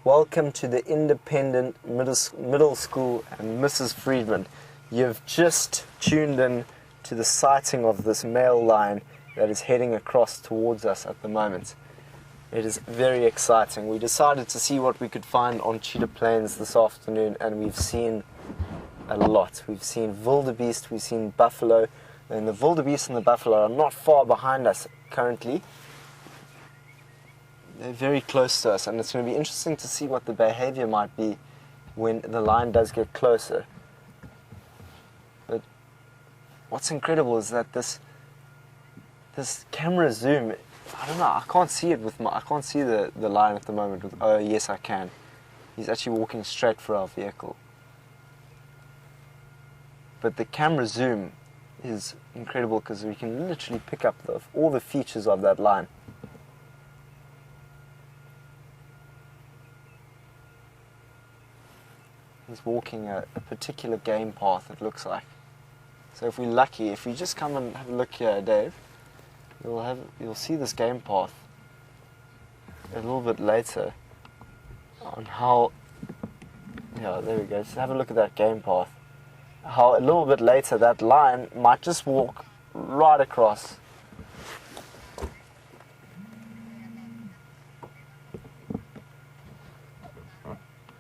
Welcome to the Independent Middle School and Mrs. Friedman. You've just tuned in to the sighting of this male lion that is heading across towards us at the moment. It is very exciting. We decided to see what we could find on Cheetah Plains this afternoon, and we've seen a lot. We've seen wildebeest, we've seen buffalo, and the wildebeest and the buffalo are not far behind us currently. They're very close to us, and it's going to be interesting to see what the behavior might be when the lion does get closer. But what's incredible is that this camera zoom, I don't know, I can't see it with I can't see the lion at the moment. Oh yes, I can. He's actually walking straight for our vehicle. But the camera zoom is incredible because we can literally pick up all the features of that lion. He's walking a particular game path, it looks like. So if we're lucky, if we just come and have a look here, Dave, you'll see this game path a little bit later on how, yeah, there we go. Just have a look at that game path. How a little bit later that lion might just walk right across.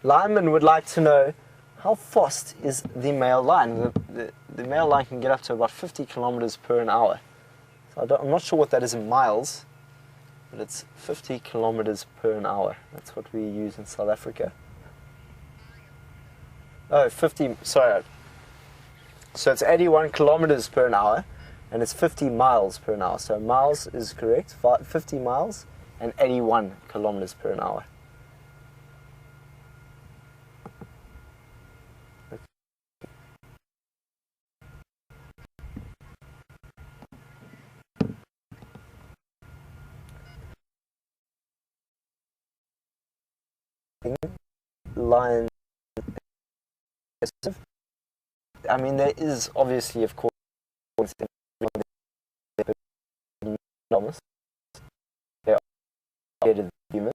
Lineman would like to know, how fast is the male lion? The male lion can get up to about 50 kilometers per an hour. So I'm not sure what that is in miles, but it's 50 kilometers per an hour. That's what we use in South Africa. Oh, 50, sorry. So it's 81 kilometers per an hour, and it's 50 miles per an hour. So miles is correct, 50 miles and 81 kilometers per an hour. Lion, I mean, there is obviously, of course, enormous. They are human.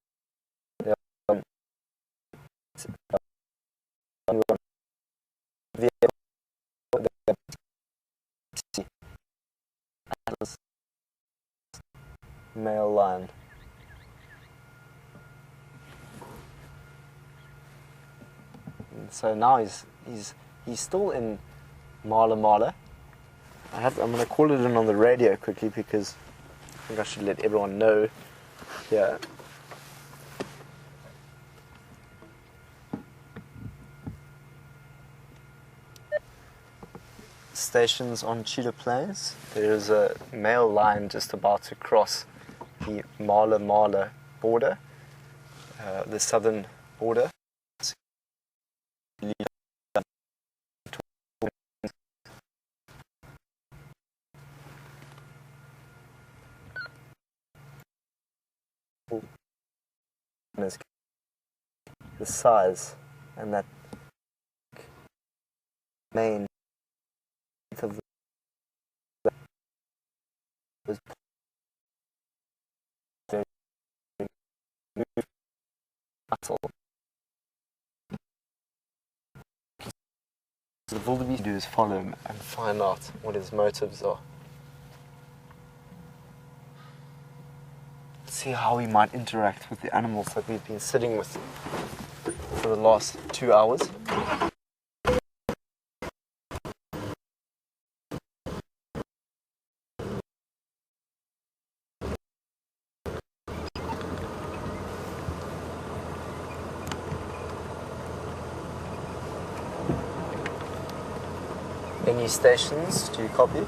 They are male lion. So now he's still in Mala. I'm going to call it in on the radio quickly because I think I should let everyone know here. Stations on Cheetah Plains. There is a male lion just about to cross the Mala border, the southern border. The size and that main of the was very muscle. The wildebeest do is follow him and find out what his motives are. See how we might interact with the animals that we've been sitting with for the last 2 hours. Any stations? Do you copy?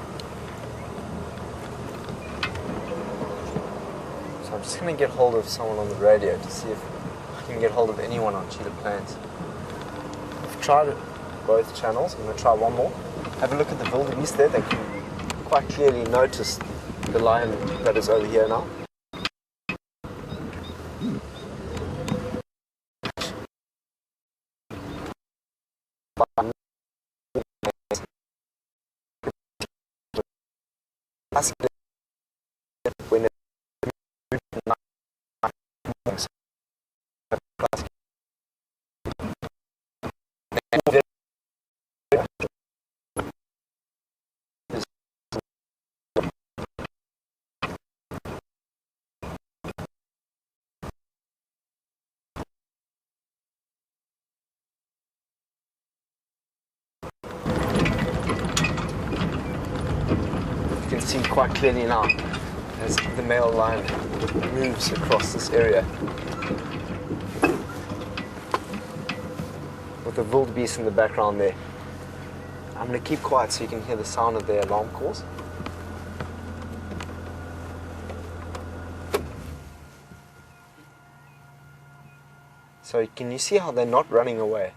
So I'm just going to get hold of someone on the radio to see if I can get hold of anyone on Cheetah Plains. I've tried both channels. I'm going to try one more. Have a look at the wildebeest there. They can quite clearly notice the lion that is over here now. When you can see quite clearly now as the male lion moves across this area. With the wildebeest in the background there. I'm going to keep quiet so you can hear the sound of their alarm calls. So can you see how they're not running away?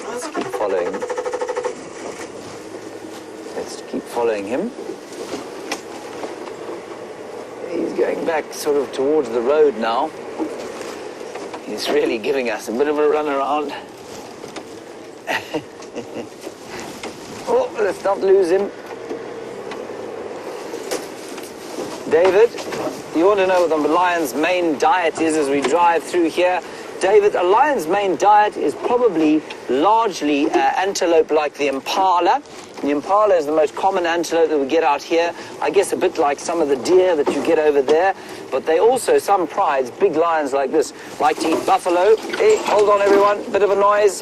Let's keep following him. Let's keep following him. He's going back sort of towards the road now. He's really giving us a bit of a run around. Oh, let's not lose him. David, you want to know what the lion's main diet is as we drive through here? David, a lion's main diet is probably largely antelope like the impala. The impala is the most common antelope that we get out here. I guess a bit like some of the deer that you get over there. But they also, some prides, big lions like this, like to eat buffalo. Hey, hold on everyone, bit of a noise.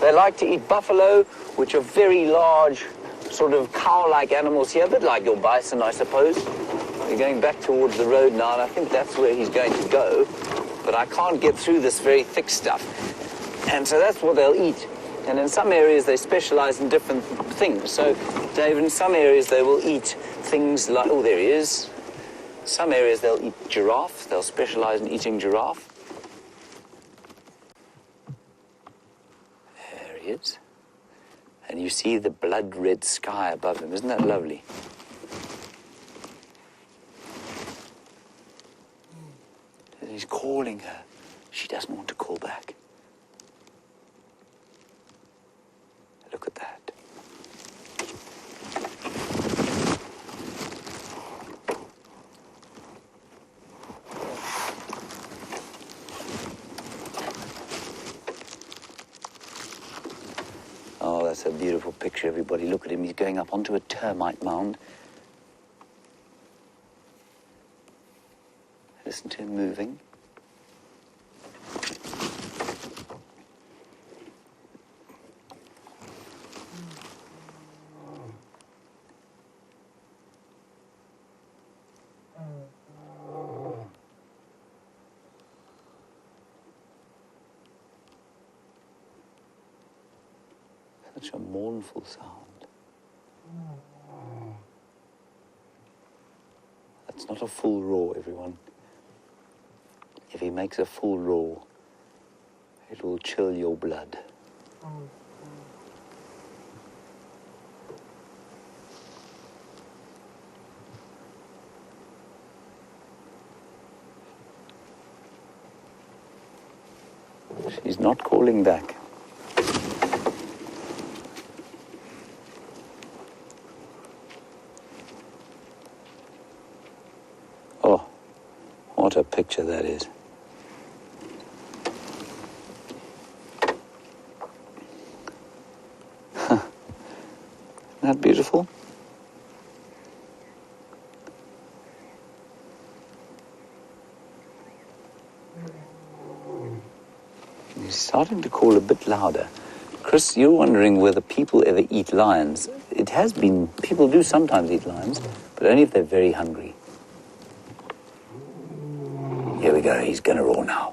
They like to eat buffalo, which are very large, sort of cow-like animals here, a bit like your bison, I suppose. We're going back towards the road now, and I think that's where he's going to go. But I can't get through this very thick stuff. And so that's what they'll eat. And in some areas, they specialize in different things. So, Dave, in some areas, they will eat things like... Oh, there he is. Some areas, they'll eat giraffe. They'll specialize in eating giraffe. There he is. And you see the blood-red sky above him. Isn't that lovely? He's calling her. She doesn't want to call back. Look at that. Oh, that's a beautiful picture, everybody. Look at him. He's going up onto a termite mound. Listen to him moving. Such a mournful sound. That's not a full roar, everyone. If he makes a full roar, it will chill your blood. She's not calling back. Oh, what a picture that is. Isn't that beautiful? starting to call a bit louder. Chris, you're wondering whether people ever eat lions. It has been, people do sometimes eat lions, but only if they're very hungry. Here we go, he's going to roar now.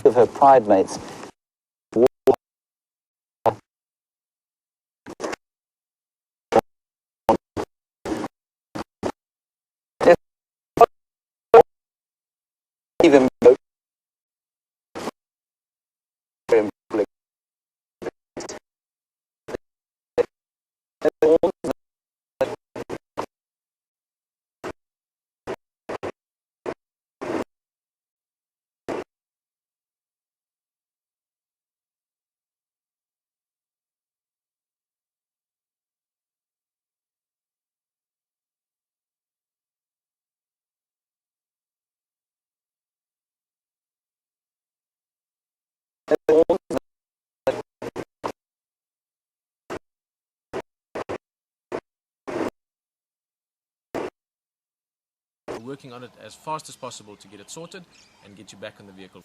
Of her pride mates. Even We're working on it as fast as possible to get it sorted and get you back on the vehicle.